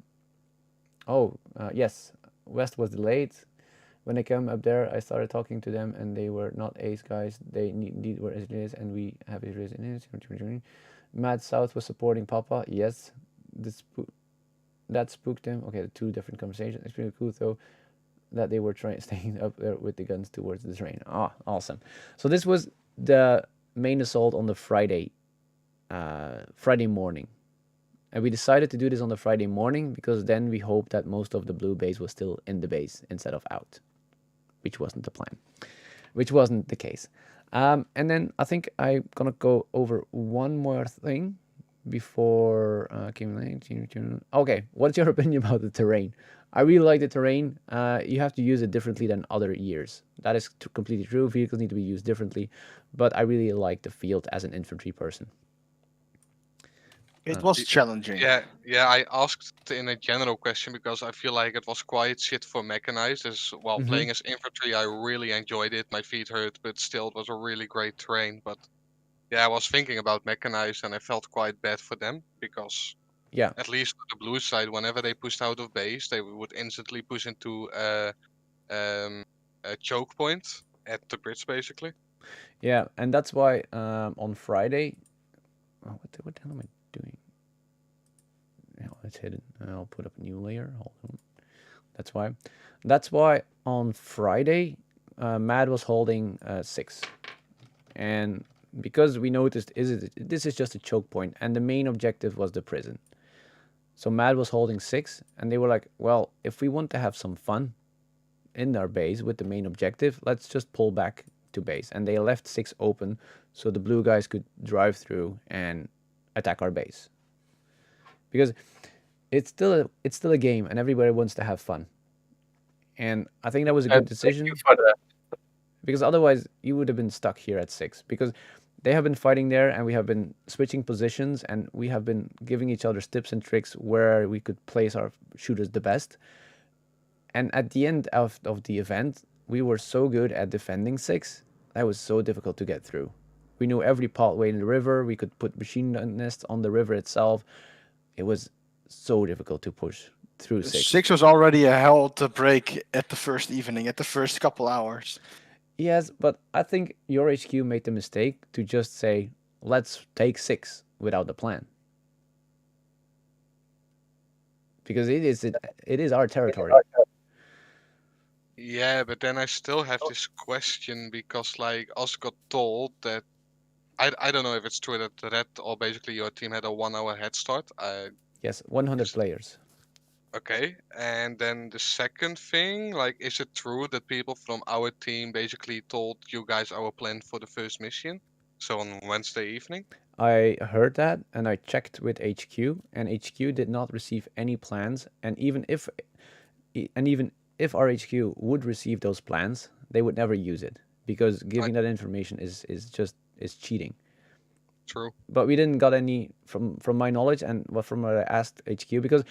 Oh, yes. West was delayed. When I came up there, I started talking to them, and they were not ace guys. They indeed were engineers, and we have engineers. Mad South was supporting Papa. Yes. That spooked him. Okay, the two different conversations. It's pretty cool, though, that they were staying up there with the guns towards the terrain. Ah, awesome. So this was the main assault on the Friday morning. And we decided to do this on the Friday morning because then we hoped that most of the blue base was still in the base instead of out, which wasn't the plan, which wasn't the case. And then I think I'm going to go over one more thing before okay, what's your opinion about the terrain? I really like the terrain. You have to use it differently than other years. That is completely true. Vehicles need to be used differently, but I really like the field as an infantry person. It was challenging. Yeah, I asked in a general question because I feel like it was quite shit for mechanized. As while playing as infantry, I really enjoyed it. My feet hurt, but still, it was a really great terrain. But yeah, I was thinking about mechanized, and I felt quite bad for them because at least on the blue side, whenever they pushed out of base, they would instantly push into a choke point at the bridge, basically. Yeah, and that's why on Friday, what the hell am I doing? Oh, it's hidden. I'll put up a new layer. Hold on. That's why on Friday, Mad was holding 6, and because we noticed this is just a choke point, and the main objective was the prison. So Mad was holding 6, and they were like, well, if we want to have some fun in our base with the main objective, let's just pull back to base. And they left 6 open so the blue guys could drive through and attack our base. Because it's still a game, and everybody wants to have fun. And I think that was a good decision. Thank you for that. Because otherwise you would have been stuck here at 6. Because they have been fighting there, and we have been switching positions, and we have been giving each other tips and tricks where we could place our shooters the best. And at the end of the event, we were so good at defending 6, that was so difficult to get through. We knew every pathway in the river. We could put machine gun nests on the river itself. It was so difficult to push through 6. 6 was already a hell to break at the first evening, at the first couple hours. Yes, but I think your HQ made the mistake to just say, let's take 6 without a plan. Because it is our territory. Yeah, but then I still have this question because, like, us got told that I don't know if it's true that Red or basically your team had a 1-hour head start. Yes, 100 players. Okay, and then the second thing, like, is it true that people from our team basically told you guys our plan for the first mission? So on Wednesday evening? I heard that, and I checked with HQ, and HQ did not receive any plans. And even if our HQ would receive those plans, they would never use it because giving that information is cheating. True. But we didn't got any from my knowledge, and from what I asked HQ, because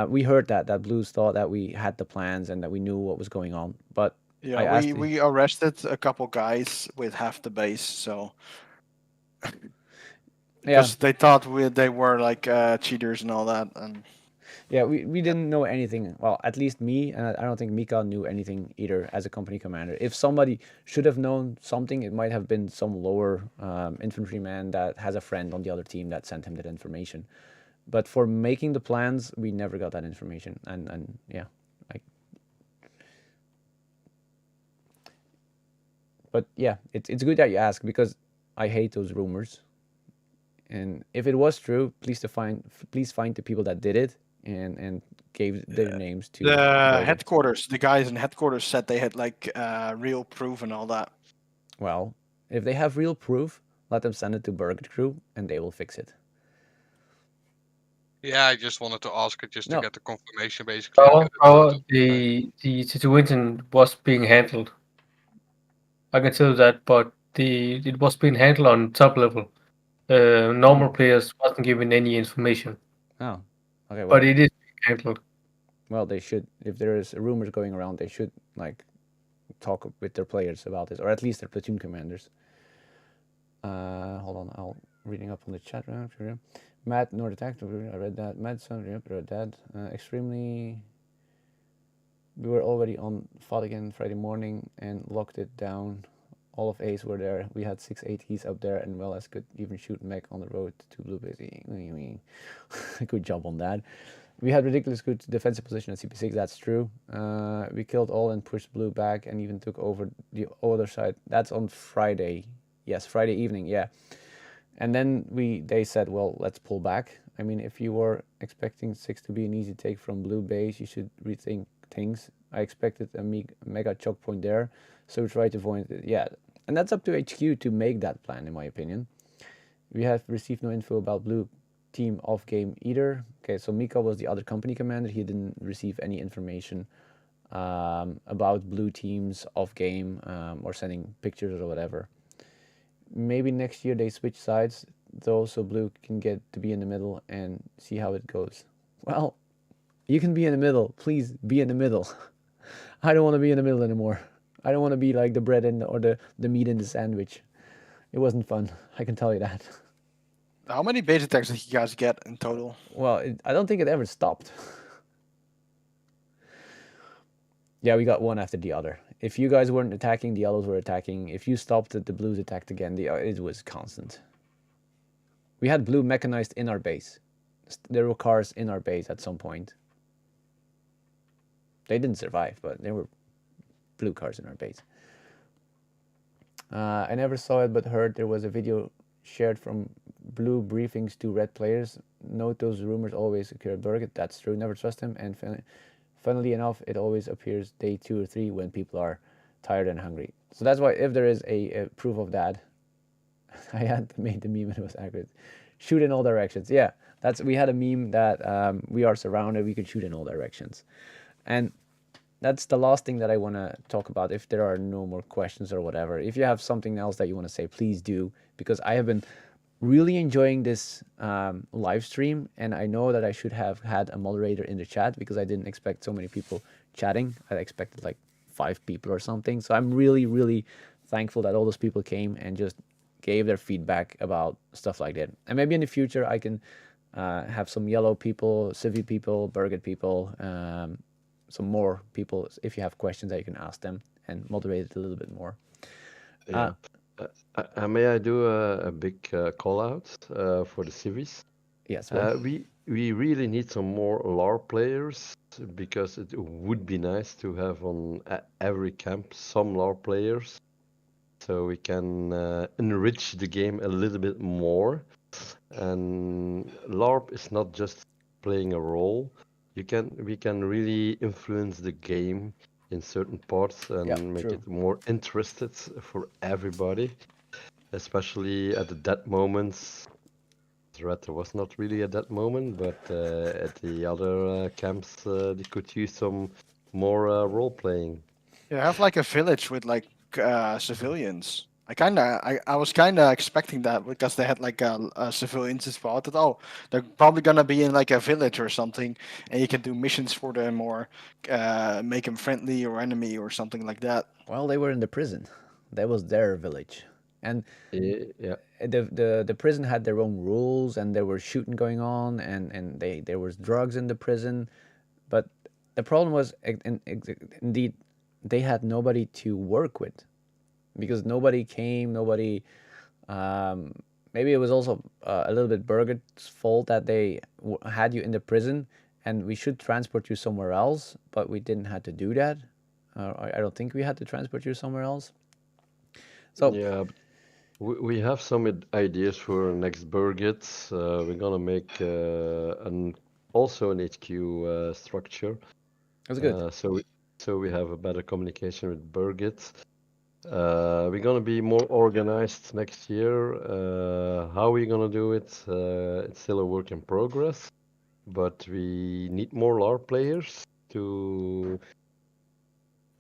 we heard that Blues thought that we had the plans and that we knew what was going on. But yeah, we arrested a couple guys with half the base, so because they thought they were like cheaters and all that, and yeah, we didn't know anything. Well, at least me, and I don't think Mika knew anything either as a company commander. If somebody should have known something, it might have been some lower infantryman that has a friend on the other team that sent him that information. But for making the plans, we never got that information, and yeah, but yeah, it's good that you ask because I hate those rumors. And if it was true, please find the people that did it and gave their names to the headquarters. The guys in headquarters said they had like real proof and all that. Well, if they have real proof, let them send it to Berget crew and they will fix it. Yeah, I just wanted to ask it just to get the confirmation, basically. How the situation was being handled. I can tell you that, but it was being handled on top level. Normal players wasn't given any information, Oh, okay. but Well, it is being handled. well, they should. If there is rumors going around, they should like talk with their players about this, or at least their platoon commanders. Hold on, I'll reading up on the chat round. Matt Nord attack. I read that. Madson, yep, read that. Extremely. We were already on fought again Friday morning and locked it down. All of A's were there. We had 6 ATs up there, and well as could even shoot mech on the road to Blue Busy. Good job on that. We had ridiculous good defensive position at CP6. That's true. We killed all and pushed Blue back, and even took over the other side. That's on Friday. Yes, Friday evening. Yeah. And then they said, well, let's pull back. I mean, if you were expecting 6 to be an easy take from Blue base, you should rethink things. I expected a mega choke point there, so we tried to avoid it. Yeah, and that's up to HQ to make that plan, in my opinion. We have received no info about Blue team off game either. Okay, so Mika was the other company commander. He didn't receive any information about Blue teams off game or sending pictures or whatever. Maybe next year they switch sides, though, so Blue can get to be in the middle and see how it goes. Well, you can be in the middle. Please be in the middle. I don't want to be in the middle anymore. I don't want to be like the bread or the meat in the sandwich. It wasn't fun. I can tell you that. How many base attacks did you guys get in total? Well, I don't think it ever stopped. Yeah, we got one after the other. If you guys weren't attacking, the yellows were attacking. If you stopped it, the blues attacked again. It was constant. We had blue mechanized in our base. There were cars in our base at some point. They didn't survive, but there were blue cars in our base. I never saw it, but heard there was a video shared from blue briefings to red players. Note those rumors always occur at Berget. That's true. Never trust him. And funnily enough, it always appears day 2 or 3 when people are tired and hungry. So that's why if there is a proof of that, I had made the meme and it was accurate. Shoot in all directions. Yeah, we had a meme that we are surrounded. We can shoot in all directions. And that's the last thing that I want to talk about. If there are no more questions or whatever, if you have something else that you want to say, please do, because I have been really enjoying this live stream, and I know that I should have had a moderator in the chat because I didn't expect so many people chatting. I expected like 5 people or something. So I'm really, really thankful that all those people came and just gave their feedback about stuff like that. And maybe in the future I can have some yellow people, Civi people, Berget people, some more people, if you have questions that you can ask them and moderate it a little bit more. Yeah. May I do a big call out for the civis? Yes. We really need some more LAR players because it would be nice to have on every camp some LAR players, so we can enrich the game a little bit more. And LARP is not just playing a role. We can really influence the game in certain parts and make it more interested for everybody, especially at the dead moments. There was not really at that moment, but at the other camps they could use some more role playing. Yeah, have like a village with like civilians. I was kinda expecting that because they had like civilians as well. I thought, oh, they're probably gonna be in like a village or something, and you can do missions for them or make them friendly or enemy or something like that. Well, they were in the prison. That was their village, and yeah, the prison had their own rules, and there was shooting going on, and there was drugs in the prison, but the problem was indeed they had nobody to work with, because nobody came, nobody. Maybe it was also a little bit Berget's fault that they had you in the prison, and we should transport you somewhere else, but we didn't have to do that. I don't think we had to transport you somewhere else. So yeah, we have some ideas for next Berget. We're gonna make also an HQ structure. That's good. So we have a better communication with Berget. We're gonna be more organized next year. How we're gonna do it, it's still a work in progress, but we need more LAR players to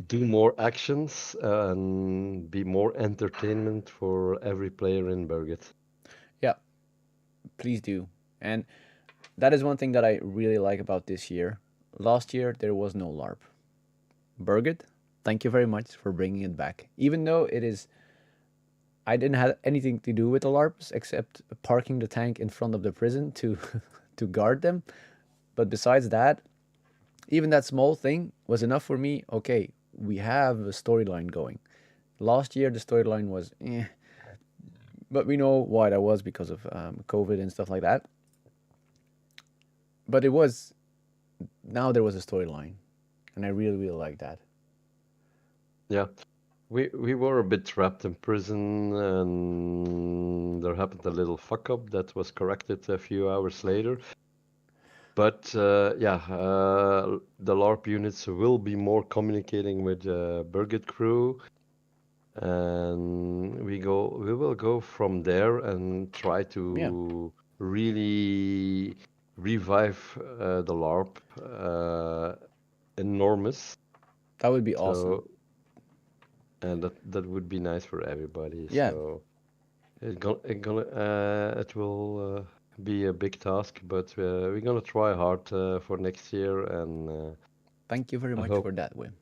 do more actions and be more entertainment for every player in Berget. Yeah, please do. And that is one thing that I really like about this year. Last year there was no LARP. Berget, thank you very much for bringing it back. Even though it is, I didn't have anything to do with the LARPs except parking the tank in front of the prison to to guard them. But besides that, even that small thing was enough for me. Okay, we have a storyline going. Last year the storyline was but we know why that was because of COVID and stuff like that. But it was, now there was a storyline, and I really like that. Yeah, we were a bit trapped in prison, and there happened a little fuck up that was corrected a few hours later. But yeah, the LARP units will be more communicating with Berget crew, and we will go from there and try to really revive the LARP enormous. That would be awesome. And that would be nice for everybody. Yeah. So it will be a big task, but we're gonna try hard for next year. And thank you very much for that, Wim.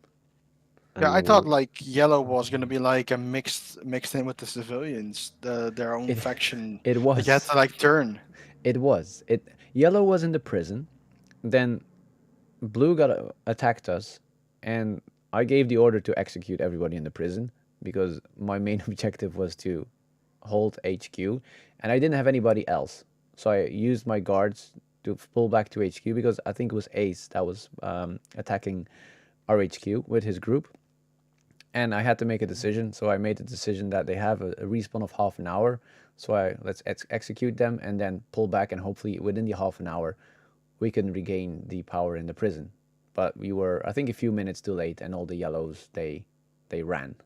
Yeah, I thought like yellow was gonna be like a mixed in with the civilians, their own faction. It was. Like you had to like turn. It was. Yellow was in the prison, then blue attacked us, and I gave the order to execute everybody in the prison because my main objective was to hold HQ, and I didn't have anybody else. So I used my guards to pull back to HQ because I think it was Ace that was attacking our HQ with his group. And I had to make a decision, so I made the decision that they have a respawn of half an hour. So let's execute them and then pull back, and hopefully within the half an hour we can regain the power in the prison. But we were, I think, a few minutes too late, and all the yellows they ran.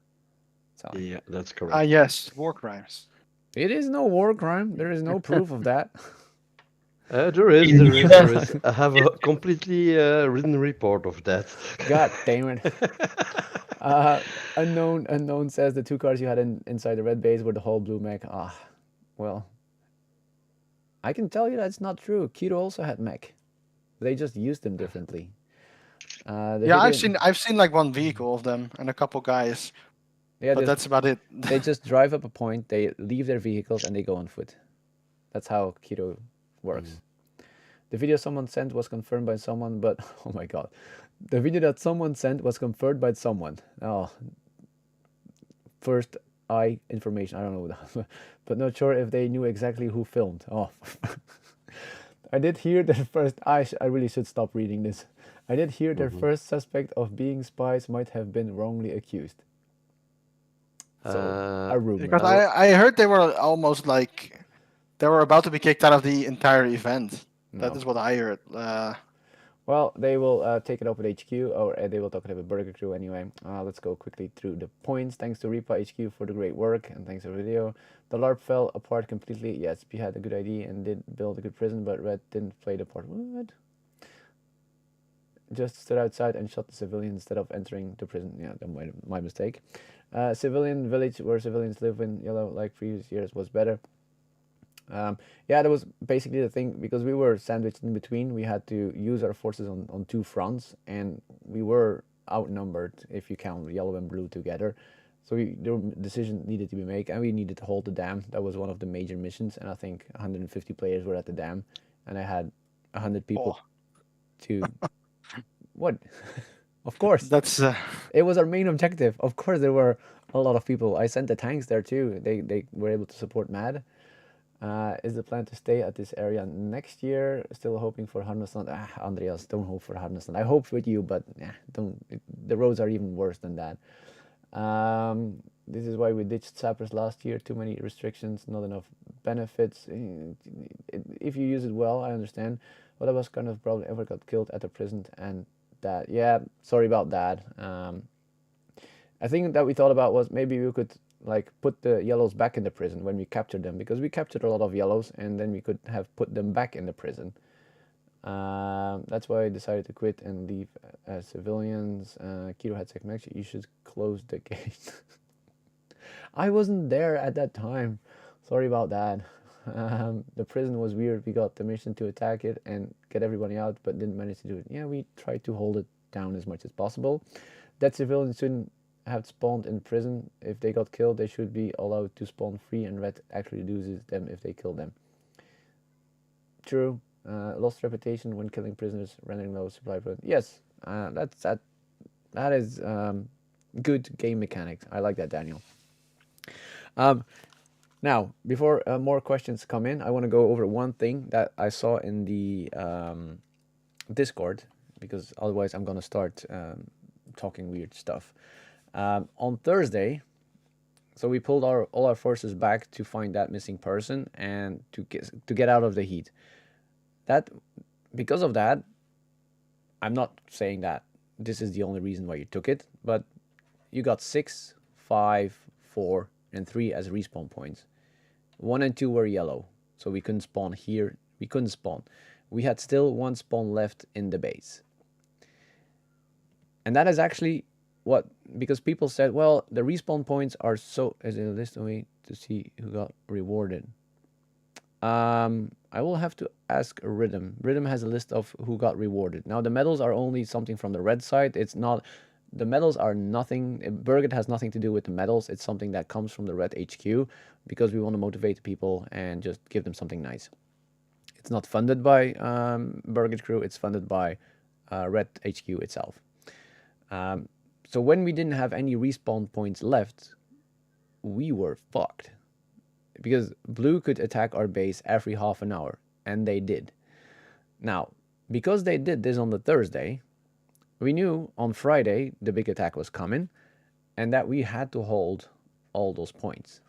So yeah, that's correct. Yes, war crimes. It is no war crime. There is no proof of that. There is. I have a completely written report of that. God damn it. Unknown says the 2 cars you had inside the red base were the whole blue mech. Well, I can tell you that's not true. Keto also had mech. They just used them differently. Yeah, I've seen like one vehicle of them and a couple guys. Yeah, but that's about it. They just drive up a point, they leave their vehicles, and they go on foot. That's how Keto works. The video someone sent was confirmed by someone, but oh my god. The video that someone sent was confirmed by someone. Oh, first eye information, I don't know, but not sure if they knew exactly who filmed. Oh, I did hear that first. I really should stop reading this. I did hear their first suspect of being spies might have been wrongly accused. So a rumor. Because I heard they were almost like they were about to be kicked out of the entire event. No. That is what I heard. Well, they will take it up with HQ, or they will talk it up with Burger Crew anyway. Let's go quickly through the points. Thanks to Repa HQ for the great work, and thanks for the video. The LARP fell apart completely. Yes, P had a good idea and did build a good prison, but Red didn't play the part. What? Just stood outside and shot the civilian instead of entering the prison. Yeah, my mistake. Civilian village where civilians live in yellow like previous years was better. Yeah, that was basically the thing, because we were sandwiched in between. We had to use our forces on 2 fronts, and we were outnumbered if you count yellow and blue together. So the decision needed to be made, and we needed to hold the dam. That was one of the major missions, and I think 150 players were at the dam, and I had 100 people to... What? Of course. That's it was our main objective. Of course, there were a lot of people. I sent the tanks there too. They were able to support MAD. Is the plan to stay at this area next year? Still hoping for Harnessland. Andreas, don't hope for Harnessland. I hope with you, but don't. The roads are even worse than that. This is why we ditched sappers last year. Too many restrictions, not enough benefits. If you use it well, I understand. But I was kind of probably ever got killed at the prison, and that, yeah, sorry about that. I think that we thought about was maybe we could like put the yellows back in the prison when we captured them, because we captured a lot of yellows, and then we could have put them back in the prison. That's why I decided to quit and leave as civilians. Kiro had second match. You should close the gate. I wasn't there at that time. Sorry about that. The prison was weird. We got the mission to attack it and get everybody out, but didn't manage to do it. Yeah, we tried to hold it down as much as possible. That civilians shouldn't have spawned in prison. If they got killed, they should be allowed to spawn free, and Red actually loses them if they kill them. True. Lost reputation when killing prisoners, rendering low supply. Yes, that is good game mechanics. I like that, Daniel. Now, before more questions come in, I want to go over one thing that I saw in the Discord, because otherwise I'm going to start talking weird stuff. On Thursday, so we pulled all our forces back to find that missing person and to get out of the heat. Because of that, I'm not saying that this is the only reason why you took it, but you got 6, 5, 4, and 3 as respawn points. 1 and 2 were yellow, so we couldn't spawn here. We couldn't spawn. We had still 1 spawn left in the base. And that is actually what, because people said, well, the respawn points are so, is it a list way to see who got rewarded? I will have to ask Rhythm. Rhythm has a list of who got rewarded. Now, the medals are only something from the red side. It's not, the medals are nothing. Berget has nothing to do with the medals. It's something that comes from the red HQ because we want to motivate people and just give them something nice. It's not funded by Berget crew. It's funded by red HQ itself. So when we didn't have any respawn points left, we were fucked. Because blue could attack our base every half an hour, and they did. Now, because they did this on the Thursday, we knew on Friday the big attack was coming, and that we had to hold all those points.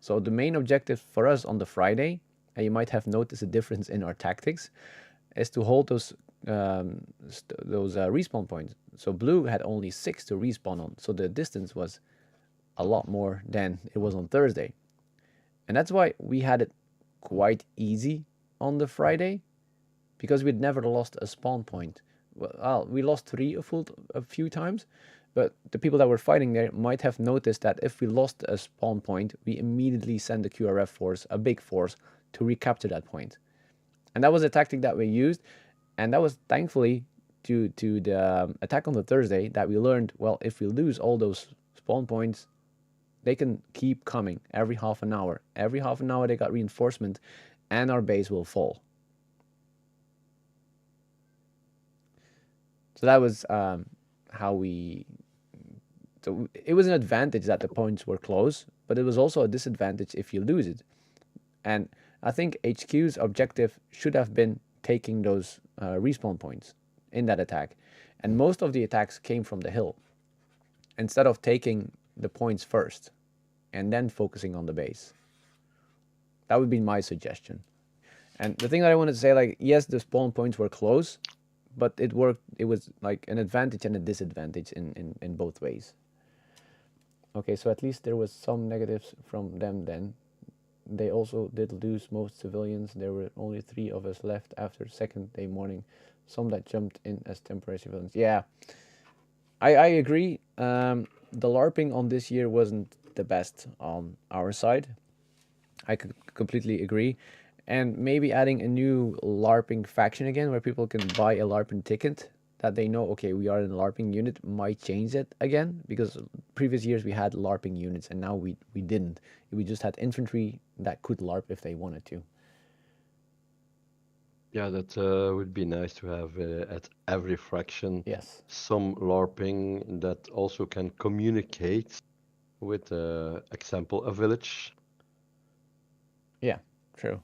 So the main objective for us on the Friday, and you might have noticed a difference in our tactics, is to hold those respawn points. So blue had only 6 to respawn on, so the distance was a lot more than it was on Thursday. And that's why we had it quite easy on the Friday, because we'd never lost a spawn point. Well, we lost 3 a few times, but the people that were fighting there might have noticed that if we lost a spawn point, we immediately send a QRF force, a big force, to recapture that point. And that was a tactic that we used, and that was thankfully due to the attack on the Thursday that we learned, well, if we lose all those spawn points, they can keep coming every half an hour. Every half an hour they got reinforcement, and our base will fall. So that was how we... So it was an advantage that the points were close, but it was also a disadvantage if you lose it. And I think HQ's objective should have been taking those respawn points in that attack. And most of the attacks came from the hill, instead of taking the points first and then focusing on the base. That would be my suggestion. And the thing that I wanted to say, like, yes, the spawn points were close, but it worked. It was like an advantage and a disadvantage in both ways. Okay, so at least there was some negatives from them then. They also did lose most civilians. There were only 3 of us left after second day morning. Some that jumped in as temporary civilians. Yeah, I agree. The LARPing on this year wasn't the best on our side. I could completely agree. And maybe adding a new LARPing faction again, where people can buy a LARPing ticket, that they know, okay, we are in a LARPing unit, might change it again. Because previous years we had LARPing units, and now we didn't. We just had infantry that could LARP if they wanted to. Yeah, that would be nice to have at every fraction. Yes. Some LARPing that also can communicate with, example, a village. Yeah, true.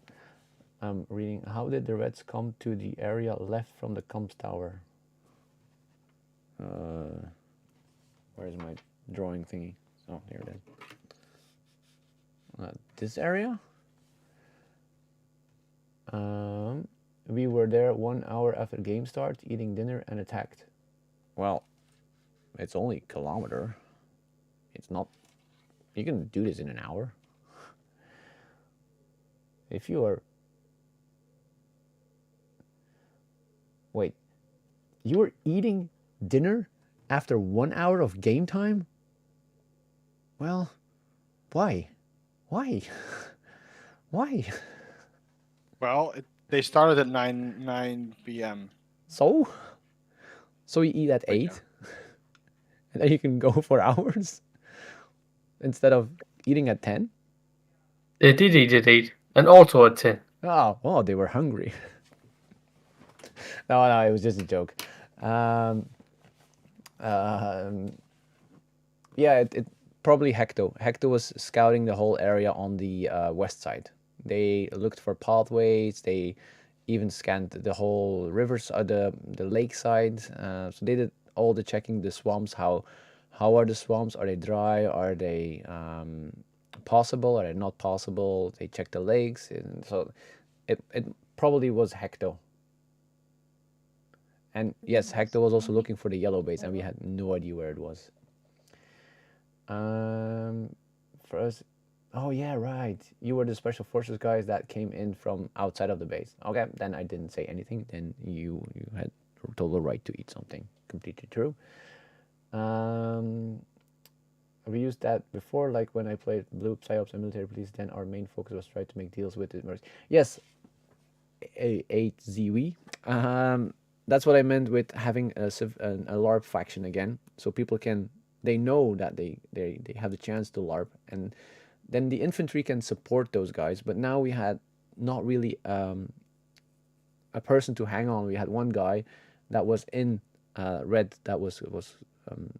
I'm reading, how did the Reds come to the area left from the comms tower? Where's my drawing thingy? Oh, here it is. This area? We were there 1 hour after game start, eating dinner and attacked. Well, it's only a kilometer. It's not... You can do this in an hour. If you are... Wait, you were eating dinner after 1 hour of game time? Well, why? Why? Why? Well, they started at 9 p.m. So you eat at But 8? And then you can go for hours? Instead of eating at 10? They did eat at 8 and also at 10. Oh, they were hungry. No, it was just a joke. Yeah, it probably Hecto. Hecto was scouting the whole area on the west side. They looked for pathways. They even scanned the whole rivers, the lake side. So they did all the checking. The swamps. How are the swamps? Are they dry? Are they possible? Are they not possible? They checked the lakes, and so it probably was Hecto. And yes, Hector was also looking for the yellow base, and we had no idea where it was. For us, oh yeah, right. You were the special forces guys that came in from outside of the base. Okay, then I didn't say anything. Then you had total right to eat something. Completely true. We used that before, like when I played Blue Psyops and Military Police. Then our main focus was try to make deals with the mercs. Yes, 8ZW. That's what I meant with having a LARP faction again, so people they know that they have the chance to LARP, and then the infantry can support those guys. But now we had not really a person to hang on. We had one guy that was in red that was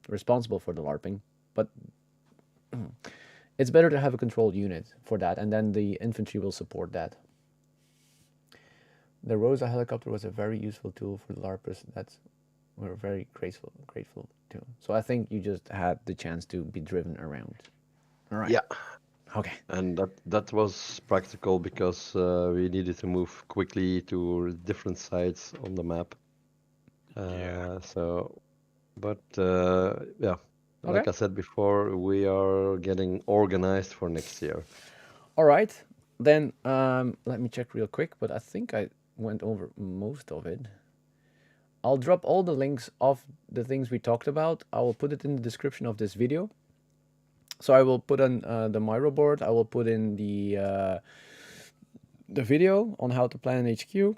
responsible for the LARPing, but it's better to have a controlled unit for that, and then the infantry will support that. The Rosa helicopter was a very useful tool for the LARPers. We're very grateful to. So I think you just had the chance to be driven around. All right. Yeah. Okay. And that was practical because we needed to move quickly to different sites on the map. Yeah. Yeah. Like I said before, we are getting organized for next year. All right. Then let me check real quick, but I think I went over most of it. I'll drop all the links of the things we talked about. I will put it in the description of this video. So I will put on the Miro board. I will put in the video on how to plan an HQ.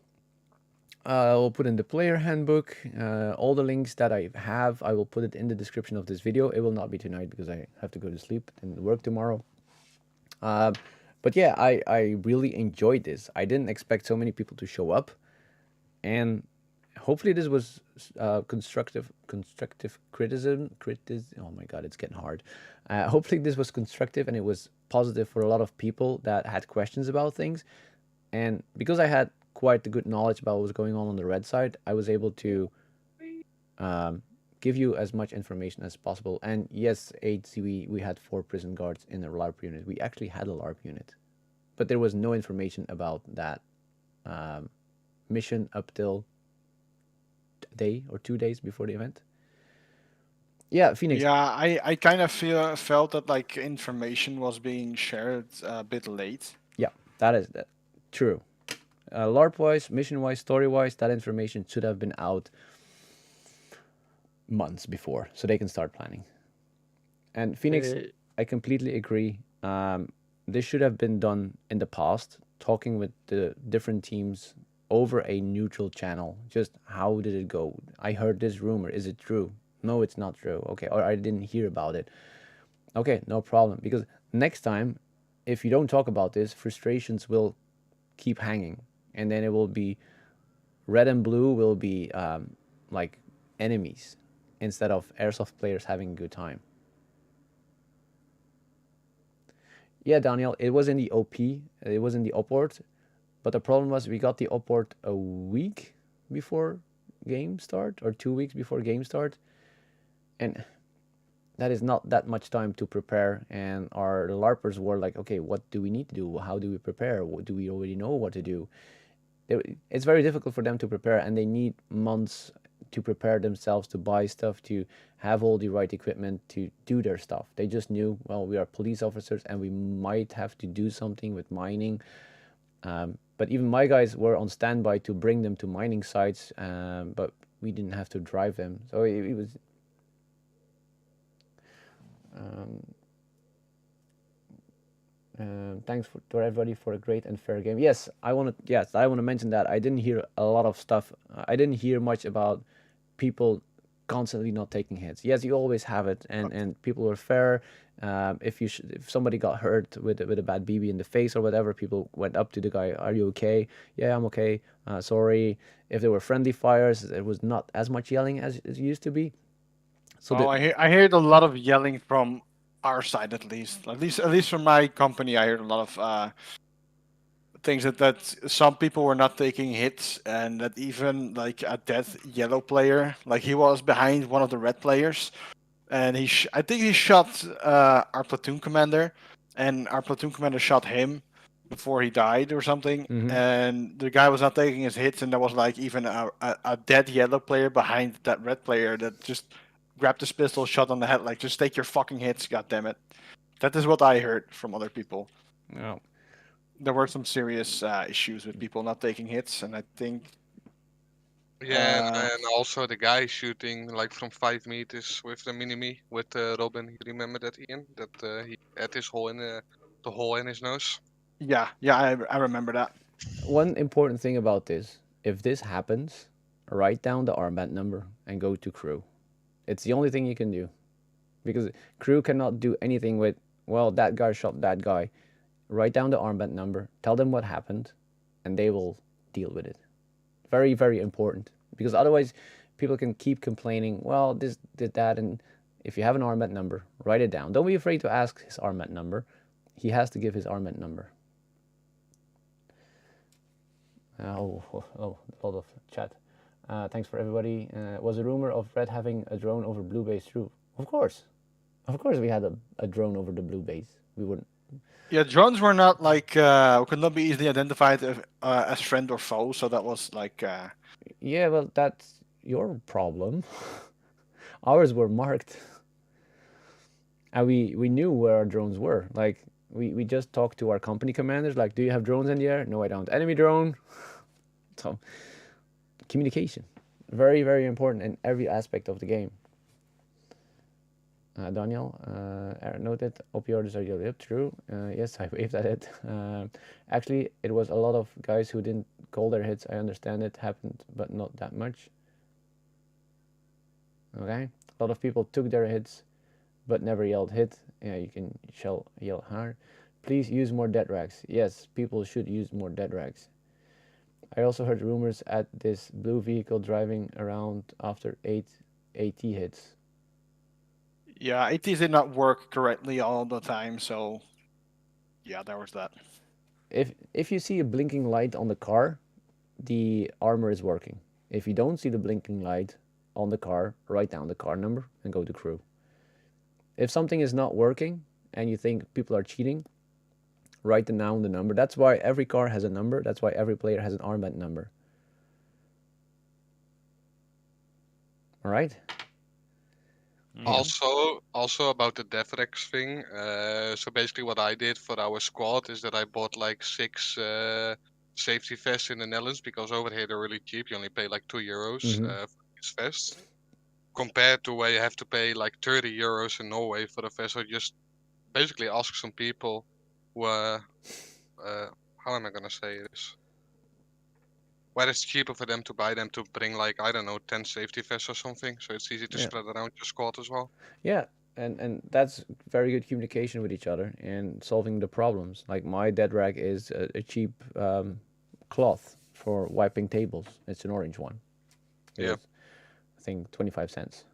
I will put in the player handbook. All the links that I have, I will put it in the description of this video. It will not be tonight because I have to go to sleep and work tomorrow. But yeah, I really enjoyed this. I didn't expect so many people to show up, and hopefully this was constructive criticism. Oh my god, it's getting hard. Hopefully this was constructive and it was positive for a lot of people that had questions about things. And because I had quite a good knowledge about what was going on the red side, I was able to give you as much information as possible. And yes, 8ZW, we had 4 prison guards in the LARP unit. We actually had a LARP unit, but there was no information about that mission up till a day or 2 days before the event. Yeah, Phoenix. Yeah, I kind of felt that like information was being shared a bit late. Yeah, that is true. LARP-wise, mission-wise, story-wise, that information should have been out months before, so they can start planning. And Phoenix, I completely agree. This should have been done in the past, talking with the different teams over a neutral channel. Just how did it go? I heard this rumor. Is it true? No, it's not true. Okay, or I didn't hear about it. Okay, no problem. Because next time, if you don't talk about this, frustrations will keep hanging, and then it will be red and blue will be like enemies instead of Airsoft players having a good time. Yeah, Daniel, it was in the OP, it was in the Upport, but the problem was we got the Upport a week before game start, or 2 weeks before game start, and that is not that much time to prepare. And our LARPers were like, okay, what do we need to do? How do we prepare? What, do we already know what to do? It's very difficult for them to prepare, and they need months to prepare themselves, to buy stuff, to have all the right equipment to do their stuff. They just knew, well, we are police officers and we might have to do something with mining. But even my guys were on standby to bring them to mining sites, but we didn't have to drive them. So it was. Thanks to everybody for a great and fair game. Yes, I want to mention that I didn't hear a lot of stuff. I didn't hear much about people constantly not taking hits. Yes, you always have it, and people were fair. If somebody got hurt with a bad BB in the face or whatever, people went up to the guy. Are you okay? Yeah, I'm okay. Sorry. If there were friendly fires, there was not as much yelling as it used to be. So I heard a lot of yelling from our side, at least from my company. I heard a lot of things that some people were not taking hits, and that even like a dead yellow player, like he was behind one of the red players, and I think he shot our platoon commander, and our platoon commander shot him before he died or something, and the guy was not taking his hits, and there was like even a dead yellow player behind that red player that just grabbed his pistol, shot on the head, like just take your fucking hits, goddammit. That is what I heard from other people. No. There were some serious issues with people not taking hits, and I think. Yeah, and also the guy shooting like from 5 meters with the mini-me with Robin. You remember that, Ian? That he had his hole in the hole in his nose. Yeah, I remember that. One important thing about this: if this happens, write down the armband number and go to crew. It's the only thing you can do, because crew cannot do anything with. Well, that guy shot that guy. Write down the armband number, tell them what happened, and they will deal with it. Very, very important, because otherwise people can keep complaining, well, this did that, and if you have an armband number, write it down. Don't be afraid to ask his armband number. He has to give his armband number. A lot of chat. Thanks for everybody. Was a rumor of Red having a drone over blue base true? Of course we had a drone over the blue base. We wouldn't. Yeah, drones were not like could not be easily identified as friend or foe, so that was like. Yeah, well, that's your problem. Ours were marked, and we knew where our drones were. Like we just talked to our company commanders. Like, do you have drones in the air? No, I don't. Enemy drone. So communication, very, very important in every aspect of the game. Daniel, noted OP orders are yep, true. Yes, I waved at it. Actually, it was a lot of guys who didn't call their hits. I understand it happened, but not that much. Okay, a lot of people took their hits, but never yelled hit. Yeah, you can yell hard. Please use more Deadrags. Yes, people should use more Deadrags. I also heard rumors at this blue vehicle driving around after 8 AT hits. Yeah, ATs did not work correctly all the time, so yeah, there was that. If you see a blinking light on the car, the armor is working. If you don't see the blinking light on the car, write down the car number and go to crew. If something is not working and you think people are cheating, write down the number. That's why every car has a number. That's why every player has an armband number. All right? Also about the Deadrags thing. So basically, what I did for our squad is that I bought like 6 safety vests in the Netherlands, because over here they're really cheap. You only pay like €2 for these vests, compared to where you have to pay like €30 in Norway for the vest. So just basically ask some people who how am I gonna say this? Where it's cheaper for them to buy them, to bring like, I don't know, 10 safety vests or something, so it's easy to spread around your squad as well. Yeah, and that's very good communication with each other and solving the problems. Like my Deadrag is a cheap cloth for wiping tables. It's an orange one. Yeah. I think 25 cents.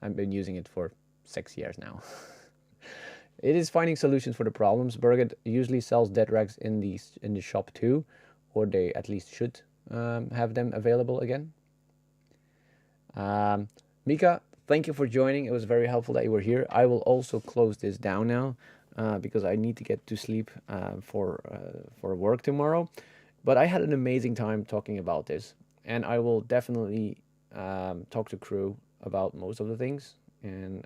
I've been using it for 6 years now. It is finding solutions for the problems. Berget usually sells Deadrags in the shop too, or they at least should have them available again. Mika, thank you for joining. It was very helpful that you were here. I will also close this down now because I need to get to sleep for work tomorrow. But I had an amazing time talking about this, and I will definitely talk to crew about most of the things, and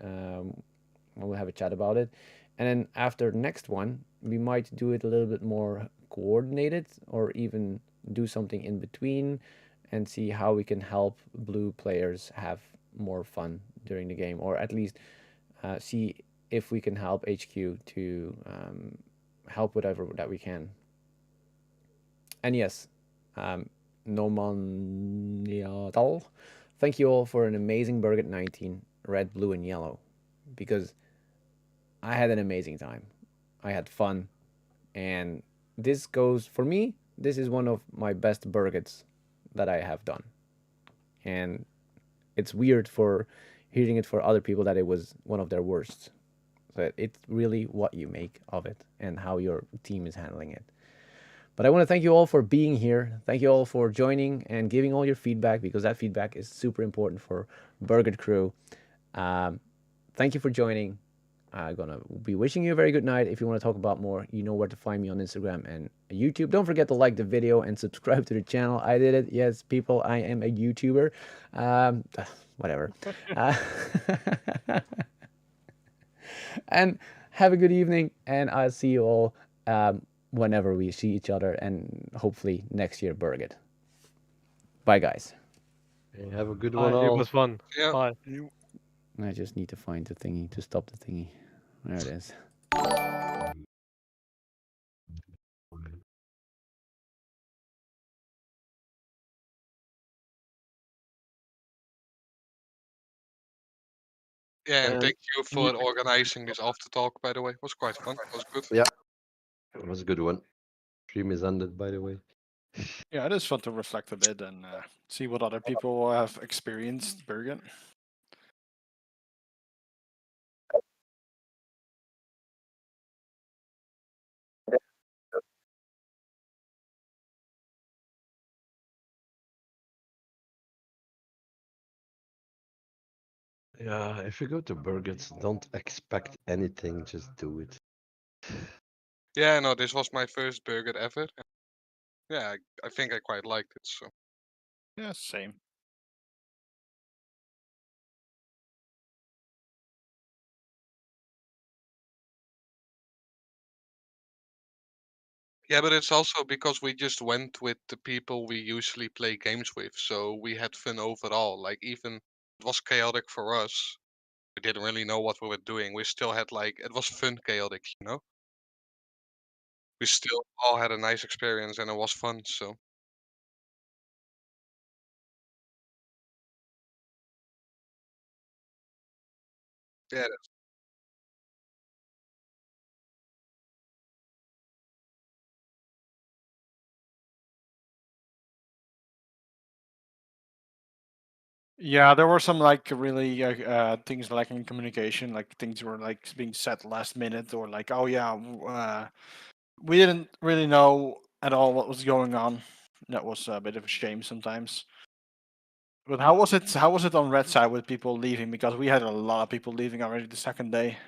we'll have a chat about it. And then after next one, we might do it a little bit more coordinated, or even do something in between, and see how we can help blue players have more fun during the game, or at least see if we can help HQ to help whatever that we can. And yes, Nomaniatal, thank you all for an amazing Berget 19, red, blue, and yellow, because I had an amazing time. I had fun, and this goes for me. This is one of my best Bergets that I have done, and it's weird for hearing it for other people that it was one of their worst. So it's really what you make of it and how your team is handling it. But I want to thank you all for being here. Thank you all for joining and giving all your feedback, because that feedback is super important for Berget crew. Thank you for joining. I'm gonna be wishing you a very good night. If you want to talk about more, you know where to find me on Instagram and YouTube. Don't forget to like the video and subscribe to the channel. I did it. Yes, people, I am a YouTuber. Whatever. And have a good evening, and I'll see you all whenever we see each other, and hopefully next year, Berget. Bye, guys. Hey, have a good one It all. was fun. Yeah. Bye. I just need to find the thingy to stop the thingy. There it is. Yeah, and And thank you for organizing this after talk, by the way. It was quite fun. It was good. yeah, it was a good one. Stream is ended, by the way. Yeah, it is fun to reflect a bit and see what other people have experienced Bergen. Yeah, if you go to Burgers, don't expect anything, just do it. Yeah, no, this was my first burger ever. Yeah, I think I quite liked it. So Yeah, same. yeah, but it's also because we just went with the people we usually play games with, so we had fun overall. Like even it was chaotic for us. We didn't really know what we were doing. We still had like it was fun chaotic, you know. We still all had a nice experience and it was fun. So yeah, Yeah, there were some like really things lacking in communication, like things were like being said last minute, or like, oh yeah, we didn't really know at all what was going on. That was a bit of a shame sometimes. But how was it? How was it on red side with people leaving? Because we had a lot of people leaving already the second day.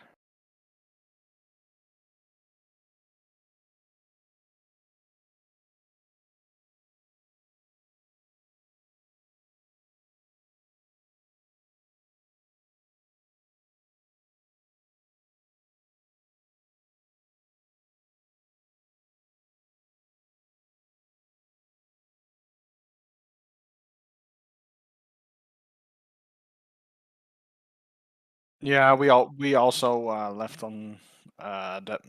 Yeah, we also left on that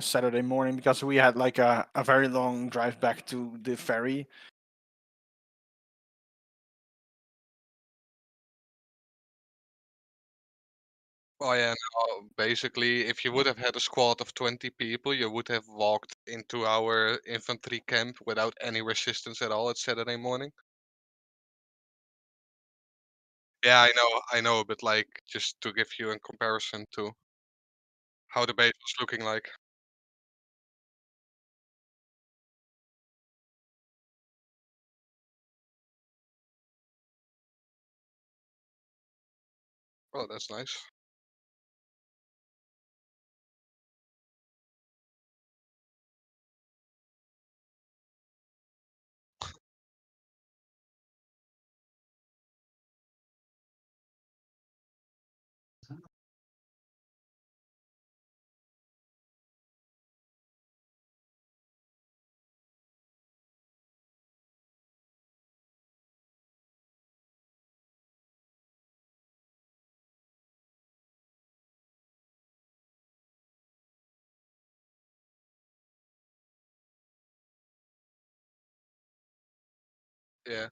Saturday morning because we had like a very long drive back to the ferry. oh yeah, no, basically, if you would have had a squad of 20 people, you would have walked into our infantry camp without any resistance at all at Saturday morning. Yeah, I know, but like just to give you a comparison to how the base was looking like. Oh, that's nice. Yeah.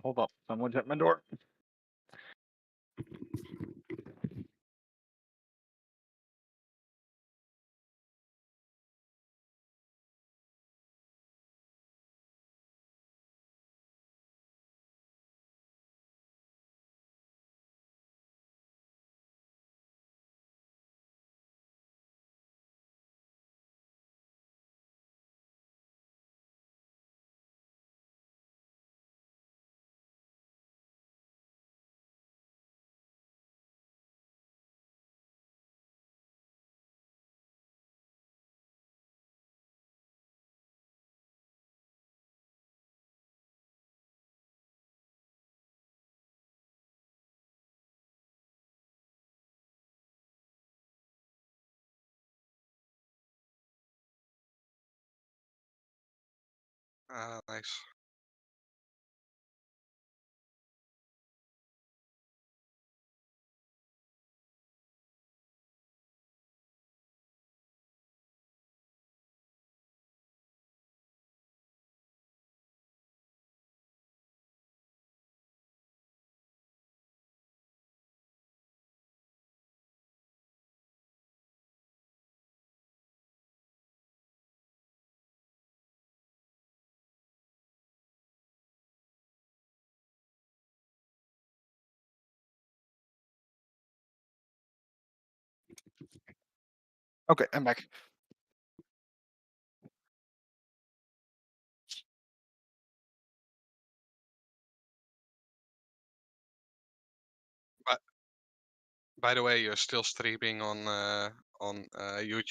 Hold up. Someone's at my door. Nice. Okay, I'm back. By the way, you're still streaming on YouTube.